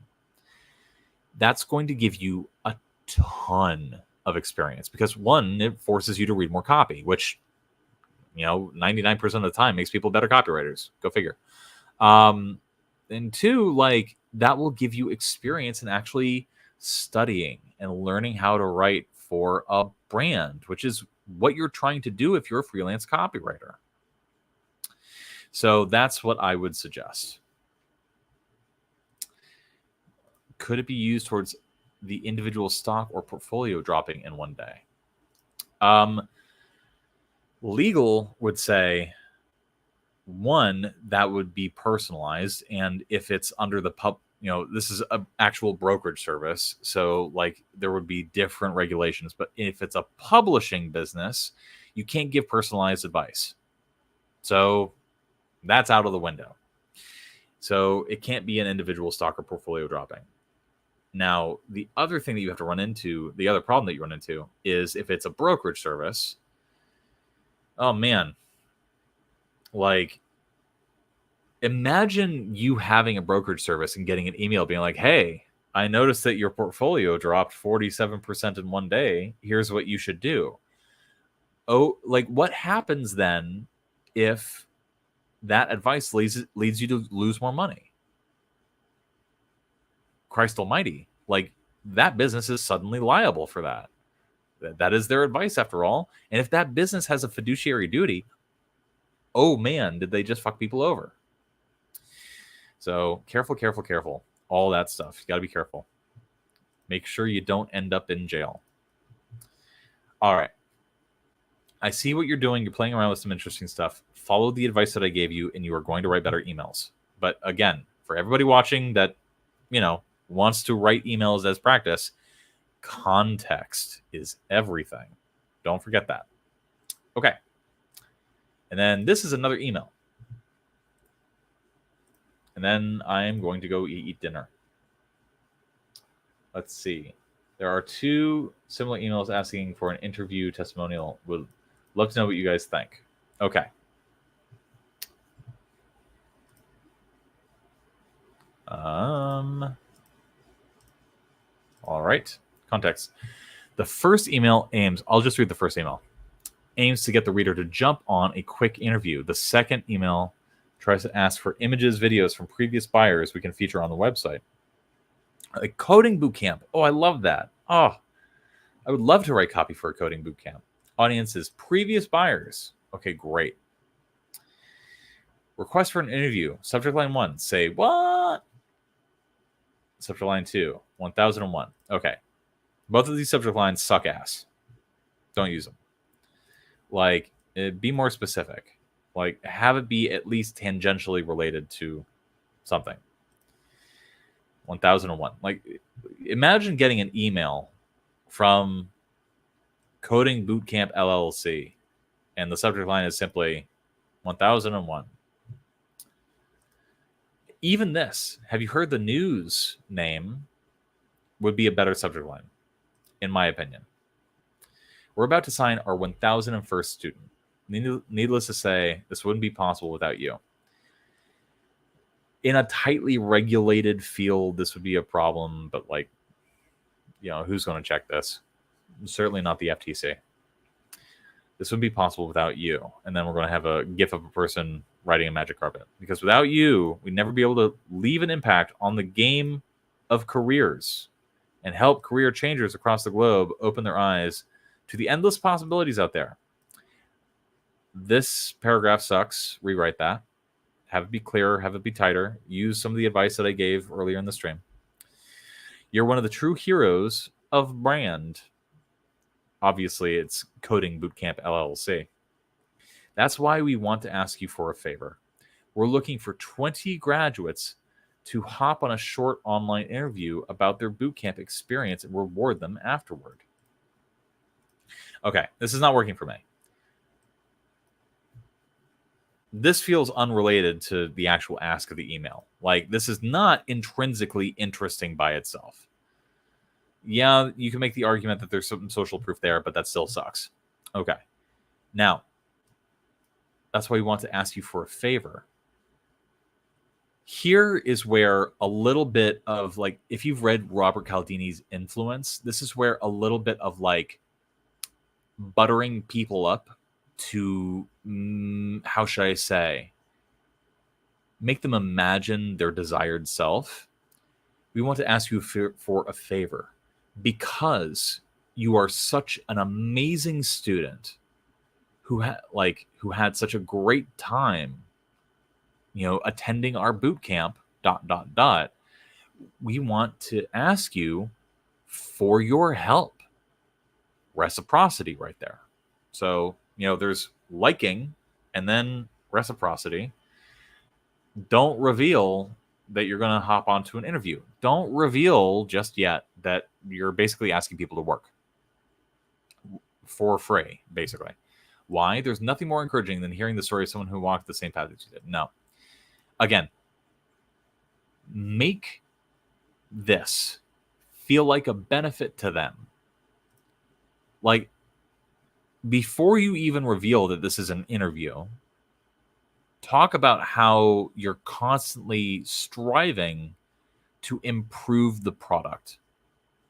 That's going to give you a ton of experience because, one, it forces you to read more copy, which, 99% of the time makes people better copywriters. Go figure. And 2, that will give you experience in actually studying and learning how to write for a brand, which is what you're trying to do if you're a freelance copywriter. So that's what I would suggest. Could it be used towards the individual stock or portfolio dropping in one day? Legal would say, 1, that would be personalized. And if it's under the this is an actual brokerage service. So there would be different regulations. But if it's a publishing business, you can't give personalized advice. So that's out of the window. So it can't be an individual stock or portfolio dropping. Now, the other thing that you have to run into, the other problem that you run into is if it's a brokerage service, oh man, imagine you having a brokerage service and getting an email being like, hey, I noticed that your portfolio dropped 47% in one day. Here's what you should do. Oh, what happens then if that advice leads you to lose more money? Christ almighty. That business is suddenly liable for that. That is their advice after all. And if that business has a fiduciary duty, oh man, did they just fuck people over? So careful, careful, careful. All that stuff. You got to be careful. Make sure you don't end up in jail. All right. I see what you're doing. You're playing around with some interesting stuff. Follow the advice that I gave you, and you are going to write better emails. But again, for everybody watching that, wants to write emails as practice, context is everything. Don't forget that. Okay. And then this is another email. And then I'm going to go eat dinner. Let's see. There are 2 similar emails asking for an interview testimonial. Would love to know what you guys think. Okay. All right. Context. The first email aims, I'll just read the first email, aims to get the reader to jump on a quick interview. The second email tries to ask for images, videos from previous buyers we can feature on the website. A coding bootcamp. Oh, I love that. Oh, I would love to write copy for a coding bootcamp. Audience is previous buyers. Okay, great. Request for an interview. Subject line 1, say, what? Subject line 2, 1001. Okay. Both of these subject lines suck ass. Don't use them. Like, be more specific. Like, have it be at least tangentially related to something. 1001. Like, imagine getting an email from Coding Bootcamp LLC, and the subject line is simply 1001. Even this, have you heard the news name, would be a better subject line, in my opinion. We're about to sign our 1001st student. Needless to say, this wouldn't be possible without you. In a tightly regulated field, this would be a problem, but like, you know, who's going to check this? Certainly not the FTC. This wouldn't be possible without you. And then we're going to have a GIF of a person riding a magic carpet. Because without you, we'd never be able to leave an impact on the game of careers and help career changers across the globe open their eyes to the endless possibilities out there. This paragraph sucks. Rewrite that. Have it be clearer. Have it be tighter. Use some of the advice that I gave earlier in the stream. You're one of the true heroes of brand. Obviously, it's Coding Bootcamp LLC. That's why we want to ask you for a favor. We're looking for 20 graduates to hop on a short online interview about their bootcamp experience and reward them afterward. Okay, this is not working for me. This feels unrelated to the actual ask of the email. Like, this is not intrinsically interesting by itself. Yeah, you can make the argument that there's some social proof there, but that still sucks. Okay. Now, that's why we want to ask you for a favor. Here is where a little bit of, like, if you've read Robert Cialdini's Influence, this is where a little bit of, like, buttering people up to, how should I say, make them imagine their desired self. We want to ask you for a favor because you are such an amazing student who had such a great time, attending our boot camp, ... We want to ask you for your help. Reciprocity right there. So, there's liking and then reciprocity. Don't reveal that you're going to hop onto an interview. Don't reveal just yet that you're basically asking people to work for free, basically. Why? There's nothing more encouraging than hearing the story of someone who walked the same path that you did. No. Again, make this feel like a benefit to them. Like, before you even reveal that this is an interview, talk about how you're constantly striving to improve the product.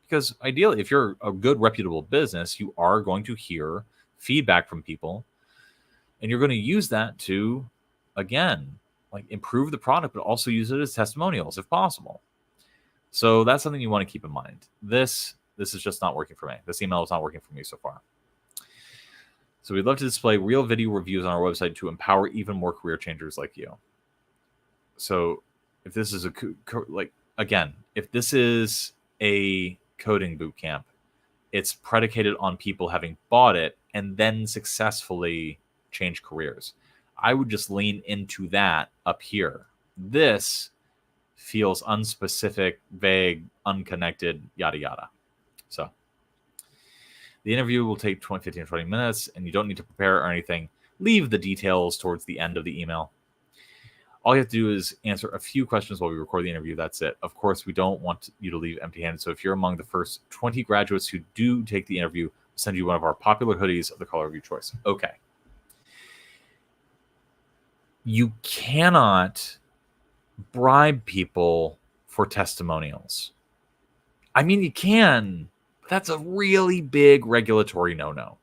Because ideally, if you're a good, reputable business, you are going to hear feedback from people, and you're going to use that to, again, like, improve the product, but also use it as testimonials if possible. So that's something you want to keep in mind. This is just not working for me. This email is not working for me so far. So we'd love to display real video reviews on our website to empower even more career changers like you. So if this is if this is a coding bootcamp, it's predicated on people having bought it and then successfully changed careers. I would just lean into that up here. This feels unspecific, vague, unconnected, yada, yada. So the interview will take 15 to 20 minutes, and you don't need to prepare or anything. Leave the details towards the end of the email. All you have to do is answer a few questions while we record the interview. That's it. Of course, we don't want you to leave empty-handed. So if you're among the first 20 graduates who do take the interview, we'll send you one of our popular hoodies of the color of your choice. Okay. You cannot bribe people for testimonials. I mean, you can. That's a really big regulatory no-no.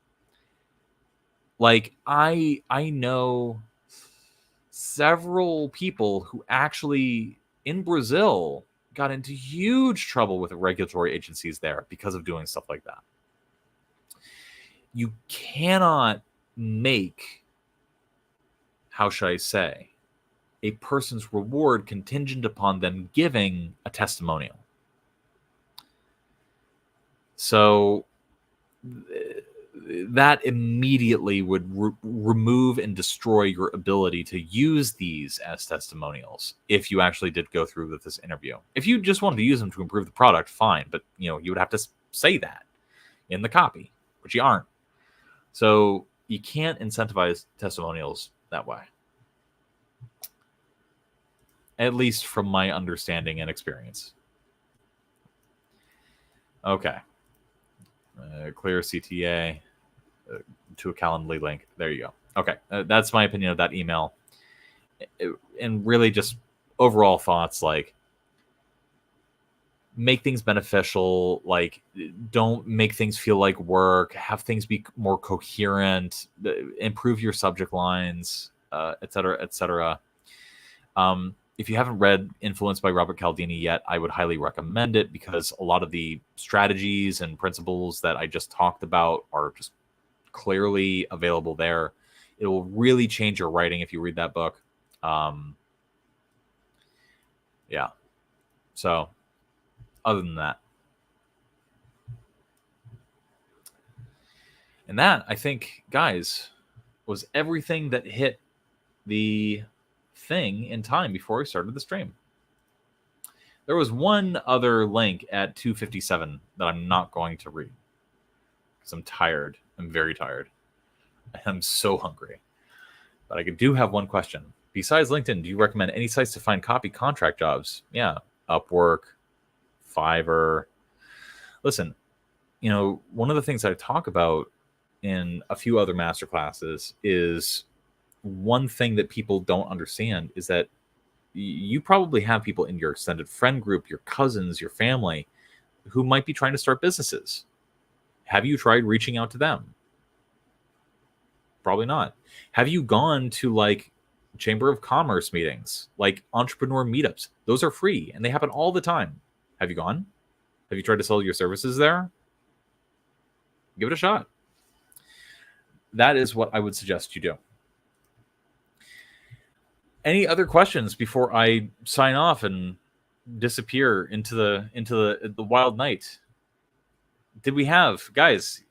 Like, I know several people who actually, in Brazil, got into huge trouble with regulatory agencies there because of doing stuff like that. You cannot make, how should I say, a person's reward contingent upon them giving a testimonial. So that immediately would remove and destroy your ability to use these as testimonials if you actually did go through with this interview. If you just wanted to use them to improve the product, fine, but you would have to say that in the copy, which you aren't. So you can't incentivize testimonials that way, at least from my understanding and experience. Okay. Clear CTA to a Calendly link. There you go. Okay. That's my opinion of that email. And really just overall thoughts, like, make things beneficial, like, don't make things feel like work, have things be more coherent, improve your subject lines, et cetera, et cetera. If you haven't read Influence by Robert Cialdini yet, I would highly recommend it, because a lot of the strategies and principles that I just talked about are just clearly available there. It will really change your writing if you read that book. Yeah. So other than that, and that, I think, guys, was everything that hit the thing in time before we started the stream. There was one other link at 2:57 that I'm not going to read because I'm tired. I'm very tired. I'm so hungry. But I do have one question. Besides LinkedIn, do you recommend any sites to find copy contract jobs? Yeah, Upwork, Fiverr. Listen, one of the things I talk about in a few other masterclasses is one thing that people don't understand is that you probably have people in your extended friend group, your cousins, your family, who might be trying to start businesses. Have you tried reaching out to them? Probably not. Have you gone to like Chamber of Commerce meetings, like entrepreneur meetups? Those are free and they happen all the time. Have you gone? Have you tried to sell your services there? Give it a shot. That is what I would suggest you do. Any other questions before I sign off and disappear into the wild night? Did we have, guys,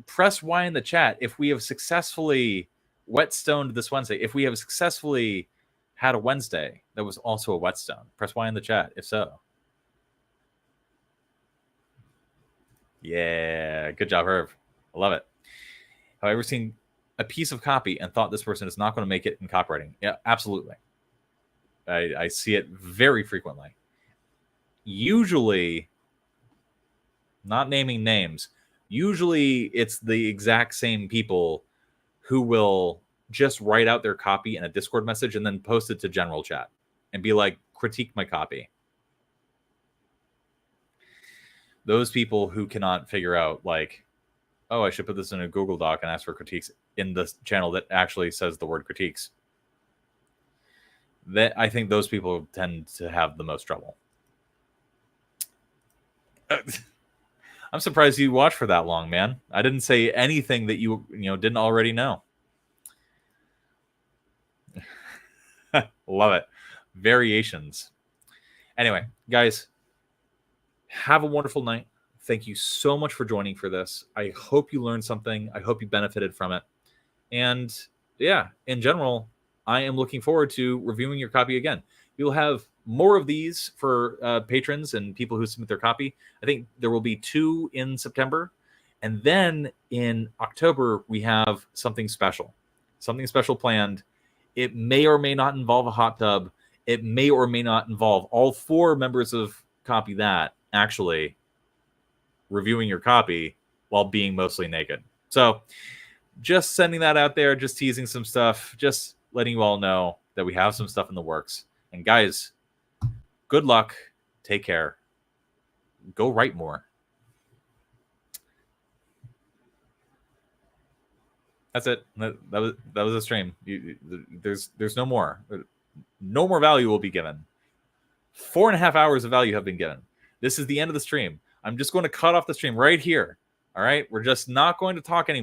press Y in the chat if we have successfully whetstoned this Wednesday, if we have successfully had a Wednesday that was also a whetstone. Press Y in the chat if so. Yeah, good job, Herb. I love it. Have I ever seen a piece of copy and thought this person is not going to make it in copywriting? Yeah, absolutely. I see it very frequently. Usually, not naming names, usually it's the exact same people who will just write out their copy in a Discord message and then post it to general chat and be like, critique my copy. Those people who cannot figure out, like, oh, I should put this in a Google Doc and ask for critiques in the channel that actually says the word critiques. That, I think those people tend to have the most trouble. I'm surprised you watched for that long, man. I didn't say anything that you didn't already know. Love it. Variations. Anyway, guys, have a wonderful night. Thank you so much for joining for this. I hope you learned something. I hope you benefited from it. And yeah, in general, I am looking forward to reviewing your copy again. We'll have more of these for patrons and people who submit their copy. I think there will be 2 in September. And then in October, we have something special planned. It may or may not involve a hot tub. It may or may not involve all 4 members of Copy That actually reviewing your copy while being mostly naked. So just sending that out there, just teasing some stuff, just letting you all know that we have some stuff in the works. And guys, good luck. Take care. Go write more. That's it. That was a stream. There's no more. No more value will be given. 4.5 hours of value have been given. This is the end of the stream. I'm just going to cut off the stream right here. All right? We're just not going to talk anymore.